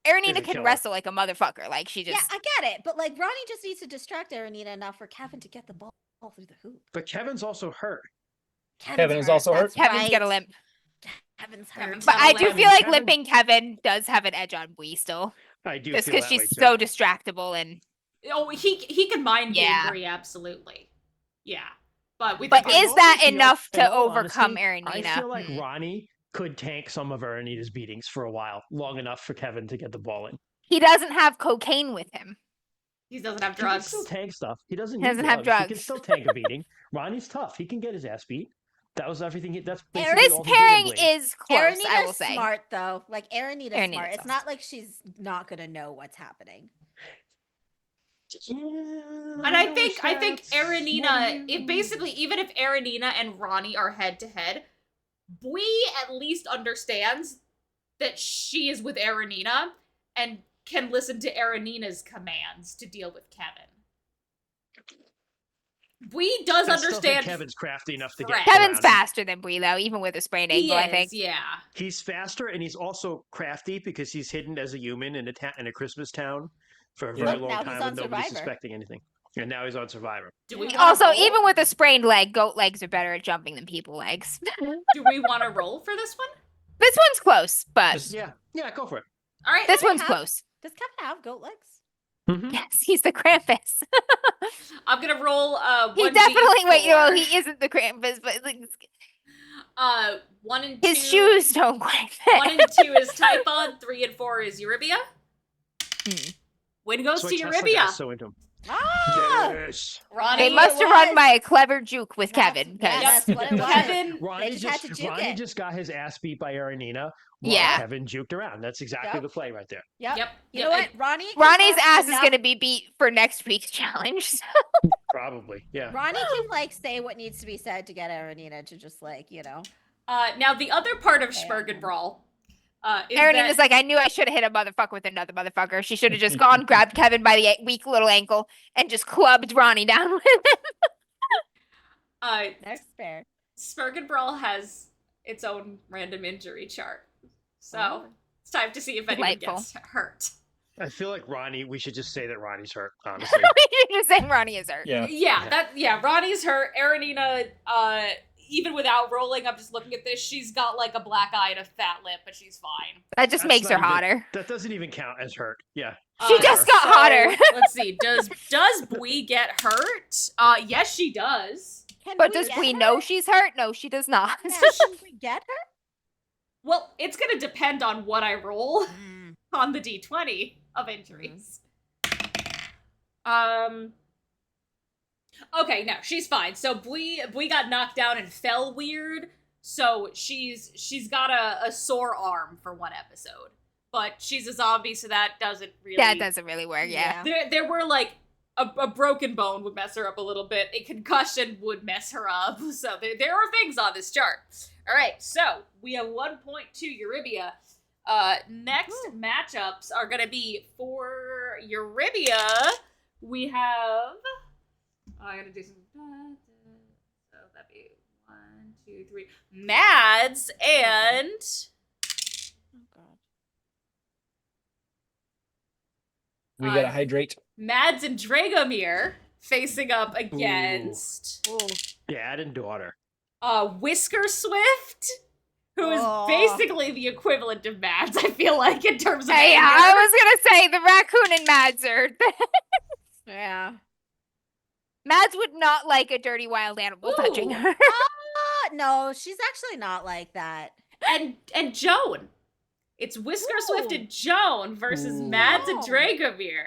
a can killer. wrestle like a motherfucker. Like she Yeah, just I get it, but like Ronnie just needs to distract Erenina enough for Kevin to get the ball through the hoop. But Kevin's also hurt. Kevin is also hurt? that's Kevin's got a right. limp. Kevin's Kevin's hurt. But got a I do limp. feel like Kevin- limping Kevin does have an edge on Bui still, I do just feel because that way she's too. so distractible and. Oh, he can mind game Yeah. Brie, absolutely. Yeah. But we But think I is also that feel- enough in to all overcome honesty, I Erenina? feel like Hmm. Ronnie could tank some of Erenina's beatings for a while, long enough for Kevin to get the ball in. He doesn't have cocaine with him. he doesn't have He can drugs. still tank stuff. He doesn't. He Need doesn't have He can drugs. still tank a beating. Ronnie's tough. He can get his ass beat. That was everything. That's basically This all he did in pairing Blade. is close, I will Erenina's say. smart though. Like Erenina's Erenina's smart. It's awesome. not like she's not gonna know what's happening. Yeah, And I know think that's Erenina, if more- basically even if Erenina and Ronnie are head to head, Bui at least understands that she is with Erenina and can listen to Erenina's commands to deal with Kevin. Bui does I still think understand. Kevin's crafty enough to threat. get Kevin's around him. faster than Bui though, even with a sprained He ankle, I is, think. yeah. He's faster, and he's also crafty because he's hidden as a human in a Christmas town for a Yeah. very Like, long now he's time on with nobody Survivor. suspecting anything. And now he's on Survivor. Do we Yeah. wanna Also, roll? even with a sprained leg, goat legs are better at jumping than people legs. Do we want to roll for this one? This one's close, but Just- Yeah, go for it. All right. this Does he one's have- close. Does Kevin have goat legs? Mhm. Yes, he's the Krampus. I'm gonna roll He 1d4. definitely wait, no, he isn't the Krampus, but like, 1 and 2. his shoes don't quite fit. 1 and 2 is Typhon, 3 and 4 is Eurybia. Hmm. Win goes So to Tesla got Eurybia. so into him. Ah! Yes. Ronnie, They must have run by a clever juke with That's- Kevin. yeah, 'cause- that's what it was. Kevin. Ronnie just had to juke it. just got his ass beat by Erenina while Yeah. Kevin juked around. That's exactly Yep. the play right there. Yep. Yep. You yep, know what? Ronnie's Ronnie's ass is enough- going to be beat for next week's challenge. Probably. Yeah. Ronnie can like say what needs to be said to get Erenina to just like, you know. Now the other part of Okay, Spurgen Brawl is Erenina's that like, I knew I should have hit a motherfucker with another motherfucker. She should have just gone, grabbed Kevin by the weak little ankle, and just clubbed Ronnie down with it. That's fair. Spurgen Brawl has its own random injury chart. So Oh. it's time to see if anyone Delightful. gets hurt. I feel like Ronnie, we should just say that Ronnie's hurt, honestly. We should just say Ronnie is hurt. Yeah. Yeah, Ronnie's hurt. Erenina, even without rolling, I'm just looking at this, she's got like a black eye and a fat lip, but she's fine. That just That's makes her not even- hotter. That doesn't even count as hurt. Yeah. She just got hotter. Let's see. Does Bui get hurt? Yes, she does. Can But we does get we her? know she's hurt? No, she does not. Yeah, can we get her? Well, it's gonna depend on what I roll Mm. on the d20 of injuries. Okay, no, she's fine. So Bui got knocked down and fell weird. So she's got a sore arm for one episode. But she's a zombie, so that doesn't really That doesn't really work, yeah. There were like a broken bone would mess her up a little bit. A concussion would mess her up. So there are things on this chart. All right, so we have 1 point to Eurybia. Next matchups are gonna be for Eurybia. We have. I'm gonna do some. So that'd be 1, 2, 3. Mads and Oh god. We gotta hydrate. Mads and Dragomir facing up against Dad and daughter. Whisker Swift, who is Oh. basically the equivalent of Mads, I feel like, in terms of Hey, anger. I was gonna say the raccoon and Mads are. Yeah. Mads would not like a dirty wild animal touching Ooh. her. No, she's actually not like that. and Joan. It's Whisker Swift Ooh. and Joan versus Ooh. Mads and Oh. Dragomir.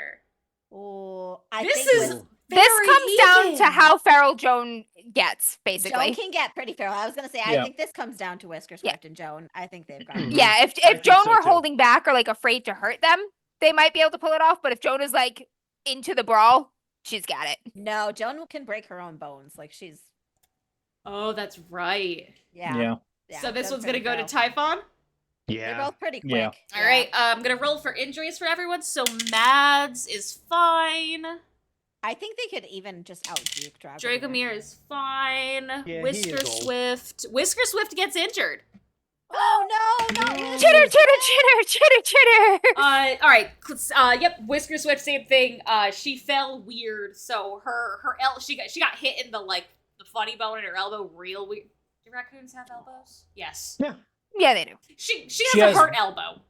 Oh, I This think is with- This very comes down to even. how feral Joan gets, basically. Joan can get pretty feral. I was gonna say, I Yeah. think this comes down to Whisker Yeah. Swift and Joan. I think they've got. Yeah, if I think Joan so, were too. holding back or like afraid to hurt them, they might be able to pull it off. But if Joan is like into the brawl, she's got it. No, Joan can break her own bones. Like she's Oh, that's right. yeah. So this Joan's one's gonna pretty go to thorough. Typhon. They're Yeah. both pretty quick. Yeah. All right, I'm gonna roll for injuries for everyone. So Mads is fine. I think they could even just outjuke Dragomir. Dragomir is fine. he is Whisker old. Swift. Whisker Swift gets injured. Oh no, not you. Chitter, chitter, chitter, chitter, chitter. All right. Yep. Whisker Swift, same thing. She fell weird, so she got hit in the funny bone in her elbow real weird. Do raccoons have elbows? Yes. Yeah, they do. She She has has- a hurt elbow.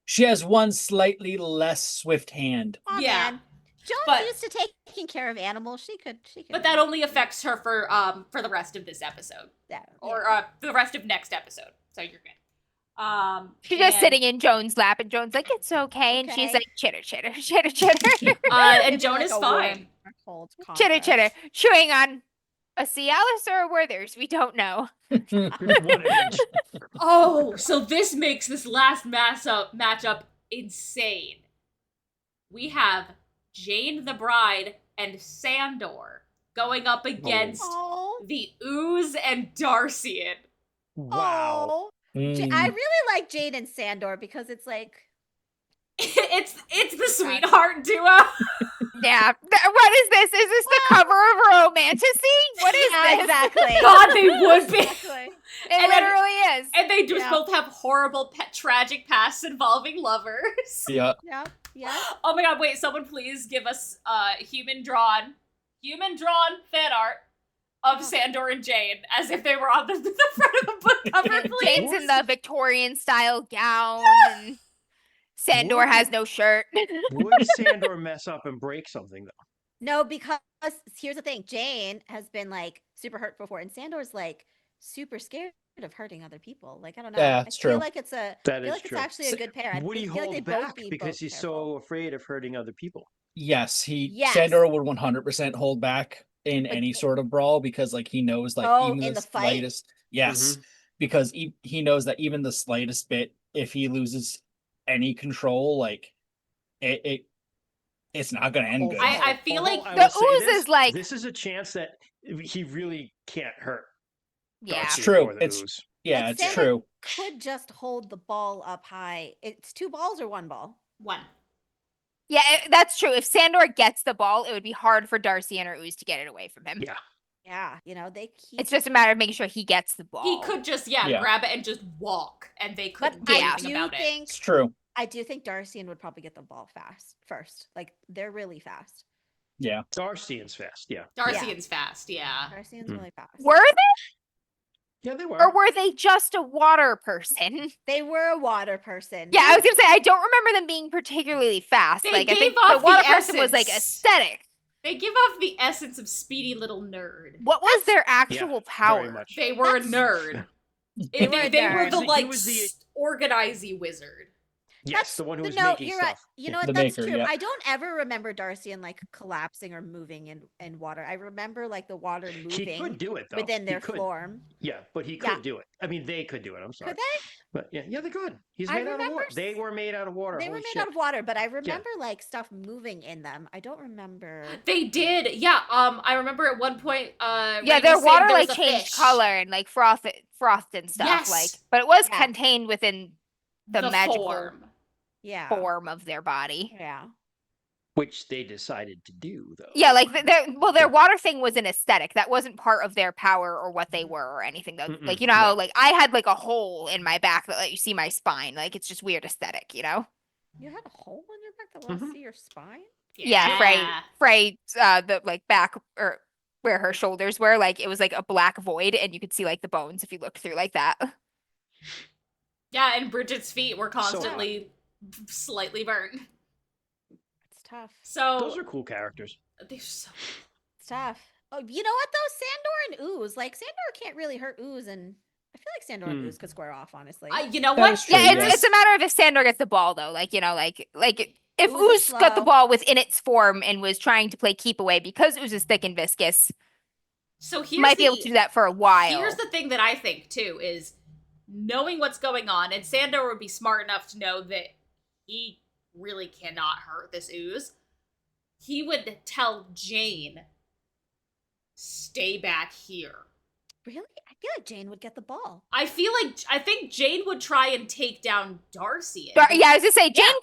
She has one slightly less swift hand. Aw, Yeah. man. Joan's But- used to taking care of animals. She could. But that only affects her for the rest of this episode. Yeah, Or the rest of next episode. So you're good. She's just and- sitting in Joan's lap, and Joan's like, "It's okay," and she's Okay. like, "Chitter, chitter, chitter, chitter, and Maybe Joan like is a fine. warm or cold chitter, compress. chitter," chewing on a Cialis or a Werther's. We don't know. One of each. Oh, so this makes this last matchup insane. We have Jane the Bride and Sandor going up against Oh, the Ooze and Darcian. Wow. oh. Mm. I really like Jade and Sandor because it's like it's the sweetheart duo. Yeah. What is this? Is this the cover of Romantasy? What is yeah, this? exactly. God, they would be. Exactly. It And then- literally is. And they just Yeah. both have horrible, tragic pasts involving lovers. Yeah. Yeah, yeah. Oh my god, wait, someone please give us human drawn fan art of Sandor and Jane as if they were on the front of the book cover, please. Jane's in the Victorian style gown, and Sandor What? has no shirt. Would Sandor mess up and break something though? No, because here's the thing: Jane has been like super hurt before, and Sandor's like super scared of hurting other people. Like I don't know. Yeah, I it's feel true. like it's a. That I feel is like true. it's actually a good pair. I Would he feel like hold they'd both back be because both he's careful. so afraid of hurting other people? Yes, Yes. Sandor would 100% hold back in Like- any sort of brawl because like he knows like Oh, even in the the fight? slightest yes, because he knows that even the slightest bit if he loses any control like it's not going to end good. I feel like I The will say ooze this, is like- this is a chance that he really can't hurt. Yeah. It's Darcy true. or the It's- ooze. yeah, Like, it's Sandor true. could just hold the ball up high. It's 2 balls or 1 ball. one. Yeah, that's true. If Sandor gets the ball, it would be hard for Darcy and her ooze to get it away from him. Yeah. Yeah, you know they. It's just a matter of making sure he gets the ball. He could just Yeah. grab it and just walk, and they But couldn't do Yeah. I anything do about it. think It's true. Darcian would probably get the ball first. Like they're really fast. Yeah. Darcian's fast. Yeah. Darcian's fast, yeah. Darcian's Hmm. really fast. Were they, Yeah, they were. or were they just a water person? They were a water person. Yeah, I was gonna say I don't remember them being particularly fast. They Like I gave think off the water the person was like essence. aesthetic. They give off the essence of speedy little nerd. What was their Yeah, actual very power? much. They were a That's- nerd. They were a They were nerd. the He like was the- organizey wizard. Yes, the one who was no, making you're stuff. right. You know what? The That's maker, true. yeah. I don't ever remember Darcian like collapsing or moving in water. I remember like the water He moving could do it though. within He their could. form. Yeah, but he Yeah. could do it. I mean, they could do it. I'm sorry. Could they? But yeah, they could. He's I made out of remember water. They were made out of water. They were Holy made shit. out of water, but I remember like stuff moving in them. I don't remember. They did, yeah. I remember at one point. Yeah, Rainey their saying water there was like a changed fish. color and like frothed and stuff. Yes. Like, but it was Yeah. contained within the magical form. Yeah. form of their body. Yeah. Which they decided to do though. Yeah, like their water thing was an aesthetic. That wasn't part of their power or what they were or anything. Though, like Mm-mm, you know, how, no. like I had like a hole in my back that let you see my spine. Like it's just weird aesthetic, you know. You had a hole in your back that let us Mhm. see your spine? Yeah, Frey, the like back or where her shoulders were, like it was like a black void, and you could see like the bones if you looked through like that. Yeah, and Bridget's feet were So hot. constantly slightly burnt. It's tough. So Those are cool characters. they're so It's tough. Oh, you know what though? Sandor and Ooze. Like Sandor can't really hurt Ooze, and I feel like Sandor and Hmm. Ooze could square off, honestly. you know That what? is true, Yeah, yes. it's a matter of if Sandor gets the ball though. Like you know, like if Ooze is Ooze got the slow. ball within its form and was trying to play keep away because Ooze is thick and viscous, So he here's might be able the- to do that for a while. Here's the thing that I think too is knowing what's going on, and Sandor would be smart enough to know that he really cannot hurt this ooze. he would tell Jane, stay back here. Really? I feel like Jane would get the ball. I think Jane would try and take down Darcy. Yeah, I was gonna say Jane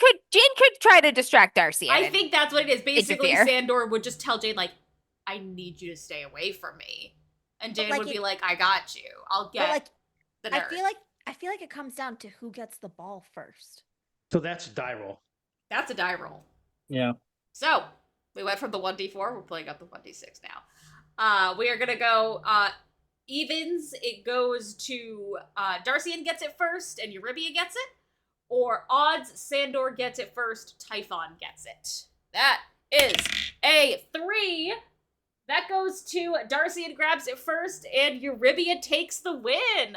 could try to distract Darcy. I think that's what it is. Basically, Interfere. Sandor would just tell Jane, like, I need you to stay away from me. And Jane like, would be like, I got you. I'll But get like, the nerd. I feel like it comes down to who gets the ball first. So that's die roll. That's a die roll. Yeah. So, we went from the 1d4, we're playing up the 1d6 now. We are gonna go, evens, it goes to, Darcy and gets it first, and Eurybia gets it. Or odds, Sandor gets it first, Typhon gets it. That is a 3. That goes to Darcy and grabs it first, and Eurybia takes the win.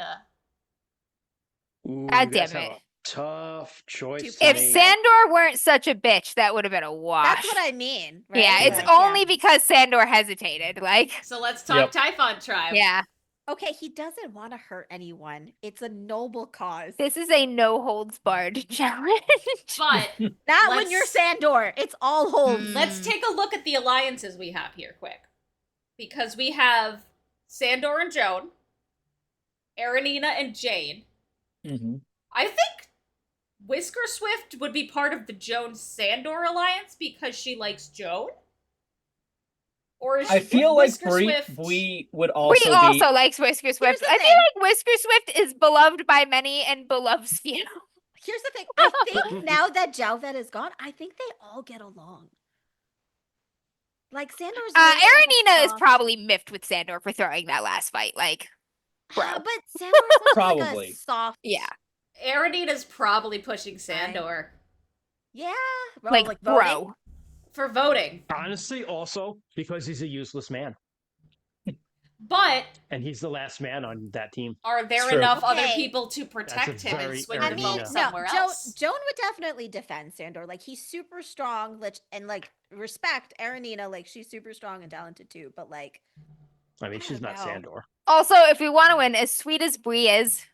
Ooh, God you guys damn have it. a tough choice. If to If make. Sandor weren't such a bitch, that would have been a wash. That's what I mean. Right? Yeah, it's Like, only because Sandor hesitated. Like, So let's talk Yep. Typhon Tribe. yeah, Okay, he doesn't want to hurt anyone. It's a noble cause. this is a no holds barred challenge. But Not when you're let's- Sandor. It's all holds. let's take a look at the alliances we have here quick. Because we have Sandor and Joan, Aranina and Jane. hmm I think Whisker Swift would be part of the Joan Sandor alliance because she likes Joan. Or is I feel like Whisker Bree would also Bree be. also likes Whisker Swift. the I feel thing. like Whisker Swift is beloved by many and beloves few. Here's the thing. I think now that Jalvet is gone, I think they all get along. Like Sandor's. really, like, a Aranina is soft- probably miffed with Sandor for throwing that last fight. Like, bro. But Sandor's also like Probably. a soft. yeah, Aranina's probably pushing Sandor Yeah. Bro, like, voting. bro. for voting. Honestly, also because he's a useless man, But and he's the last man on that team. are there True. enough other Okay. people to protect him and very swing I the mean, vote Aranina. somewhere no, else? Joan would definitely defend Sandor. Like he's super strong, and like respect Aranina. Like she's super strong and talented too. But like, I mean, I she's don't not know. Sandor. Also, if we want to win, as sweet as Bree is,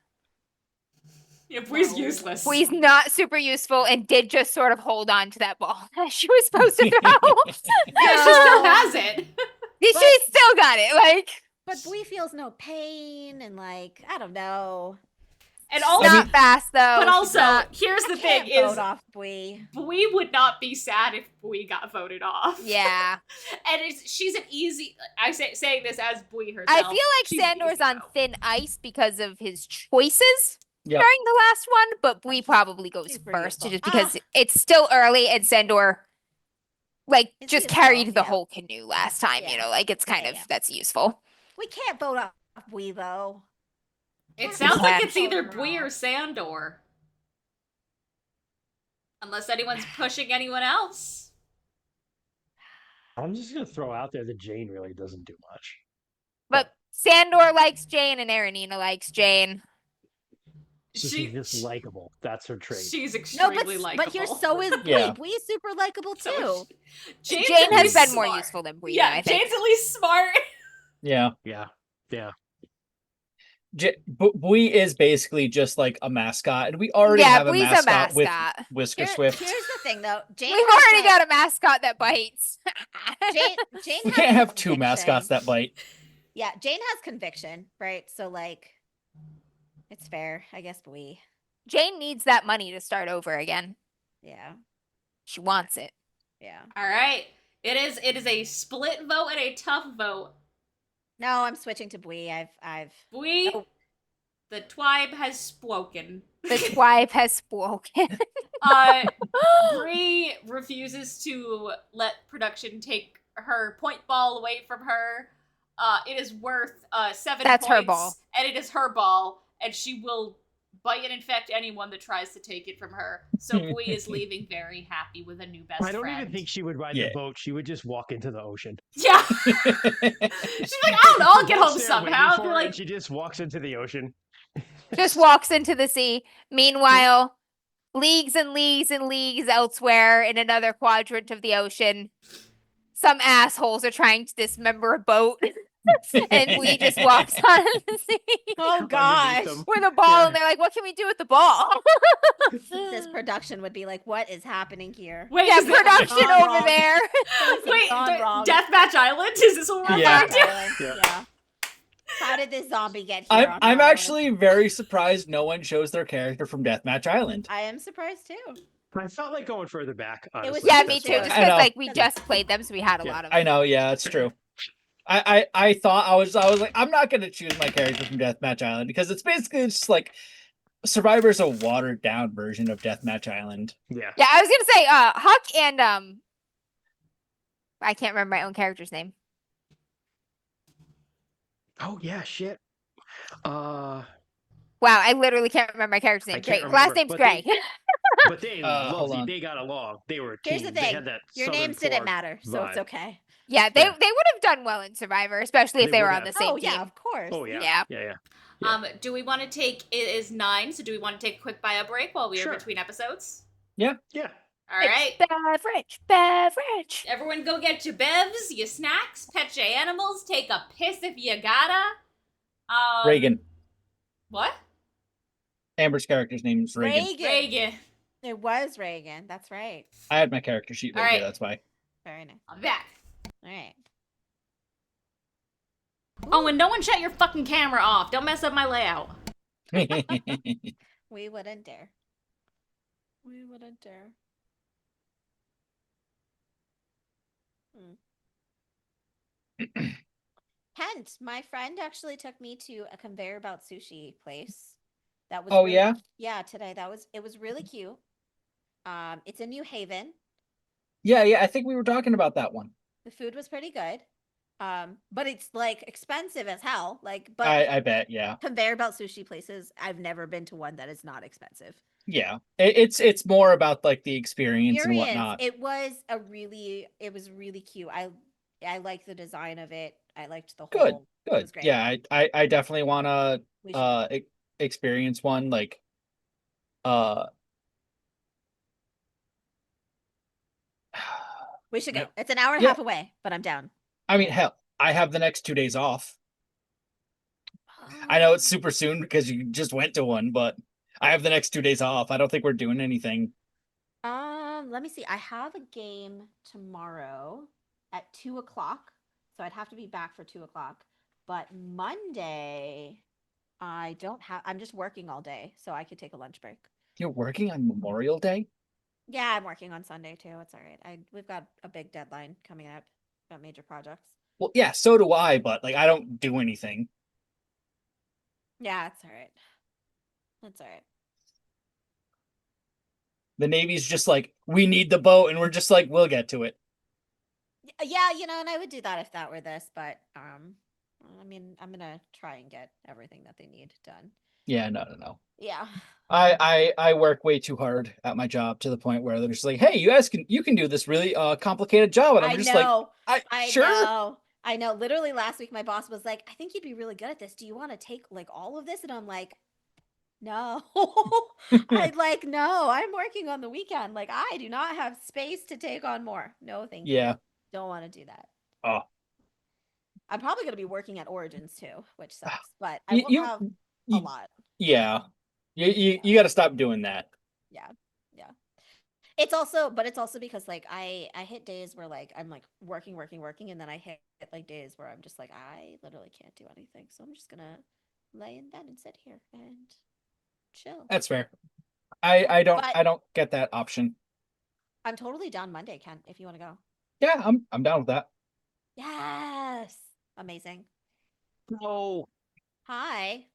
Yeah, Bree's No. useless. Bree's not super useful and did just sort of hold on to that ball that she was supposed to throw. Yeah, she still has it. She still got it. Like, but Bree feels no pain, and like I don't know. And she's also, not fast though. but She's also, not- here's the I thing: can't is vote off Bree. Bui would not be sad if Bui got voted off. yeah. And she's an easy. Saying this as Bui herself. I feel like she's Sandor's easy, on though. thin ice because of his choices Yep. during the last one, but Bree probably goes She's pretty first useful. just because it's still early and Sandor like It's just useful, carried the yeah. whole canoe last time, you Yeah. know, like it's kind Yeah, of yeah. that's useful. We can't vote off Bree though. It Yeah. sounds like it's Yeah. either Bui or Sandor. Unless anyone's pushing anyone else. I'm just gonna throw out there that Jane really doesn't do much. But Sandor likes Jane and Aranina likes Jane. She's just likable. That's her trait. She's No, extremely likable. but here so is Bree. Yeah. Bree is super likable So too. is she. Jane's Jane at has least been more smart. useful than Bree, Yeah, I think. Jane's at least smart. Yeah. Yeah. Bui is basically just like a mascot, and we already Yeah, have Bree's a mascot with mascot. Whisker Swift. Here's the thing though. Jane We've has, already like- got a mascot that bites. Jane We has can't have two conviction. mascots that bite. Yeah, Jane has conviction, right? So like, it's fair, I guess. Bree. Jane needs that money to start over again. Yeah, She wants it. yeah. All right. It is a split vote and a tough vote. No, I'm switching to Bree. I've. We, Oh. the tribe has spoken. The wife has spoken. Bree refuses to let production take her point ball away from her. It is worth 7 That's points. her ball. And it is her ball, and she will bite and infect anyone that tries to take it from her. So Bree is leaving very happy with a new best I don't friend. even think she would ride Yeah. the boat. She would just walk into the ocean. Yeah. She's like, I don't know, I'll get home Sits there waiting somehow. for Be her, like, and she just walks into the ocean. Just walks into the sea. Meanwhile, leagues and leagues and leagues elsewhere in another quadrant of the ocean, some assholes are trying to dismember a boat. And Lee just walks on the scene Oh gosh. Underneath them. with a ball, Yeah. and they're like, "What can we do with the ball?" This production would be like, what is happening here? Wait, Yeah, is it- production gone over wrong. there. Things have Wait, gone wrong. Deathmatch Island? Is this what we're Yeah. referring to? Island, Yeah. yeah. How did this zombie get here? I'm on I'm our actually very surprised no one shows their character from Deathmatch Island. island? I am surprised too. I felt like going further back. was- Honestly. Yeah, That's me too. why. Just I because know. like we just played them, so we had a Yeah. lot of. I know, yeah, it's true. I thought I was like, I'm not gonna choose my character from Deathmatch Island because it's basically just like Survivor's a watered down version of Deathmatch Island. Yeah. Yeah, I was gonna say Huck and I can't remember my own character's name. Oh yeah, shit. Wow, I literally can't remember my character's I name. can't Great. Last remember, name's but Gray. But they hold loved on. They got along. They were a Here's team. the They thing. had that Your Southern names didn't Fork matter, so it's vibe. okay. Yeah, they Yeah. would have done well in Survivor, especially if They they were would on the have. same Oh team. yeah, of course. Oh yeah. Yeah. Yeah. Yeah. Do we want to take it is 9, so do we want to take a quick bio break while we Sure. are between episodes? Yeah. All right. Beverage. Everyone go get your bevs, your snacks, pet your animals, take a piss if you gotta. Reagan. What? Amber's character's name is Reagan. Reagan. Reagan. It was Reagan. That's right. I had my character sheet right All here, right. that's why. Very nice. I'm back. All right. Oh, and no one shut your fucking camera off. Don't mess up my layout. We wouldn't dare. We wouldn't dare. Kent, my friend actually took me to a conveyor belt sushi place. That was Oh, really- yeah? Yeah, today. It was really cute. It's in New Haven. yeah, I think we were talking about that one. The food was pretty good. But it's like expensive as hell. Like, but I bet, yeah. conveyor belt sushi places, I've never been to one that is not expensive. Yeah. It's more about like the experience and Experience. whatnot. It was really cute. I liked the design of it. I liked the Good, whole. It Good. was great. Yeah, I definitely wanna We should go. experience one like uh We should go. yeah. It's an hour and a Yeah. half away, but I'm down. I mean hell, I have the next 2 days off. I know it's super soon because you just went to one, but I have the next 2 days off. I don't think we're doing anything. Let me see. I have a game tomorrow at 2:00, so I'd have to be back for 2:00. But Monday, I don't have. I'm just working all day, so I could take a lunch break. You're working on Memorial Day? Yeah, I'm working on Sunday too. It's all right. We've got a big deadline coming up about major projects. Well, yeah, so do I, but like I don't do anything. Yeah, it's all right. That's all right. The Navy's just like, we need the boat, and we're just like, we'll get to it. Yeah, and I would do that if that were this, but I mean, I'm gonna try and get everything that they need done. Yeah, no. Yeah. I work way too hard at my job to the point where they're just like, hey, you can do this really complicated job, and I'm I just know. like, I sure. know. I know. Literally last week, my boss was like, I think you'd be really good at this. Do you want to take like all of this? And I'm like, no. No, I'm working on the weekend. Like, I do not have space to take on more. No, thank you. Yeah. Don't want to do that. Oh. I'm probably going to be working at Origins too, which sucks, but I You- won't you- have a you- lot. Yeah. You got to stop doing that. Yeah. It's also because like I hit days where like I'm like working, and then I hit like days where I'm just like I literally can't do anything. So I'm just gonna lay in bed and sit here and chill. That's fair. I But- don't get that option. I'm totally down Monday, Ken, if you want to go. Yeah, I'm down with that. Yes. Amazing. No. Hi.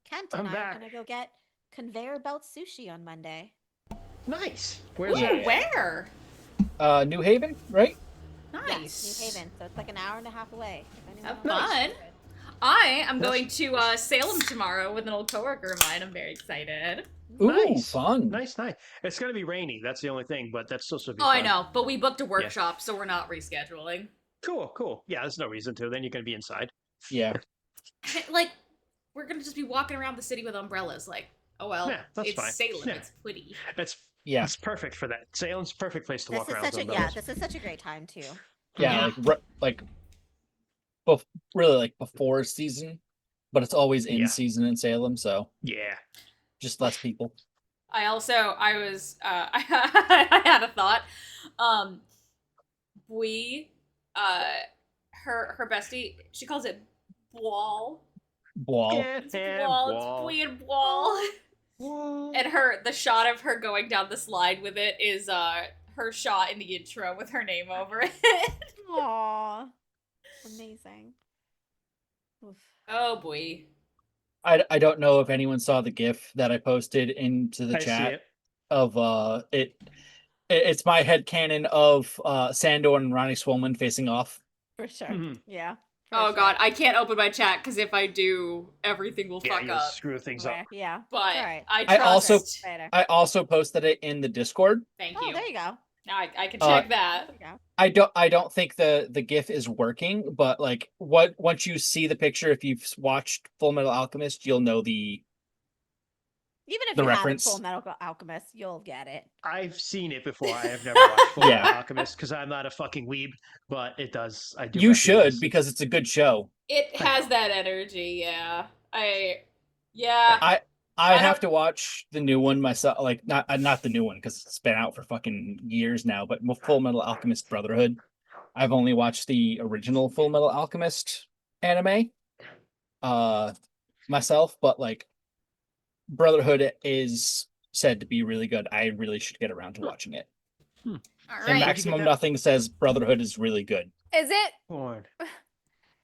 Kent and I'm I back. are gonna go get conveyor belt sushi on Monday. Nice. Where's Ooh, that? where? New Haven, right? Nice. Yes, New Haven. So it's like an hour and a half away. if anyone Have wants to fun. do it. I am going to Salem tomorrow with an old coworker of mine. I'm very excited. Ooh, Nice. fun. Nice. It's gonna be rainy. That's the only thing, but that's still should be Oh, I fun. know, but we booked a workshop, so we're not rescheduling. Cool. Yeah, there's no reason to. Then you're gonna be inside. Yeah. Like, we're gonna just be walking around the city with umbrellas. Like, oh well, Yeah, that's it's fine. Salem. Yeah. It's pretty. Yeah. It's perfect for that. Salem's a perfect place to This walk is around. such with a umbrellas. this is such a great time too. Yeah, Yeah. like really like before season, but it's always in Yeah. season in Salem, so Yeah. just less people. I I had a thought. We, her bestie, she calls it Boal. Wall. It's Boal. It's Bui and Boal. And the shot of her going down the slide with it is her shot in the intro with her name over it. Aw. Amazing. Oof. Oh boy. I don't know if anyone saw the GIF that I posted into the I see chat it. of it's my headcanon of Sandor and Ronnie Swolman facing off. For sure. Mhm. Yeah. for Oh sure. god, I can't open my chat because if I do, everything will Yeah, fuck you'll up. screw things up. Right, yeah. But Alright. I I trust. also- Later. I also posted it in the Discord. Thank Oh, you. there you go. Now I can Uh, check that. There you go. I don't think the GIF is working, but like once you see the picture, if you've watched Full Metal Alchemist, you'll know the Even if the you reference. haven't Full Metal Alchemist, you'll get it. I've seen it before. I have never watched Full Yeah. Metal Alchemist because I'm not a fucking weeb, but it does. I do. You recognize should it. because it's a good show. It I has know. that energy, yeah. Yeah. I I have don't- to watch the new one myself. Like not the new one because it's been out for fucking years now. But Full Metal Alchemist Brotherhood. I've only watched the original Full Metal Alchemist anime, myself. But like, Brotherhood is said to be really good. I really should get around to watching it. All And right. Maximum that? Nothing says Brotherhood is really good. Is it? Lord.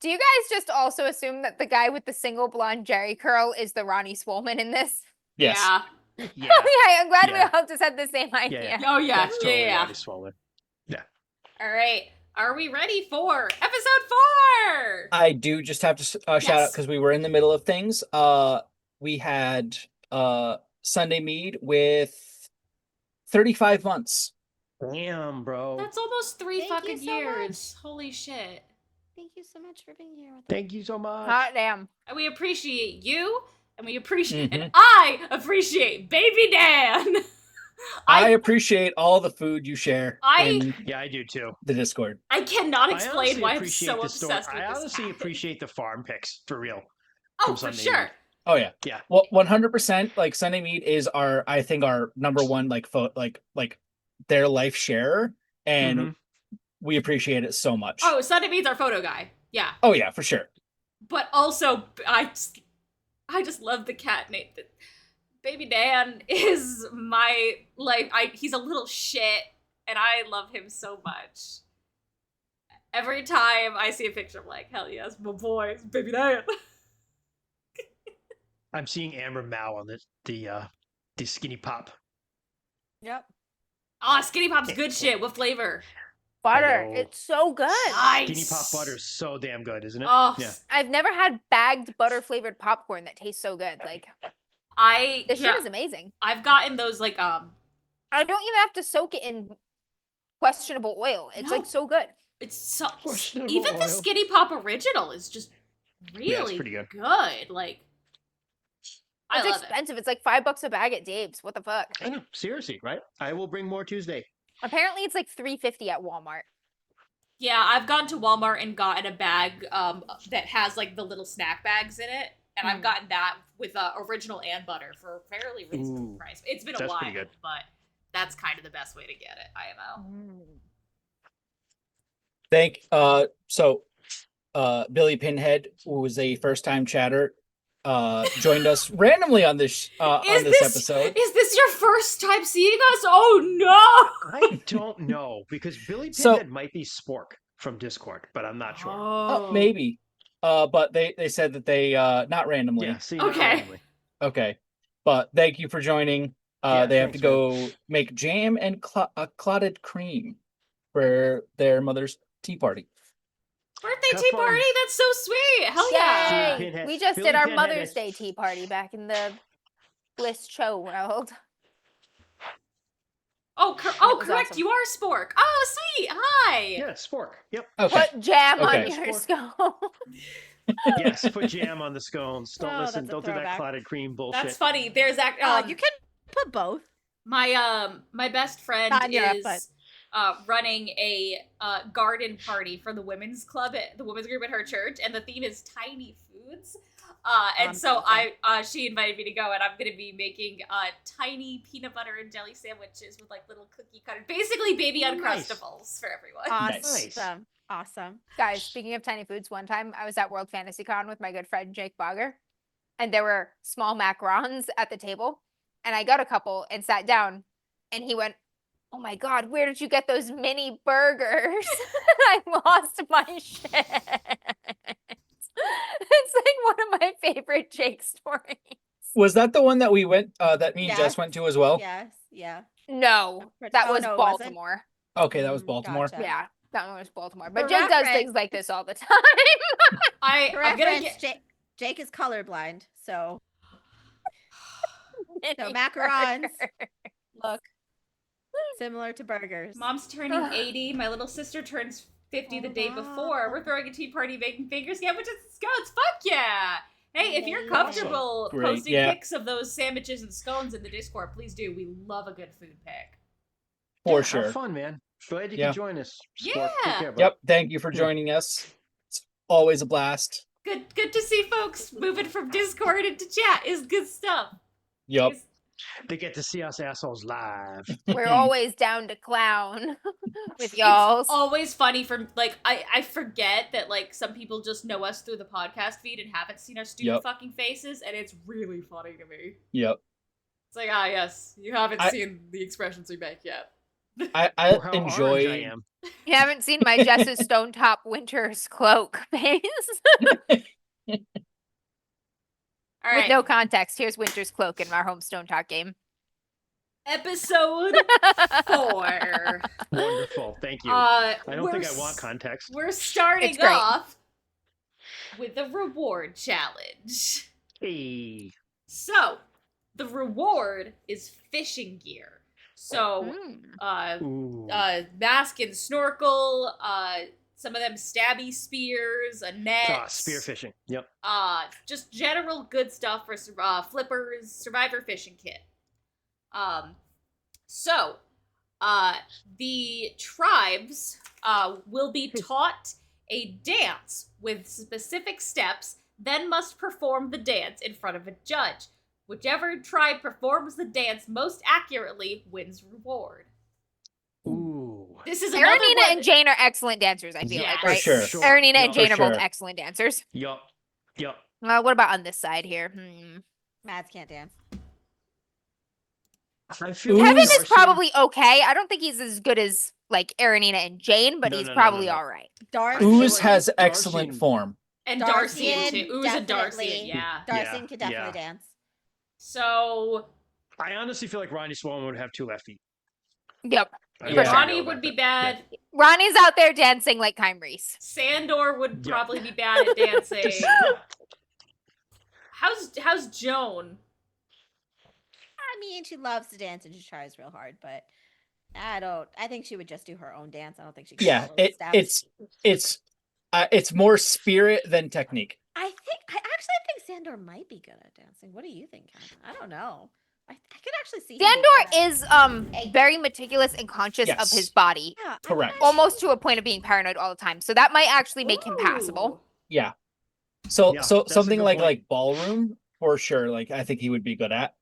Do you guys just also assume that the guy with the single blonde Jerry curl is the Ronnie Swolman in this? Yes. Yeah. Yeah. Okay, I'm glad Yeah. we all just had the same idea. Oh yeah. That's totally yeah. Ronnie Swollen. All right. Are we ready for episode 4? I do just have to shout out Yes. because we were in the middle of things. We had Sunday Mead with 35 months. Damn, bro. That's almost 3 Thank you fucking so years. Holy shit. Thank you so much for being here with us. Thank you so much. Hot damn. And we appreciate you, and we appreciate, Mhm. and I appreciate Baby Dan. I appreciate all the food you share I- in Yeah, I do too. the Discord. I cannot I explain honestly why I'm appreciate so the story. obsessed with I this honestly cat. appreciate the farm picks for real. Oh, from for Sunday sure. Mead. Oh yeah. Yeah. Well, 100%. Like Sunday Mead is I think our number one like their life sharer, and Mhm. we appreciate it so much. Oh, Sunday Mead's our photo guy. Yeah. Oh yeah, for sure. But also, I just love the cat name. Baby Dan is my like. He's a little shit, and I love him so much. Every time I see a picture, I'm like, hell yes, my boy, it's Baby Dan. I'm seeing Amber Mao on the skinny pop. Yep. Ah, Skinny Pop's good shit. What flavor? Butter. know. It's so good. Nice. Skinny pop butter is so damn good, isn't it? Oh, Yeah. I've never had bagged butter flavored popcorn that tastes so good. Like this yeah, shit is amazing. I've gotten those like I don't even have to soak it in questionable oil. It's No. like so good. It's so Questionable even the oil. Skinny Pop original is just Yeah, it's really pretty good. Like I It's love it. expensive. It's like $5 a bag at Dave's. What the fuck? I know. Seriously, right? I will bring more Tuesday. Apparently it's like $3.50 at Walmart. Yeah, I've gone to Walmart and gotten a bag that has like the little snack bags in it, and I've Mm. gotten that with original and butter for a fairly reasonable Ooh, price. It's been a that's while, pretty good. but that's kind of the best way to get it. IMO. Billy Pinhead, who was a first-time chatter, joined us randomly on this episode. Is this your first time seeing us? Oh no! I don't know because Billy So- Pinhead might be Spork from Discord, but I'm not sure. Oh, Maybe. But they said that they not randomly. Yeah. See. Okay. not randomly. Okay. But thank you for joining. Yeah, They have to thanks, go make jam and clotted cream for their mother's tea party. Birthday Have tea fun. party! That's so sweet! Hell yeah! Billy Yay! Pinhead- We just Billy did our Pinhead Mother's is- Day tea party back in the Bliss Cho world. Oh, was correct. awesome. You are Spork. Oh, sweet. Hi. Yeah, Spork. Yep. Okay. Put jam Okay. on your Sport. scone. Yes. Put jam on the scones. Don't Oh, listen. that's a Don't do that throwback. clotted cream bullshit. That's funny. There's You can put both. my best friend Not in Europe, is but- running a garden party for the women's club, the women's group at her church, and the theme is tiny foods. And so she invited me to go, and I'm gonna be making tiny peanut butter and jelly sandwiches with like little cookie cutter, basically baby Uncrustables for everyone. Nice. Awesome. Guys, speaking of tiny foods, one time I was at World Fantasy Con with my good friend Jake Bogger, and there were small macarons at the table, and I got a couple and sat down, and he went, "Oh my God, where did you get those mini burgers?" I lost my shit. It's like one of my favorite Jake stories. Was that the one that we went that me and Jess Yes. went to as well? Yes. Yeah. No, Oh, that was no, it wasn't? Baltimore. Okay, that was Baltimore. Gotcha. Yeah, that one was Baltimore. But For Jake does reference- things like this all the time. For I'm gonna reference, get. Jake is colorblind, so Mini macarons. burger. look similar to burgers. Mom's turning 80. My little sister turns 50 the day before. We're throwing a tea party, making finger sandwiches and scones. Fuck yeah! Hey, if you're Amazing. comfortable Great, posting yeah. pics of those sandwiches and scones in the Discord, please do. We love a good food pic. For Have sure. fun, man. Glad you Yeah. could join us. Spork. Yeah. Take care, bud. Yep. Thank you for joining us. It's always a blast. Good to see folks moving from Discord into chat is good stuff. Yep. They get to see us assholes live. We're always down to clown with y'all. It's always funny for like I forget that like some people just know us through the podcast feed and haven't seen our stupid Yep. fucking faces, and it's really funny to me. Yep. It's like, ah yes, you haven't I- seen the expressions we make yet. I Or how orange I enjoy. am. You haven't seen my Jess's Stone Top Winter's cloak face. All With right, no context, here's Winter's cloak in our home Stone Top game. episode 4. Wonderful. Thank you. I I don't think I want context. We're starting It's great. off with the reward challenge. Hey. So, the reward is fishing gear. So, Mm. Ooh. mask and snorkel, some of them stabby spears, a net, Spearfishing. Yep. just general good stuff for flippers, survivor fishing kit. So, the tribes will be taught a dance with specific steps, then must perform the dance in front of a judge. Whichever tribe performs the dance most accurately wins reward. Ooh. This is another Aranina one. and Jane are excellent dancers, I feel Yeah. like, For right? sure. Aranina and Yup. Jane are For both sure. excellent dancers. Yup. Yup. What about on this side here? Mads can't dance. I feel Ooze. Kevin is Darcy- probably okay. I don't think he's as good as like Aranina and Jane, but No, he's no, no, probably no, no. all right. Darcy. Ooze like has Darcy excellent and- form. And Darcy Darcy too. Ooze and Darcy, definitely. yeah. Darcy Yeah, could definitely yeah. dance. So I honestly feel like Ronnie Swan would have 2 left feet. Yep. I Yeah. don't know Ronnie about would be that. bad. Ronnie's out there dancing like Kym Reese. Sandor would Yeah. probably be bad at dancing. Yeah. How's Joan? I mean, she loves to dance and she tries real hard, but I think she would just do her own dance. I don't think she could Yeah, follow the steps. it's more spirit than technique. I actually think Sandor might be good at dancing. What do you think, Ken? I don't know. I could actually see him being good. Sandor is very meticulous and conscious of Yes. his body, Yeah, I could Correct. actually- almost to a point of being paranoid all the time. So that might actually make him passable. Yeah. So Yeah, so that's a something good like point. ballroom for sure. Like I think he would be good at.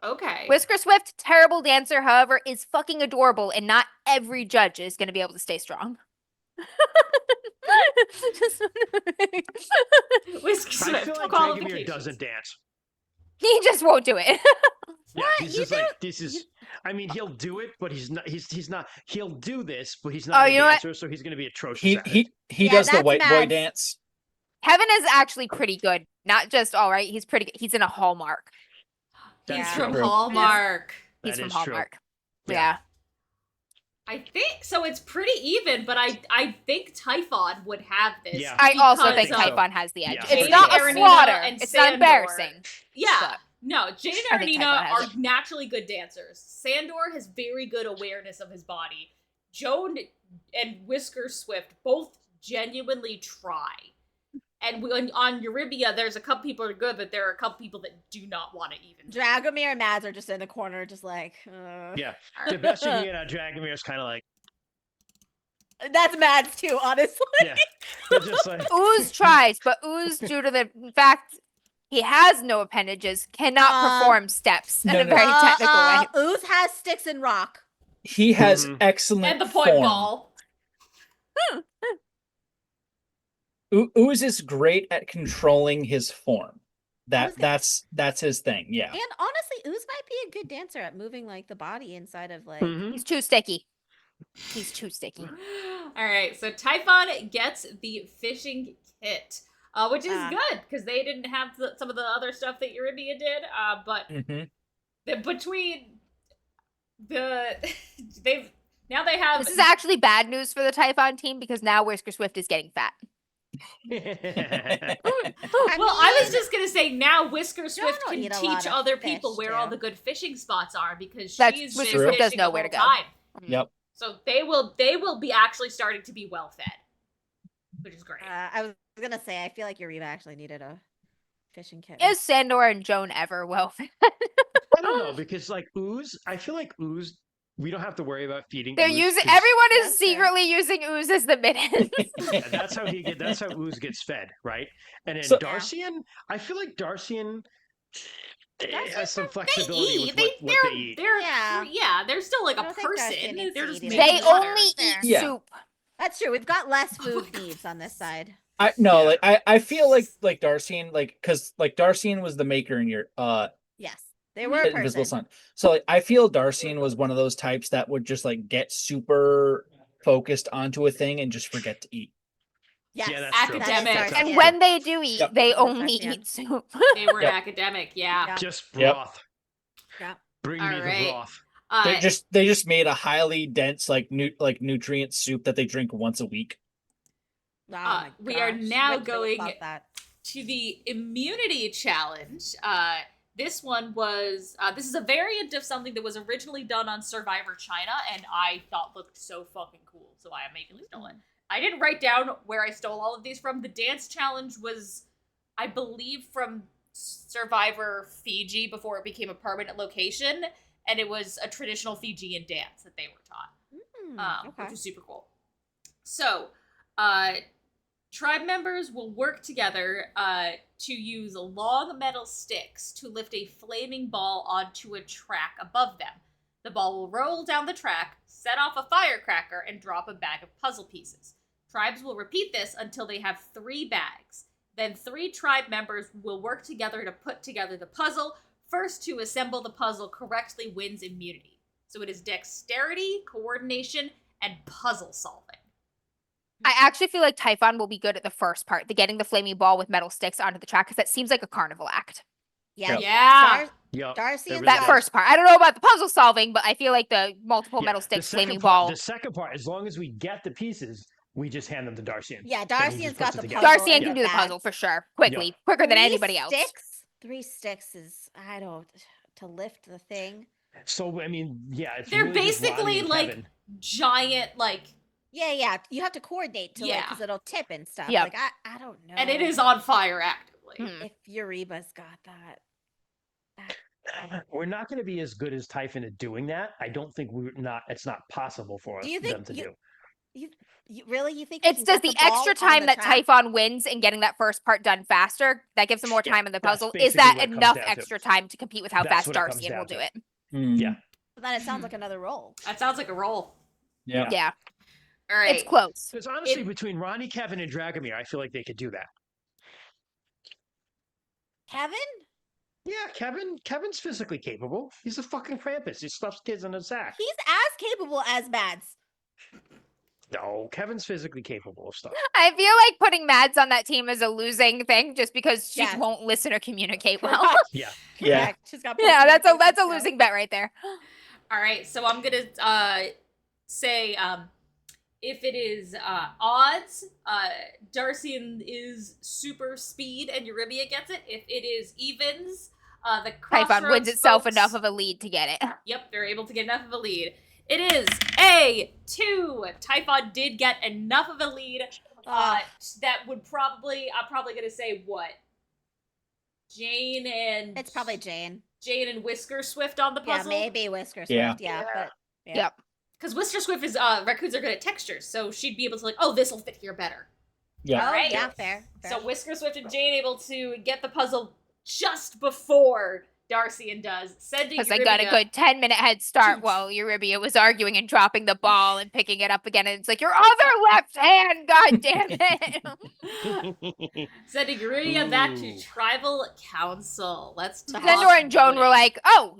Okay. Whisker Swift, terrible dancer, however, is fucking adorable, and not every judge is going to be able to stay strong. Whisker I Swift feel like Dragomir qualifications. doesn't dance. He just won't do it. Yeah, What? he's You just like don't- this is. I mean, he'll do it, but he's not. He's not. He'll do this, but he's Oh, not a you know what? dancer, so he's going to be atrocious. He at it. he Yeah, does the that's white boy Mads. dance. Kevin is actually pretty good. Not just all right. He's pretty good. He's in a Hallmark. He's Yeah. from True. Hallmark. He's That from is true. Hallmark. Yeah. Yeah. I think so. It's pretty even, but I think Typhon would have this. Yeah. I also because, think so. Typhon has the edge. Yeah, It's for not sure. a Aranina slaughter. and It's not Sandor. embarrassing. Yeah. but- No, Jane I and think Aranina Typhon has are naturally good dancers. Sandor has very good awareness of his body. Joan and Whisker Swift both genuinely try. And on Eurybia, there's a couple people that are good, but there are a couple people that do not want to even. Dragomir and Mads are just in the corner, just like. Yeah, the best you can get out of Dragomir is kind of like, That's Mads too, honestly. Yeah, they're just like Ooze tries, but Ooze, due to the fact he has no appendages, cannot perform steps in No, a no. very technical way. Ooze has sticks and rock. He has Mhm. excellent And the point form. ball. Ooze is great at controlling his form. Ooze That's his thing. Yeah. And honestly, Ooze might be a good dancer at moving like the body inside of like. Mhm. He's too sticky. He's too sticky. All right, so Typhon gets the fishing kit, which is good because they didn't have some of the other stuff that Eurybia did. But between the they have. This is actually bad news for the Typhon team because now Whisker Swift is getting fat. I Well, I was just gonna say now Whisker Swift don't can eat a teach lot of other fish, people where all too. the good fishing spots are because That's- she's Whisker been Swift does fishing know the where whole to go. time. Yep. So they will be actually starting to be well fed, which is great. I was gonna say, I feel like Eureka actually needed a fishing kit. Is Sandor and Joan ever well fed? I don't know because like Ooze, I feel like Ooze, we don't have to worry about feeding. They're Ooze using 'cause everyone is That's true. secretly using Ooze as the minions. That's how That's how Ooze gets fed, right? And then So- Darcian, I feel like Darcian Darcian's has some They flexibility eat. with what they eat. They're still like I a don't think person. Darcian eats They're just meat making either. They water. only eat Yeah. soup. That's true. We've got less food needs on this side. No, Yeah. like I feel like Darcian, like because like Darcian was the maker in your Yes, they were a Invisible person. Sun. So like I feel Darcian was one of those types that would just like get super focused onto a thing and just forget to eat. Yes, Yeah, that's true. Academic. That's And true. when they do eat, Yep. they That's only Darcian. eat soup. They were Yep. an academic, yeah. Yeah. Just Yep. broth. Yeah. Bring All me right. the broth. They just made a highly dense like nutrient soup that they drink once a week. Oh my we are gosh, now Rick really going thought that. to the immunity challenge. This one was this is a variant of something that was originally done on Survivor China, and I thought looked so fucking cool, so I immediately stole it. I didn't write down where I stole all of these from. The dance challenge was, I believe, from Survivor Fiji before it became a permanent location, and it was a traditional Fijian dance that they were taught, Okay. which was super cool. So, tribe members will work together to use long metal sticks to lift a flaming ball onto a track above them. The ball will roll down the track, set off a firecracker, and drop a bag of puzzle pieces. Tribes will repeat this until they have 3 bags. Then 3 tribe members will work together to put together the puzzle. First to assemble the puzzle correctly wins immunity. So it is dexterity, coordination, and puzzle solving. I actually feel like Typhon will be good at the first part, the getting the flaming ball with metal sticks onto the track, because that seems like a carnival act. Yeah. Yeah. Yep. Darcy It and really That does. first part. I don't know about the puzzle solving, but I feel like the multiple Yeah, metal the sticks second flaming part- ball. The second part, as long as we get the pieces, we just hand them to Darcian. Yeah, And he Darcian's just got puts the it together. puzzle. Darcian and can the do the bags. puzzle for sure, quickly, quicker than 3 anybody else. sticks? 3 sticks is to lift the thing. So I mean, yeah, it's They're really just Rodney basically and like Kevin. giant, like, Yeah. You have to coordinate to Yeah. because it'll tip and stuff. Yep. Like I don't know. and it is on fire actively. Hmm. If Eureba's got that. We're not going to be as good as Typhon at doing that. I don't think it's not possible for us Do you them think to do. You really you think you It's can just get the ball extra on time the that track? Typhon wins and getting that first part done faster. That gives him more Yeah, time in the that's puzzle. Is basically that what it comes enough down to. extra time to compete with how That's fast what it comes Darcian down will do to. it? Yeah. But then it sounds like another roll. That sounds like a roll. Yeah. Yeah, All right. it's close. Because honestly, between Ronnie, Kevin, and Dragomir, I feel like they could do that. Kevin? Yeah, Kevin's physically capable. He's a fucking Krampus. He stuffs kids in a sack. He's as capable as Mads. No, Kevin's physically capable of stuff. I feel like putting Mads on that team is a losing thing just because she Yes. won't listen or communicate well. Yeah. Yeah. Correct. She's got Yeah, that's a personal losing bet right there. All right. So I'm going to say if it is odds, Darcian is super speed and Eurybia gets it. If it is evens, the Typhon wins Crossroads itself folks- enough of a lead to get it. Yep, they're able to get enough of a lead. It is a 2. Typhon did get enough of a lead. That would probably, I'm probably going to say what? Jane and... It's probably Jane. Jane and Whisker Swift on the Yeah, puzzle? maybe Whisker Yeah. Swift. Yeah. But, yeah. Yep. because Whisker Swift is raccoons are good at textures, so she'd be able to like, oh, this will fit here better. Yeah. Oh, Alright. yeah, fair. So Whisker Swift and Jane able to get the puzzle just before Darcy and Duz, sending Because I got a Eurybia- good 10-minute head start Dude. while Eurybia was arguing and dropping the ball and picking it up again. And it's like, your other left hand, god damn it. sending Eurybia back to Ooh. Tribal Council. Let's talk. Zendor and Joan were voting. like, oh,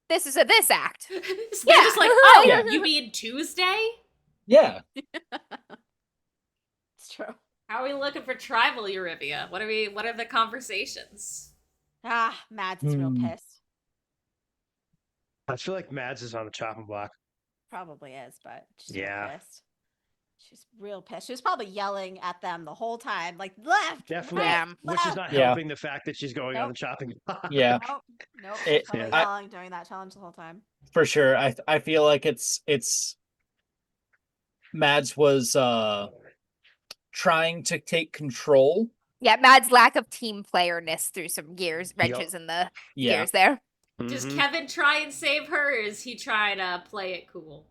this is a this act. So they're Yeah. just like, oh, Yeah. you mean Tuesday? Yeah. It's true. How are we looking for Tribal Eurybia? What are the conversations? Ah, Mads is real Hmm. pissed. I feel like Mads is on the chopping block. Probably is, but she's Yeah. real pissed. She's real pissed. She was probably yelling at them the whole time, like left, Definitely, Yeah. which is left. not Yeah. helping the fact that she's going on the Nope. chopping block. Yeah. Nope. It- Probably I- yelling during that challenge the whole time. For sure. I feel like it's Mads was trying to take control. Yeah, Mad's lack of team playerness through some wrenches in the Yeah. gears there. Does Mhm. Kevin try and save her, or is he trying to play it cool?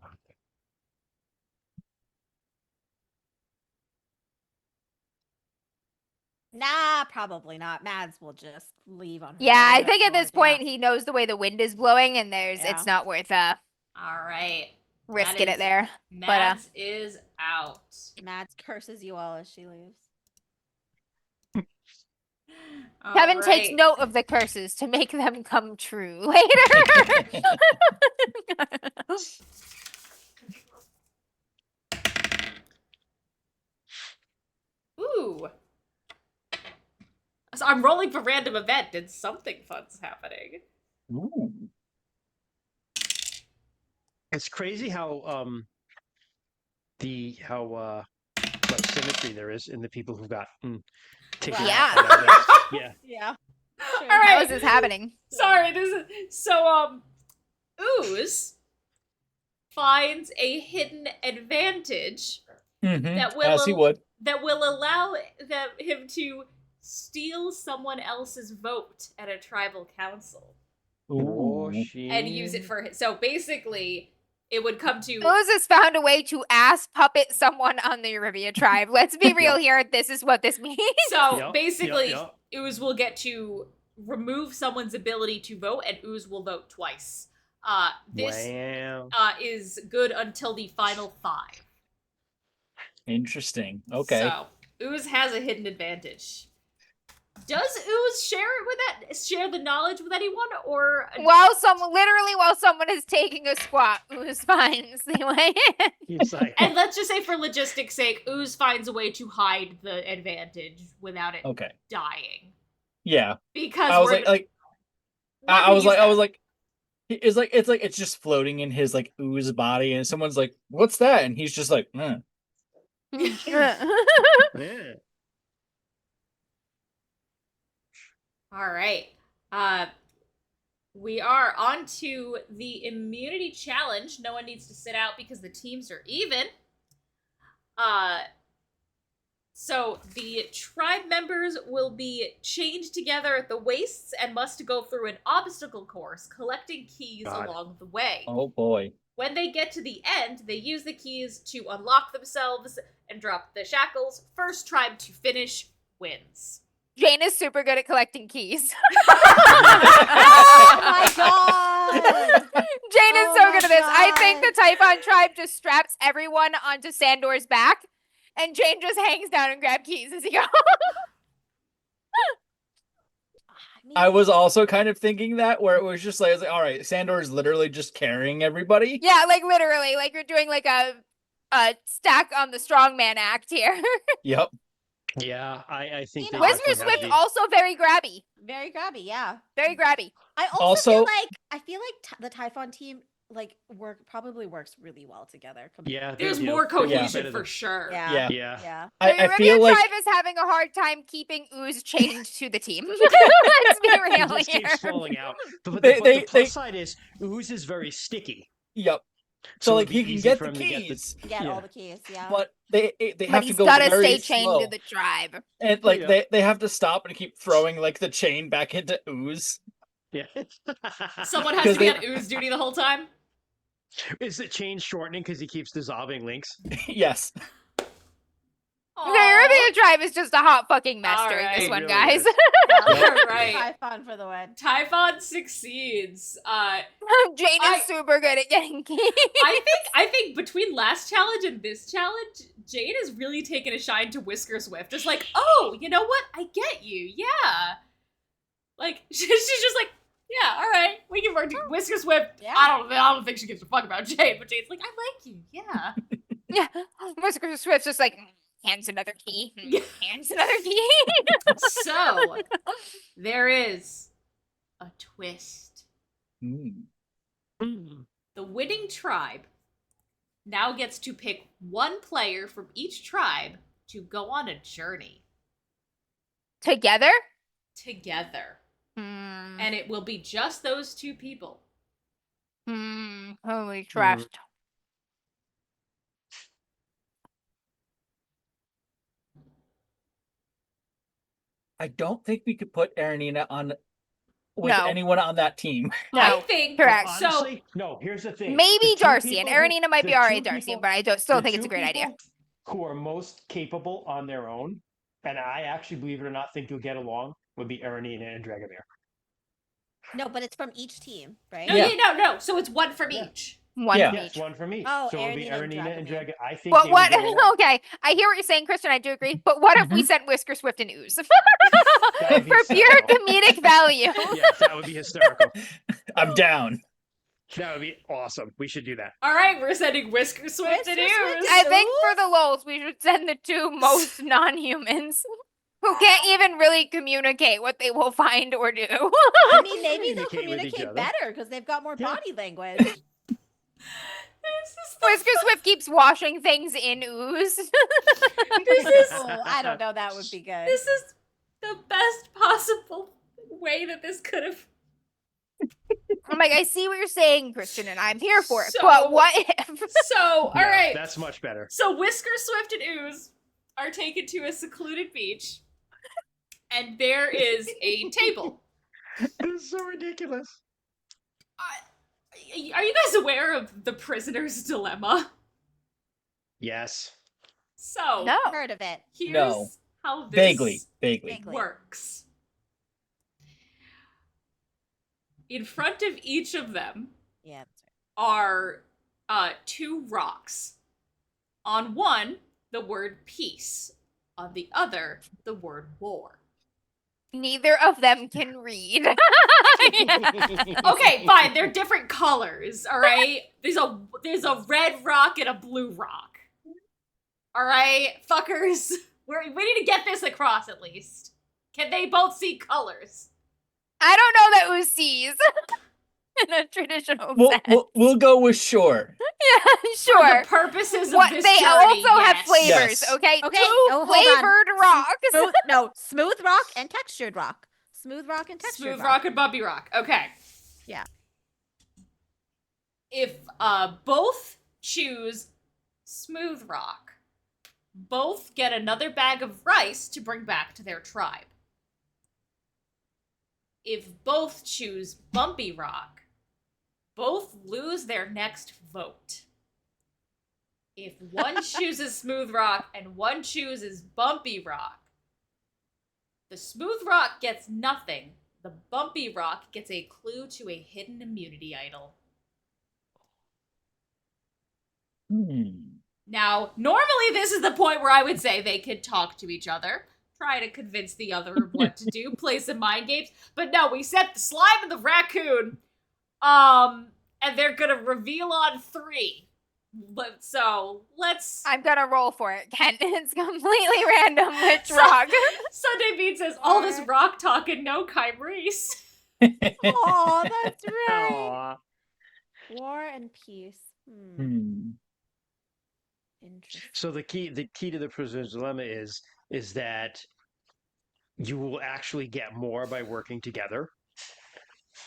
Nah, probably not. Mads will just leave on her. Yeah, I own think at this accord, yeah. point he knows the way the wind is blowing and Yeah. it's not worth All right. risking is- it there. Mads is out. Mads curses you all as she leaves. Kevin takes Alright. note of the curses to make them come true later. Ooh. So I'm rolling for random event. Did something fun's happening? Ooh. It's crazy how much symmetry there is in the people who've got taken Yeah. out on that list. Yeah. Yeah. All How right. is this happening? Sorry, this is so Ooze finds a hidden advantage Mhm, That will as he would. that will allow him to steal someone else's vote at a tribal council Oh, Ooh. and use it for his. So basically, it would come to Moses found a way to ass puppet someone on the Eurybia tribe. Let's be real here. This is what this means. so Yup, basically yup, Ooze will get to remove someone's ability to vote, and Ooze will vote twice. This Wow. is good until the final 5. Interesting. Okay. So Ooze has a hidden advantage. Does Ooze share the knowledge with anyone, or while someone is taking a squat, Ooze finds the way in. He's like, and let's just say for logistics' sake, Ooze finds a way to hide the advantage without it Okay. dying. Yeah. Because I was we're like not I gonna was use like I that. was like it's just floating in his like ooze body, and someone's like, "What's that?" And he's just like, yeah. All right. We are on to the immunity challenge. No one needs to sit out because the teams are even. So the tribe members will be chained together at the waists and must go through an obstacle course, collecting keys God. along the way. "Oh boy." When they get to the end, they use the keys to unlock themselves and drop the shackles. First tribe to finish wins. Jane is super good at collecting keys. Oh my god! Jane is Oh so my good at this. I think God. the Typhon tribe just straps everyone onto Sandor's back, and Jane just hangs down and grabs keys as he goes. I was also kind of thinking that, where it was just like, I was like, all right, Sandor is literally just carrying everybody. Yeah, like literally, like you're doing like a stack on the strongman act here. Yep. Yeah, I think You they know, Whisker definitely have Swift the- also very grabby. Very grabby, yeah. Very grabby. I also Also- feel like the Typhon team probably works really well together. Yeah, There's they do. more They're way cohesion better for than- sure. Yeah. Yeah. Yeah. Yeah. The I Eurybia feel like tribe is having a hard time keeping Ooze chained to the team. Let's be He real just here. keeps falling out. But, They- but they- the plus they- side is Ooze is very sticky. yep. So like it'd be he can easy get for the him to get the- keys, Get Yeah. all the keys, yeah. but they But have to he's go gotta very stay chained slow. to the tribe. And like Yeah. they have to stop and keep throwing like the chain back into ooze. Yeah. Someone has Because to be they- on ooze duty the whole time. Is the chain shortening because he keeps dissolving links? Yes. Okay, Arabian Tribe is just a hot fucking mess All during this right. one, It really guys. is. All right. Typhon for the win. Typhon succeeds. Jane I- is super good at getting keys. I think between last challenge and this challenge, Jade has really taken a shine to Whisker Swift. Just like, oh, you know what? I get you. Yeah. Like she's just like, yeah, all right, we can work. Whisker Swift. Yeah. I don't think she gives a fuck about Jade, but Jade's like, I like you. Yeah. Yeah, Whisker Swift's just like, hands another key. Yeah. Hands another key. So there is a twist. Mm. The winning tribe now gets to pick one player from each tribe to go on a journey Together? together. Hmm. And it will be just those two people. Holy trust. I don't think we could put Aranina on with No. anyone on that team. I No, think correct. So Honestly, no. Here's the thing. Maybe The two Darcy and people who- Aranina might the be alright, two Darcy, people- but I still the think it's two a great idea. people Who are most capable on their own, and I actually, believe it or not, think you'll get along, would be Aranina and Dragomir. No, but it's from each team, right? no, Yeah. no. So it's one from Yeah. each. One Yeah. from Yes, each. one from each. Oh, So it would be Aranina and Aranina and Dragomir. Dragomir. I think. But they would what? get along. Okay, I hear what you're saying, Kristen. I do agree. But what if we sent Whisker Swift and Ooze That would be for pure hysterical. comedic value? Yes, that would be hysterical. I'm down. That would be awesome. We should do that. All right, we're sending Whisker Swift and Whisker Swift Ooze. I think for the lulz, we should send the two most non-humans who can't even really communicate what they will find or do. I mean, maybe they'll Communicate with each communicate other. better because they've got more Yeah. body language. This is the, Whisker Swift keeps washing things in ooze. this is Oh, I don't know. That would be good. this is the best possible way that this could have. I'm like, I see what you're saying, Christian, and I'm here for it. So- But what if? So, all right. That's much better. So Whisker Swift and Ooze are taken to a secluded beach, and there is a table. This is so ridiculous. Are you guys aware of the prisoner's dilemma? Yes. So No. Heard of it. here's No. how this Vaguely. Vaguely. works. In front of each of them Yeah. That's are two rocks. On one, the word peace. On the other, the word war. Neither of them can read. Okay, fine. They're different colors. All right. There's a red rock and a blue rock. All right, fuckers. We need to get this across at least. Can they both see colors? I don't know that Ooze sees in a traditional sense. We'll go with sure. Yeah, For sure. the purposes of What this they journey, also have yes. flavors, Yes. okay? Okay, Two oh, hold on. flavored rocks. smooth rock and textured rock. Smooth rock and textured Smooth rock and bumpy rock. Okay. Yeah. If both choose smooth rock, both get another bag of rice to bring back to their tribe. If both choose bumpy rock, both lose their next vote. If one chooses smooth rock and one chooses bumpy rock, the smooth rock gets nothing. The bumpy rock gets a clue to a hidden immunity idol. Now, normally this is the point where I would say they could talk to each other, try to convince the other of what to do, play some mind games. But no, we set the slime and the raccoon, and they're gonna reveal on 3. So let's. I'm gonna roll for it, Ken. It's completely random which So- rock. Sunday Bean says all this rock talk and no Kyrese. Oh, that's right. Aw. War and peace. Interesting. So the key to the prisoner's dilemma is that you will actually get more by working together,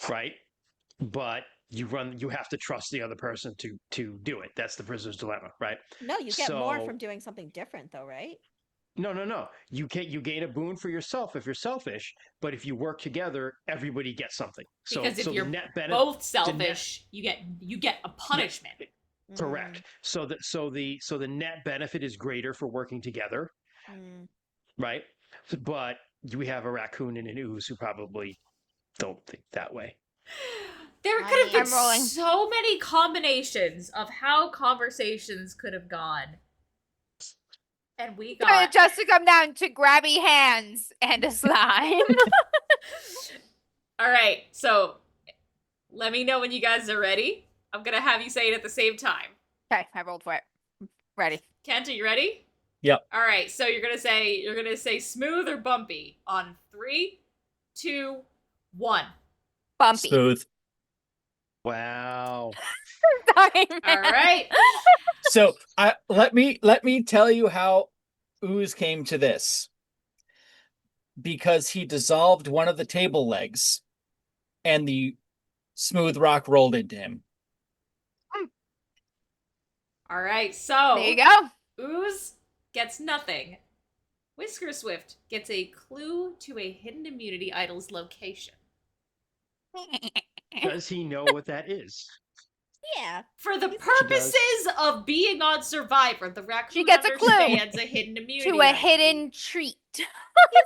right? But you have to trust the other person to do it. That's the prisoner's dilemma, right? No, you get more So- from doing something different, though, right? No. You gain a boon for yourself if you're selfish, but if you work together, everybody gets something. So, Because if so you're the net benefit, both selfish, you get a punishment. correct. So the net benefit is greater for working together, right? But we have a raccoon and an ooze who probably don't think that way. There could have been I'm rolling. so many combinations of how conversations could have gone. And we It got just to come down to grabby hands and a slime. all right. So let me know when you guys are ready. I'm gonna have you say it at the same time. Okay, I rolled for it. Ready. Kent, are you ready? Yep. All right. So you're gonna say smooth or bumpy on 3, 2, 1. Bumpy. Smooth. Wow. Sorry, All man. right. So let me tell you how Ooze came to this. Because he dissolved one of the table legs, and the smooth rock rolled into him. All right. So There you go. Ooze gets nothing. Whisker Swift gets a clue to a hidden immunity idol's location. Does he know what that is? Yeah. For the She does. purposes of being on Survivor, the raccoon gets a clue understands a hidden immunity To a idol. hidden treat. He's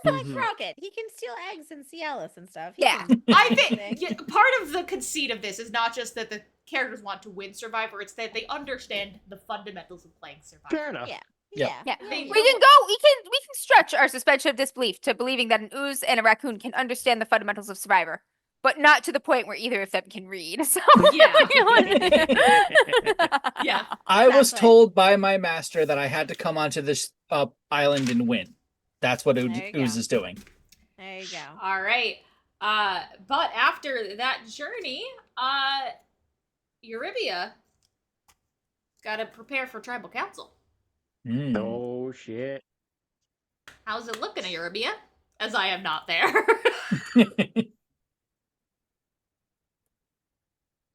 like Mhm. Rocket. He can steal eggs and Cialis and stuff. He Yeah. can do I anything. think part of the conceit of this is not just that the characters want to win Survivor; it's that they understand the fundamentals of playing Survivor. Fair enough. Yeah. Yeah. Yeah. They- We can stretch our suspension of disbelief to believing that an ooze and a raccoon can understand the fundamentals of Survivor, but not to the point where either of them can read. So Yeah. Yeah. I was Exactly. told by my master that I had to come onto this island and win. That's what There you go. Ooze is doing. There you go. All right. But after that journey, Eurybia got to prepare for tribal council. Mm. Oh shit. How's it looking, Eurybia? As I am not there.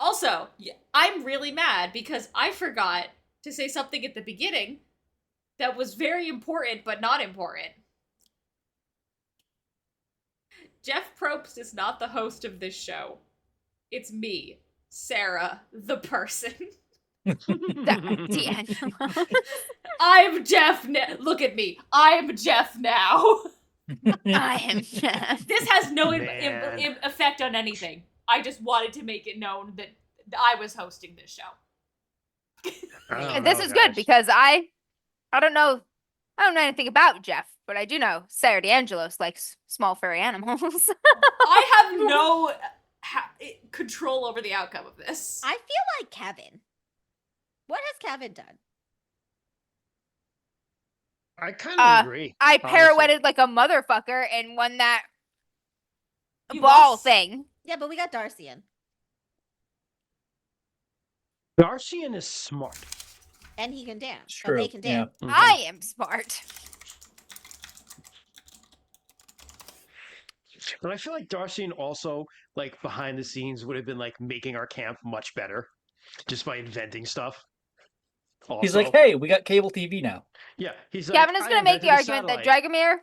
Also, I'm really mad because I forgot to say something at the beginning that was very important but not important. Jeff Probst is not the host of this show. It's me, Sarah, the person. D'Angelo. I'm Jeff now. Look at me. I'm Jeff now. I am Jeff. This has no Man. effect on anything. I just wanted to make it known that I was hosting this show. I don't And this know, is good guys. because I don't know anything about Jeff, but I do know Sarah D'Angelos likes small furry animals. I have no control over the outcome of this. I feel like Kevin. What has Kevin done? I kind of agree. I honestly. pirouetted like a motherfucker and won that You ball lost. thing. Yeah, but we got Darcian. Darcian is smart. And he can dance. True. Or they can Yeah. dance. I am smart. But I feel like Darcian also, like behind the scenes, would have been like making our camp much better, just by inventing stuff. He's Also. like, hey, we got cable TV now. Yeah, he's like, Kevin is "I going to make the invented a argument that satellite." Dragomir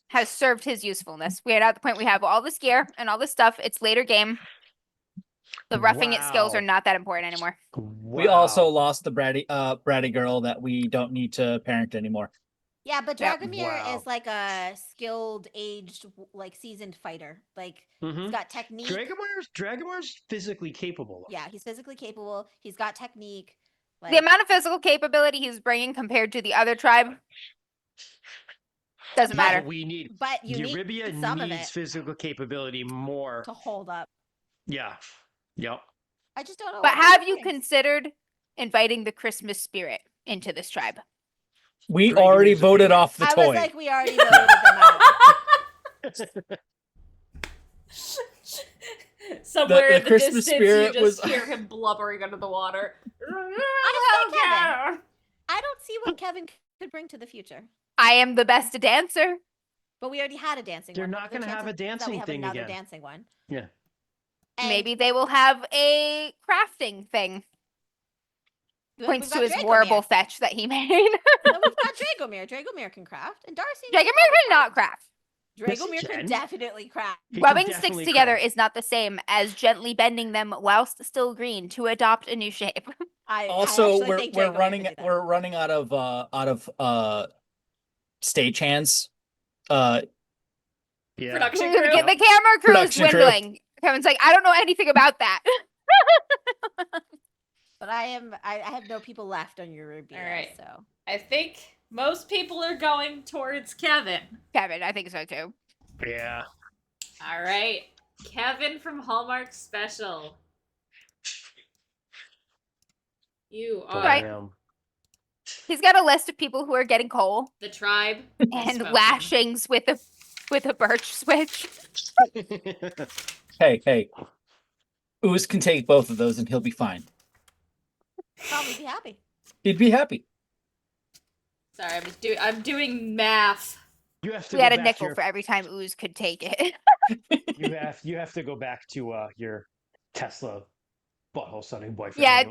has served his usefulness. We are at the point we have all this gear and all this stuff. It's later game. The roughing it skills Wow. are not that important anymore. We also Wow. lost the bratty girl that we don't need to parent anymore. Yeah, but Yep. Dragomir Wow. is like a skilled, aged, like seasoned fighter. Like he's Mhm. got technique. Dragomir's physically capable. Yeah, he's physically capable. He's got technique. Like, The amount of physical capability he's bringing compared to the other tribe doesn't But- matter. We need but you need Eurybia some of needs it physical capability more. to hold up. Yeah. Yep. I just don't know. But what have Kevin you brings. considered inviting the Christmas spirit into this tribe? We Great already news of voted peanut. off the I toy. was like, we already voted them out. Somewhere the in the Christmas distance, spirit you just was- hear him blubbering under the water. Kevin. I don't see what Kevin could bring to the future. I am the best dancer. But we already had a dancing They're one. not The gonna have a chances that we dancing have thing another again. dancing one. Yeah. And Maybe they will have a crafting thing. Points to We've his got horrible Dragomir. fetch that he made. No, we've got Dragomir. Dragomir can craft, and Darcy. Dragomir can not craft. Yes, he Dragomir can can. definitely craft. He can Rubbing sticks definitely together craft. is not the same as gently bending them whilst still green to adopt a new shape. I Also, actually think we're Dragomir running can do that. we're running out of stagehands. Yeah. Production The crew. camera crew is Production crew. dwindling. Kevin's like, I don't know anything about that. But I have no people left on your Rubia. All right. So I think most people are going towards Kevin. Kevin, I think so too. Yeah. All right. Kevin from Hallmark Special. You are Right. Damn. He's got a list of people who are getting coal the tribe. has and spoken. lashings with a birch switch. Hey. Ooze can take both of those and he'll be fine. probably be happy. He'd be happy. Sorry, I'm doing math. You have to We go had a back nickel to for every time Ooze could take it. you have to go back to your Tesla butthole sunning boyfriend. Yeah,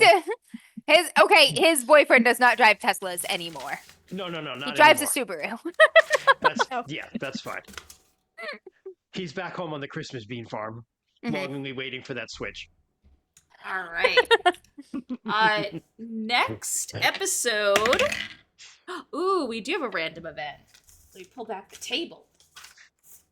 anyway. his boyfriend does not drive Teslas anymore. No, not He drives anymore. a Subaru. That's Oh. yeah, that's fine. He's back home on the Christmas bean farm, Mhm. longingly waiting for that switch. All right. Next episode. Ooh, we do have a random event. Let me pull back the table.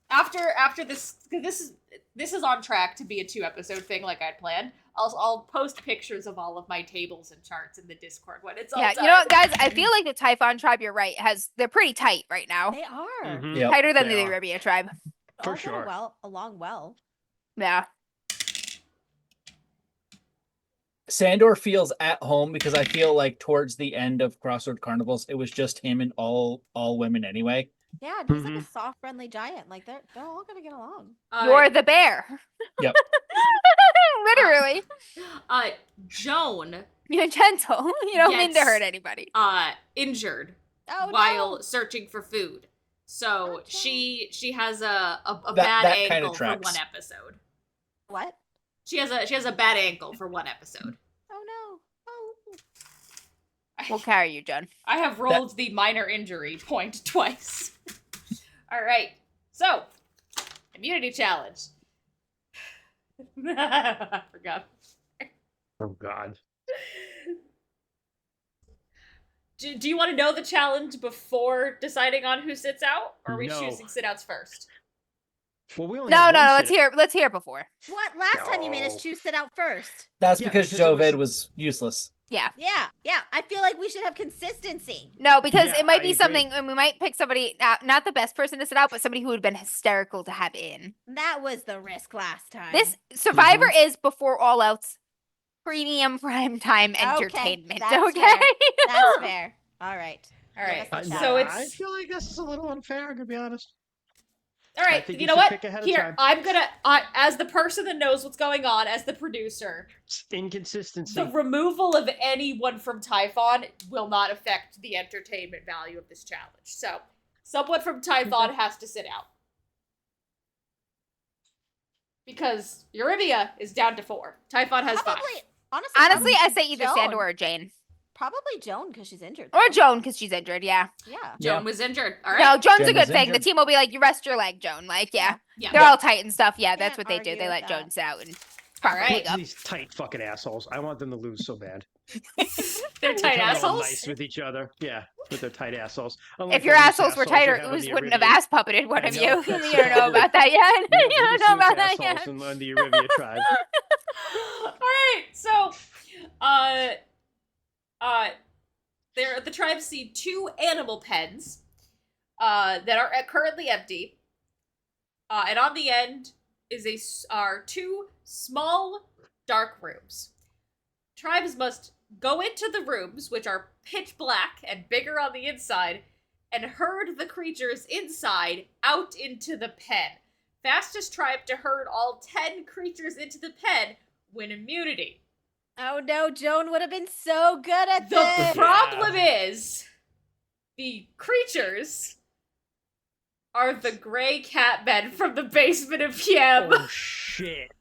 After this, 'cause this is on track to be a 2-episode thing, like I'd planned. I'll post pictures of all of my tables and charts in the Discord when it's all Yeah, done. you know what, guys? I feel like the Typhon tribe, you're right, they're pretty tight right now. They are Mhm. Yep. Tighter than they the are. Arabia tribe. For all get sure. along well. Yeah. Sandor feels at home because I feel like towards the end of Crossroad Carnivals, it was just him and all women anyway. Yeah, he's like a Mhm. soft, friendly giant. Like they're all gonna get along. You're the bear. Yep. Literally. Joan, You're gentle. You don't mean to Yes. hurt anybody. injured Oh while no! searching for food. So Oh, she has a That- bad that kinda ankle for tracks. one episode. What? She has a bad ankle for one episode. Oh no! Oh. We'll carry you, John. I have rolled the minor injury point twice. All right. So, immunity challenge. I forgot. Oh God. Do you want to know the challenge before deciding on who sits out, or are we No. choosing sit outs first? Well, we only No, have no, one no. sit- Let's hear it before. What? Last time you made us No. choose sit out first. That's Yeah, because because it Joved was useless. Yeah. Yeah. I feel like we should have consistency. No, because Yeah, it might I be agree. something, and we might pick somebody, not the best person to sit out, but somebody who would have been hysterical to have in. That was the risk last time. This Survivor is before all else premium prime time entertainment. that's Okay. fair. That's fair. All right. All right. Give us the So challenge. it's I feel like this is a little unfair, to be honest. all right. think You you know should what? pick ahead of Here, time. I'm gonna, as the person that knows what's going on, as the producer, It's inconsistency. the removal of anyone from Typhon will not affect the entertainment value of this challenge. So, someone from Typhon has to sit out. Because Eurybia is down to 4. Typhon has 5. Probably, honestly, Honestly, I probably say either Joan. Sandor or Jane. Probably Joan because she's injured. Or though. Joan, because she's injured, yeah. Yeah. Joan was injured. All No, right. Joan's a Jen good was thing. The injured. team will be like, you rest your leg, Joan. Like, yeah. Yeah. They're all tight and stuff. Yeah, that's Can't what they do. argue They with let that. Joan sit out and All prop her right. leg up. These tight fucking assholes. I want them to lose so bad. They're They're tight kinda all assholes. Nice with each other. Yeah, with their tight assholes. If your assholes were tighter, Ooze wouldn't have ass puppeted one I of know. you. You don't know about that yet. You don't know about that yet. And learn the Eurybia tribe. All right. So, the tribes see 2 animal pens that are currently empty, and on the end are 2 small dark rooms. Tribes must go into the rooms, which are pitch black and bigger on the inside, and herd the creatures inside out into the pen. Fastest tribe to herd all 10 creatures into the pen win immunity. Oh no, Joan would have been so good at The this. problem is, the creatures are the gray cat men from the basement of Piem. Oh shit.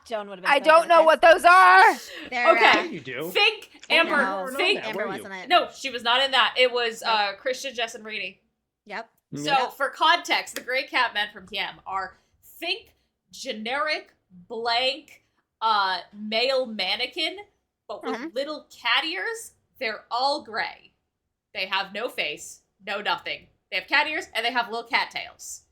Joan would have been. I so don't good know at what those are. this. They're, Okay. Yeah, you do. Think Oh, Amber. no, no, Think no. Amber were you? wasn't it? no, she was not in that. It was Nope. Christian, Jess, and Reedy. Yep. So for context, the Grey Cat Men from TM are think generic blank male mannequin, but with little cat ears. They're all gray. They have no face, no nothing. They have cat ears and they have little cat tails.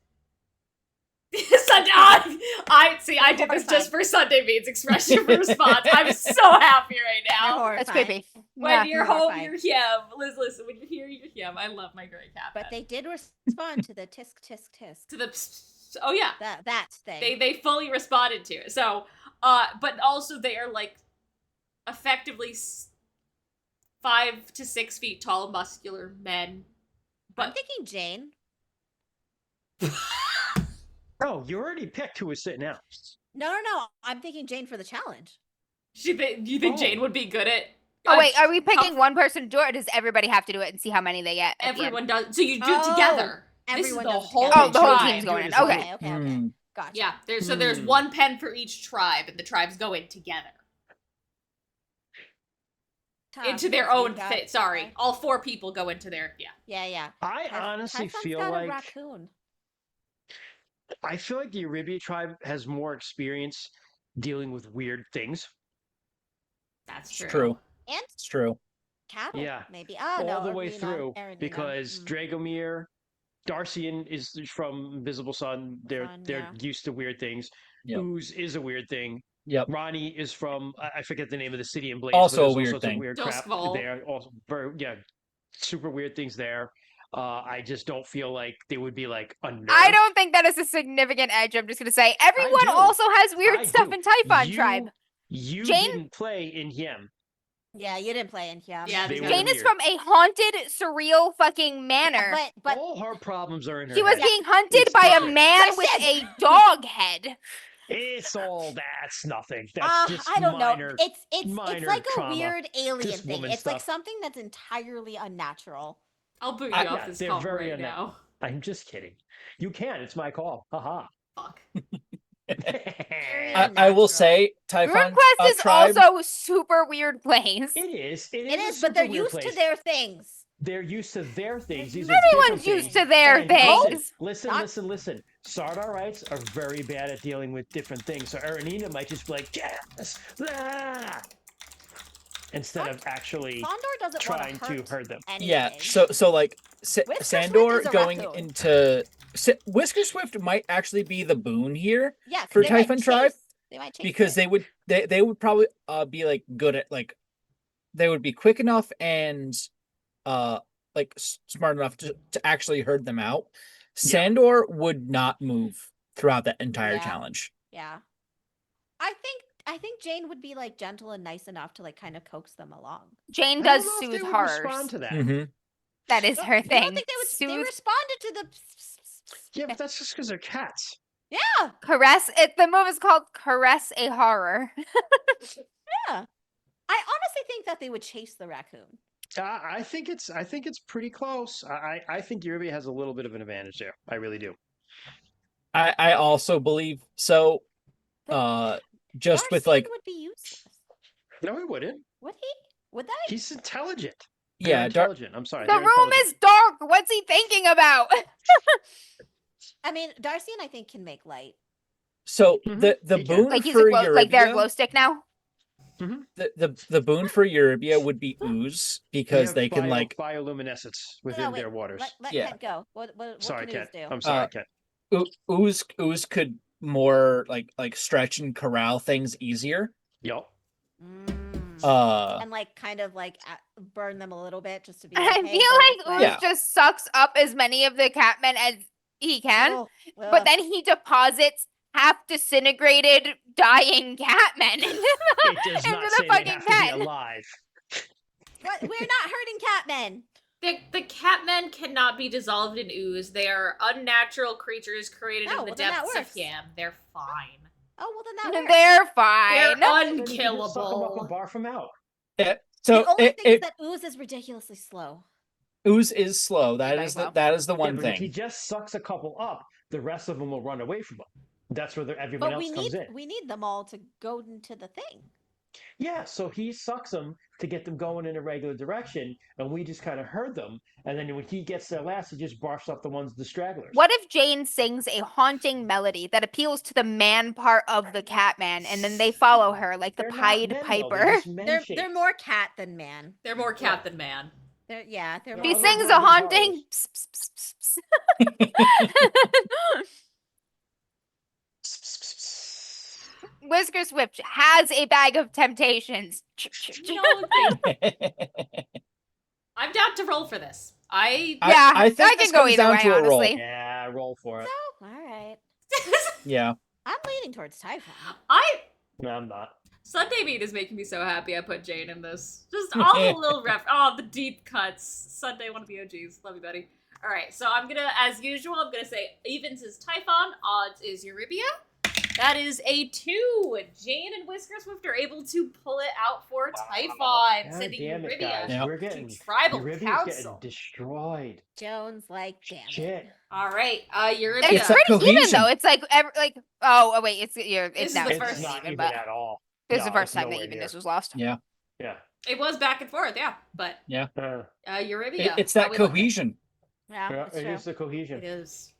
I did this just for Sunday Beans. Express your response. I'm so happy right They're now. horrifying. That's creepy. When Yeah. you're home, Horrifying. you're him. Listen, when you're here, you're him. I love my Grey Cat But Men. they did respond to the tisk tisk tisk. To the oh yeah, That thing. they fully responded to it. So, but also they are like effectively 5 to 6 feet tall, muscular men. I'm But thinking Jane. Oh, you already picked who was sitting out. No. I'm thinking Jane for the challenge. do you think Oh. Jane would be good at? Oh wait, are we picking one person to do it, or does everybody have to do it and see how many they get? at the end? Everyone does. So you do it Oh, together. This is everyone the does it whole together. Oh, the whole tribe. team's going in. Do it as a Okay. Okay. Hmm. Gotcha. Yeah, there's Hmm. one pen for each tribe, and the tribes go in together Tom, into their you own. got- Sorry, all 4 people go into their Yeah. I Typhon's honestly feel got a like raccoon. I feel like the Arabia tribe has more experience dealing with weird things. That's It's true. true. And It's true. cattle. Yeah. Maybe. All no, the way Arena, through Arena. because Mm. Dragomir, Darcian is from Invisible Sun. They're Sun, they're yeah. used to weird things. Yep. Ooze is a weird thing. Yep. Ronnie is from I forget the name of the city in Blaze. Also but a there's all weird sorts thing. Of weird crap Duskfall. there. Also very super weird things there. I just don't feel like they would be like a nerd. I don't think that is a significant edge. I'm just gonna say everyone do. also has weird I stuff do. in Typhon You- tribe. You Jane- didn't play in Yem. Yeah, you didn't play in here. Yeah, They these were guys- Jane is weird. from a haunted, surreal fucking manor. But All her problems are in her She was head. being hunted It's by a different. man with Christian! a dog head. It's all that's nothing. That's just I don't minor. know. It's minor like a trauma. weird alien Just thing. woman It's like stuff. something that's entirely unnatural. I'll boot you I- off yeah, this they're call very right now. I'm just kidding. You can. It's my call. Haha. Fuck. I will say, Typhon RuneQuest is tribe. also a super weird place. It is. It a is, but they're super weird used to place. their things. They're used to their things. These are Everyone's different used things. to their And things. Listen. Sardarites are very bad at dealing with different things. So Aranina might just be like, yes, ah, instead of actually Sondor doesn't trying want to hurt them. anything. Yeah. So like Whisker Swift Sandor is a going raccoon. into Whisker Swift might actually be the boon here Yeah, 'cause for they might Typhon tribe, chase- They might chase because it. they would probably be like good at like they would be quick enough and like smart enough to actually herd them out. Sandor would not move throughout that entire Yeah. challenge. Yeah. I think Jane would be like gentle and nice enough to like kind of coax them along. Jane I does don't know if they soothe would horrors. respond to that. Mhm. That is her I thing. don't think they would. They Soothe, responded to the. Yeah, but that's just because they're cats. Yeah. caress. The move is called caress a horror. Yeah. I honestly think that they would chase the raccoon. I think it's pretty close. I think Eurobia has a little bit of an advantage there. I really do. I also believe so. Just with Darcy like would be useless. No, he wouldn't. Would he? Would that? He's intelligent. yeah, They're intelligent. I'm sorry. The they're room intelligent. is dark. What's he thinking about? I mean, Darcy and I think can make light. so Mhm. the He can. boon Like he's for like they're Eurobia- glow stick now. the boon for Eurobia would be ooze because have they can like bioluminescence within wait, their waters. Let Yeah. Kent go. What Sorry, can Kent. Ooze do? I'm sorry, Kent. ooze could more like stretch and corral things easier. Yup. And like kind of like burn them a little bit just to be. I Like, feel hey, go like this way. Ooze Yeah. just sucks up as many of the catmen as he can, Oh, but ugh. then he deposits half disintegrated, dying catmen into It the, does into not the say they fucking have to pen. be alive. What? We're not hurting catmen. The catmen cannot be dissolved in ooze. They are unnatural creatures created Oh, in the well, then that depths of works. Yam. They're fine. Oh well, then that works. They're fine. They're Then you can just suck 'em up and unkillable. barf 'em out. So the only it, thing is that Ooze is ridiculously slow. ooze is slow. That Very is slow. that is the Yeah, one but if he thing. just sucks a couple up, the rest of them will run away from him. That's where everyone But else comes in. we need them all to go into the thing. Yeah, so he sucks them to get them going in a regular direction, and we just kind of herd them. And then when he gets there last, he just barfs up the stragglers. What if Jane sings a haunting melody that appeals to the man part of the Catman, and then they follow her like the They're not Pied men, though, Piper? they're just men They're shaped. more cat than man. They're more cat than man. They're No, She they're sings a Roman haunting. Whisker Swift has a bag of temptations. No, I'm down to roll for this. Yeah, I think I this can go comes either down way, to a roll. honestly. Yeah, roll for it. All right. Yeah. I'm leaning towards Typhon. No, I'm not. Sunday Meat is making me so happy I put Jane in this. Just all the little the deep cuts. Sunday, one of the OGs. Love you, buddy. All right, so I'm gonna, as usual, I'm gonna say evens is Typhon, odds is Eurybia. That is a 2. Jane and Whisker Swift are able to pull it out for Typhon, God sending damn it, Eurybia guys. Yeah. We're getting to Tribal Euribia's Council. getting destroyed. Jones like damn it. Shit. All right, Eurybia. It's It's that pretty even cohesion. though. It's like oh wait, it's is now the it's first It's not not even, even but at all. this is No, the first it's time that nowhere evenness near. was lost. Yeah. Yeah. It was back and forth, yeah, but Eurybia. It's how that we looking? cohesion. Yeah, Yeah, it's it true. is the cohesion. It is.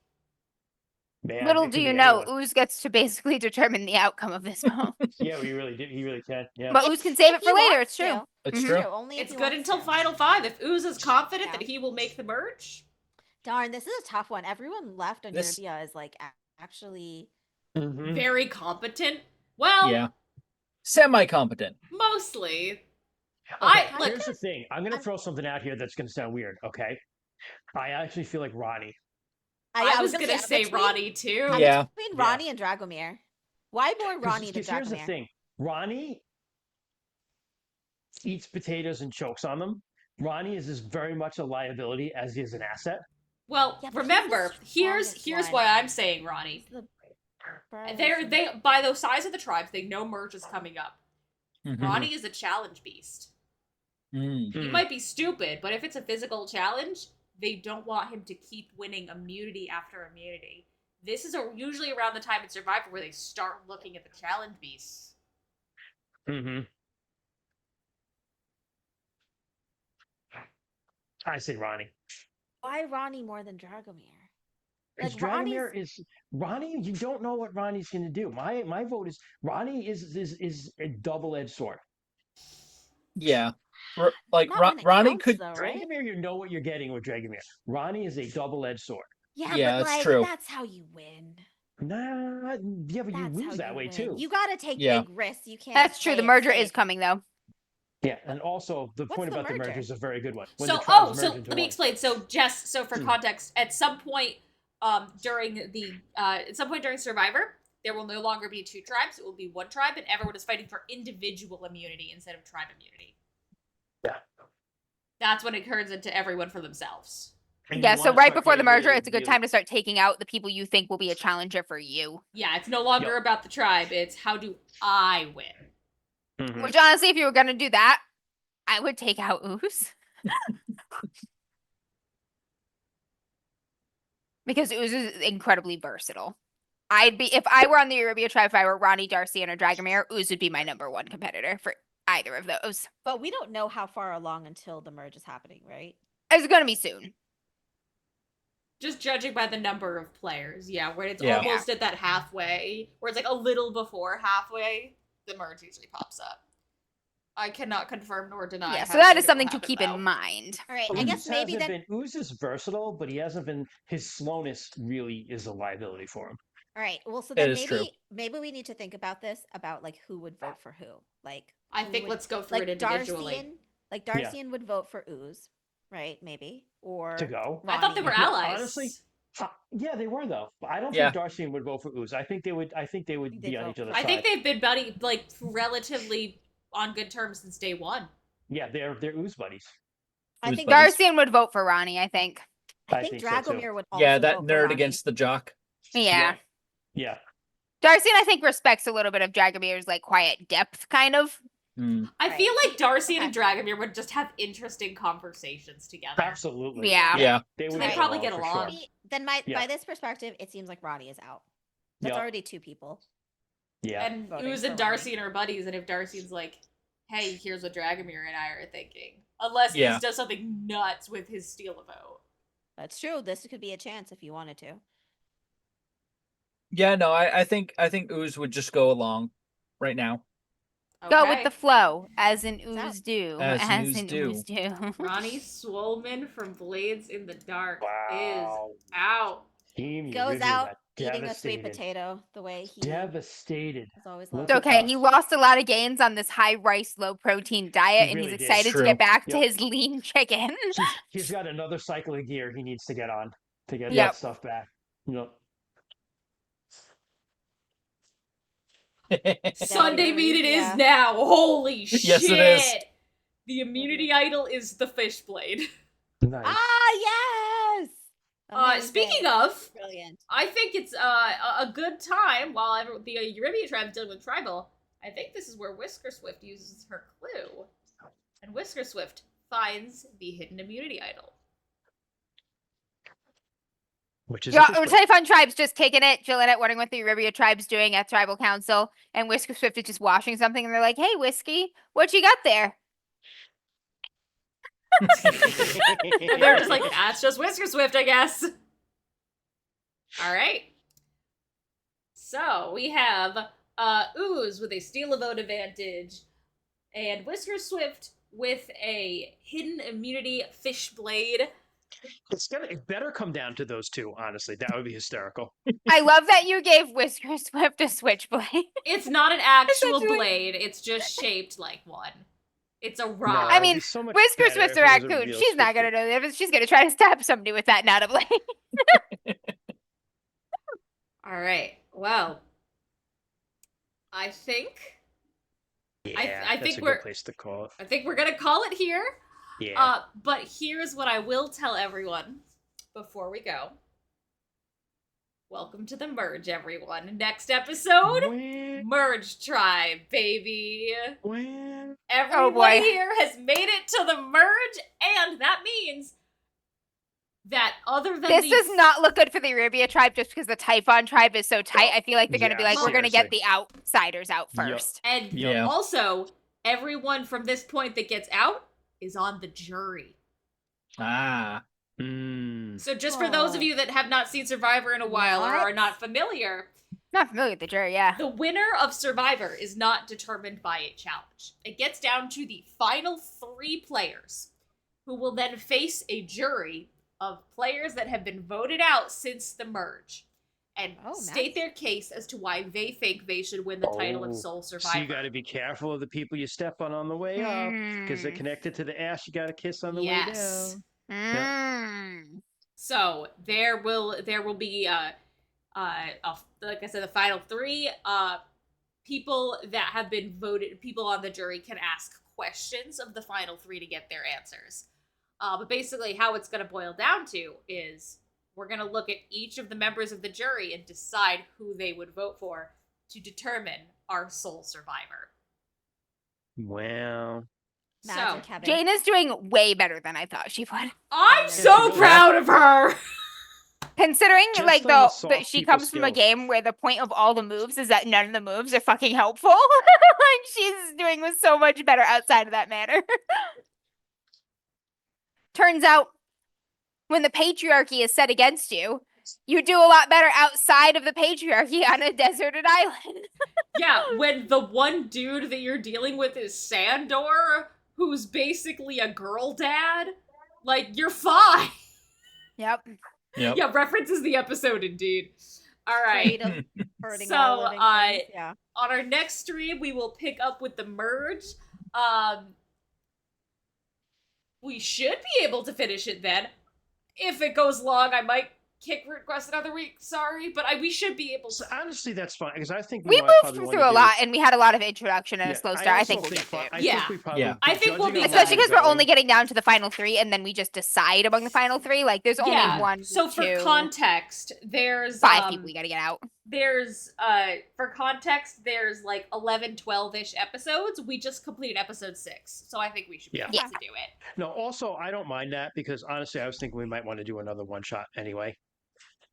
Man, Little it do could you be know, anyone. Ooze gets to basically determine the outcome of this vote. Yeah, he really did. He really can. Yeah. But Ooze can save If it for he later. wants It's true. to. It's Mhm. true. Only if It's he good wants until to. Final 5. If Ooze is confident Yeah. that he will make the merge, Darn, this is a tough one. Everyone left on This- Eurybia is like actually. Mhm. very competent. Well, Yeah. Semi-competent. mostly. Okay, look- here's the thing. I'm going to I'm- throw something out here that's going to sound weird, okay? I actually feel like Ronnie. I was gonna say between- Ronnie too. I'm Yeah. between Yeah. Ronnie and Dragomir. Why more 'Cause- Ronnie than 'cause here's the Dragomir? thing. Ronnie eats potatoes and chokes on them. Ronnie is as very much a liability as he is an asset. Well, Yeah, but he's the remember, here's strongest why one. I'm saying Ronnie. He's the brightest They by the size of the tribes, they know merge is coming up. Mhm. Ronnie is a challenge beast. Mm. He might be stupid, but if it's a physical challenge, they don't want him to keep winning immunity after immunity. This is usually around the time in Survivor where they start looking at the challenge beasts. Mm-hmm. I say Ronnie. Why Ronnie more than Dragomir? Because Like, Ronnie's- Dragomir is Ronnie. You don't know what Ronnie's going to do. My vote is Ronnie is a double-edged sword. Yeah. Not when it Ronnie counts, could. though, right? Dragomir, you know what you're getting with Dragomir. Ronnie is a double-edged sword. Yeah, Yeah, but it's like true. that's how you win. Nah, yeah, but you That's lose how that you way win. too. You gotta take Yeah. big risks. You can't. That's true. play The it merger is safe. coming though. Yeah, and also the What's point the about the merger? merger is a very good one. When So, the tribes merge so into let me one. explain. So, Jess, so for context, at some point during Survivor, there will no longer be 2 tribes. It will be 1 tribe, and everyone is fighting for individual immunity instead of tribe immunity. Yeah. That's when it turns into everyone for themselves. And Yeah, you so wanna right start before the getting merger, really, it's a good really- time to start taking out the people you think will be a challenger for you. Yeah, it's no longer about the tribe. It's how do I win? Mhm. Which honestly, if you were gonna do that, I would take out Ooze. Because Ooze is incredibly versatile. If I were on the Eurybia tribe, if I were Ronnie, Darcy, and or Dragomir, Ooze would be my #1 competitor for either of those. But we don't know how far along until the merge is happening, right? It's gonna be soon. Just judging by the number of players, yeah, where it's Yeah. almost at that halfway, where it's like a little before halfway, the merge usually pops up. I cannot confirm nor deny. Yeah, how so that soon is it will something to happen, keep though. in mind. All right. I Ooze guess maybe hasn't then. been, Ooze is versatile, but he hasn't been. His slowness really is a liability for him. All right. Well, so It then is true. maybe we need to think about this about like who would vote for who. Like I who think would- let's go through like it individually. Darcian. Like Darcian would vote for Ooze, right? Maybe or To go. I thought they were Ronnie. allies. Honestly, yeah, they were though. I don't Yeah. think Darcy would vote for Ooze. I think they would. I think they would Think they'd be on vote each other's I side. think they've been relatively on good terms since day 1. Yeah, they're Ooze buddies. I Who's think buddies? Darcian would vote for Ronnie, I think. I think so, too. Dragomir would also Yeah, that vote for nerd Ronnie. against the jock. Yeah. Yeah. Darcian, I think, respects a little bit of Dragomir's like quiet depth, kind of. Mm. I Right. feel like Darcy and Okay. Dragomir would just have interesting conversations together. Absolutely. Yeah. Yeah. They would They get probably along get for along. sure. Then Yeah. by this perspective, it seems like Ronnie is out. That's Yup. already 2 people. Yeah. And voting Ooze for and Darcy and her buddies, and if Darcy's like, hey, here's what Dragomir and I are thinking. Unless Yeah. Ooze does something nuts with his steal a vote. That's true. This could be a chance if you wanted to. Yeah, no, I think Ooze would just go along right now. Go with Okay. the flow, as in out. ooze do. As an ooze in do. ooze do. Ronnie Swolman from Blades in the Dark Wow. is out. Team Goes Uridia out got eating a sweet devastated. potato the way he Devastated. has always Look loved. It's okay. us. He lost a lot of gains on this high rice, low protein diet, and really he's did. excited to True. get back to Yep. his lean chicken. He's got another cycle of gear he needs to get on to get Yep. that stuff back. Yep. Sunday really- meat it is yeah. now. Holy shit. Yes, it is. The immunity idol is the fish blade. Nice. Ah, yes! Speaking Amazing. of, Brilliant. I think it's a good time while the Eurybia tribe is dealing with tribal. I think this is where Whisker Swift uses her clue. And Whisker Swift finds the hidden immunity idol. Which is Yeah, a fish Typhon tribe's just kicking it, chilling it, wondering what the Eurybia tribe's doing at tribal council, and Whisker Swift is just washing something, and they're like, "Hey, Whiskey, what you got there?" And they're just like, that's just Whisker Swift, I guess. Alright. So, we have Ooze with a steal a vote advantage, and Whisker Swift with a hidden immunity fish blade. It better come down to those two, honestly. That would be hysterical. I love that you gave Whisker Swift a switchblade. It's not an actual Essentially- blade, it's just shaped like one. It's a No, rod. I it'd mean, be so much Whisker better Swift's if a it was raccoon. real She's not switch gonna do that. She's gonna try to stab somebody with that, not a blade. Alright, well. I think Yeah, I that's think a we're- good place to call it. we're gonna call it here. Yeah. But here's what I will tell everyone before we go. Welcome to the merge, everyone. Next episode, When- Merge Tribe, baby. when- Everyone boy. here has made it to the merge, and that means that other than This the does not look good for the Eurybia tribe just because the Typhon tribe is so tight. I feel like they're gonna be Yeah, like, we're gonna get seriously. the outsiders out Yup. first. and Yeah. also everyone from this point that gets out is on the jury. Ah. Mm. So just for those of Oh. you that have not seen Survivor in a while or are What? not familiar, Not familiar with the jury, yeah. the winner of Survivor is not determined by a challenge. It gets down to the final 3 players, who will then face a jury of players that have been voted out since the merge, and Oh, state nice. their case as to why they think they should win the title of Oh, Sole So Survivor. you got to be careful of the people you step on the way up because they're Mm. connected to the ash you got to kiss on the Yes. way down. Mm. So there will be like I said, the final 3 people that have been voted. People on the jury can ask questions of the final 3 to get their answers. But basically, how it's going to boil down to is we're going to look at each of the members of the jury and decide who they would vote for to determine our sole survivor. Well, Imagine So Kevin. Jane is doing way better than I thought she would. I'm Yeah. so proud of her. Considering Just like on the the soft she people comes from a skills. game where the point of all the moves is that none of the moves are fucking helpful. Like she's doing so much better outside of that manner. Turns out when the patriarchy is set against you, you do a lot better outside of the patriarchy on a deserted island. Yeah, when the one dude that you're dealing with is Sandor, who's basically a girl dad, like, you're fine. Yep. Yep. Yeah, references the episode indeed. Alright. Afraid of hurting So, all living things. Yeah. On our next stream, we will pick up with the merge. We should be able to finish it then. If it goes long, I might kick Root Quest another week. Sorry, but we should be able so to. honestly, that's fine because I think We might moved probably through wanna a do- lot and we had a lot of introduction and Yeah, a slow start. I also think we'll get fi- there. I Yeah. think we probably, Yeah. I think we'll judging be on done. Especially where because we're only going- getting down to the final 3 and then we just decide among the final 3. Like there's only Yeah. one, So for two, context, there's 5 people we gotta get out. there's there's like 11 12ish episodes. We just completed episode 6, so I think we should be Yeah. able to do it. No, also I don't mind that because honestly, I was thinking we might want to do another one shot anyway.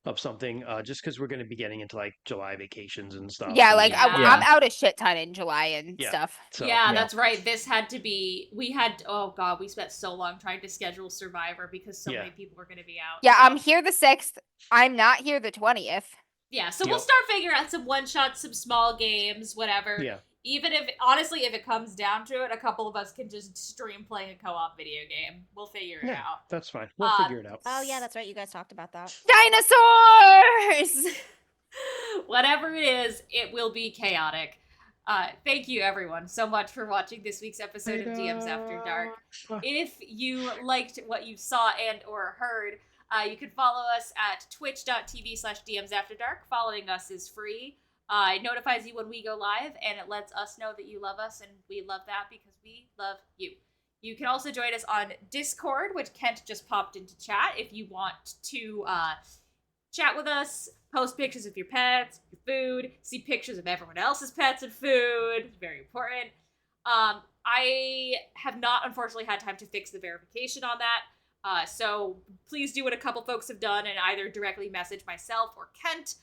of something, just because we're going to be getting into like July vacations and stuff. Yeah, and- like Yeah. I'm out a shit ton in July and Yeah. stuff. So, yeah, that's right. This had to be. We had. Oh god, we spent so long trying to schedule Survivor because so Yeah. many people were going to be out. Yeah, so- I'm here the 6th. I'm not here the 20th. Yeah, so we'll Yep. start figuring out some one shots, some small games, whatever. Yeah. Even if, honestly, if it comes down to it, a couple of us can just stream playing a co-op video game. We'll figure it Yeah. out. That's fine. We'll Uh, figure it out. Oh yeah, that's right. You guys talked about that. Dinosaurs! Whatever it is, it will be chaotic. Thank you, everyone, so much for watching this week's episode of DMs After Dark. If you liked what you saw and or heard, you can follow us at twitch.tv/DMsAfterDark. Following us is free. It notifies you when we go live, and it lets us know that you love us, and we love that because we love you. You can also join us on Discord, which Kent just popped into chat, if you want to chat with us, post pictures of your pets, your food, see pictures of everyone else's pets and food. Very important. I have not, unfortunately, had time to fix the verification on that. So please do what a couple folks have done and either directly message myself or Kent,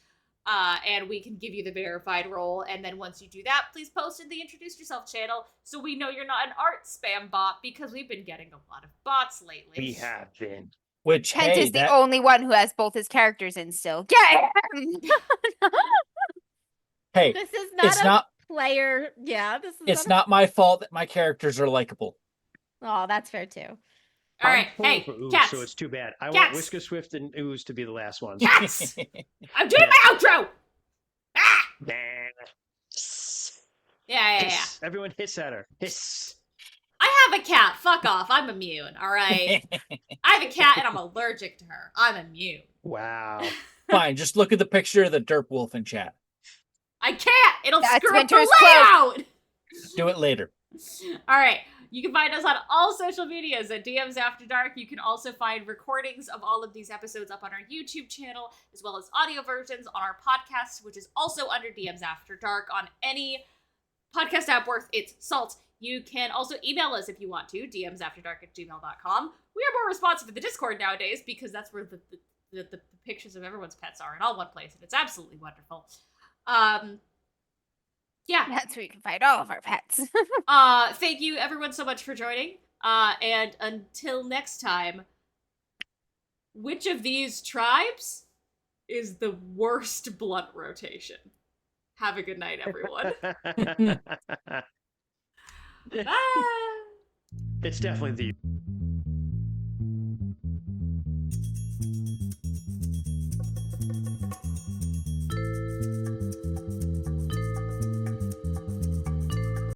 and we can give you the verified role. And then once you do that, please post in the Introduce Yourself channel so we know you're not an art spam bot, because we've been getting a lot of bots lately. We have been. Which Kent hey, is the that, only one who has both his characters in still. Get him! hey, This is not it's a not player. Yeah, this is. it's not my fault that my characters are likable. Oh, that's fair too. All right, I'm pulling hey, for Ooze, cats. so it's too bad. I want Cats. Whisker Swift and Ooze to be the last ones. Cats! I'm doing my outro! Ah! Nah. Yeah. Hiss. Everyone hiss at her. Hiss. I have a cat. Fuck off. I'm immune, alright? I have a cat and I'm allergic to her. I'm immune. Wow. Fine, just look at the picture of the derp wolf in chat. I can't! It'll That's screw up the Winter's cloak. layout! Do it later. Alright. You can find us on all social medias at DMs After Dark. You can also find recordings of all of these episodes up on our YouTube channel, as well as audio versions on our podcast, which is also under DMs After Dark on any podcast app worth its salt. You can also email us if you want to, dmsafterdark@gmail.com. We are more responsive in the Discord nowadays because that's where the pictures of everyone's pets are in all one place, and it's absolutely wonderful. Yeah. That's where you can find all of our pets. Thank you everyone so much for joining. And until next time, which of these tribes is the worst blunt rotation? Have a good night, everyone. Bye. It's definitely the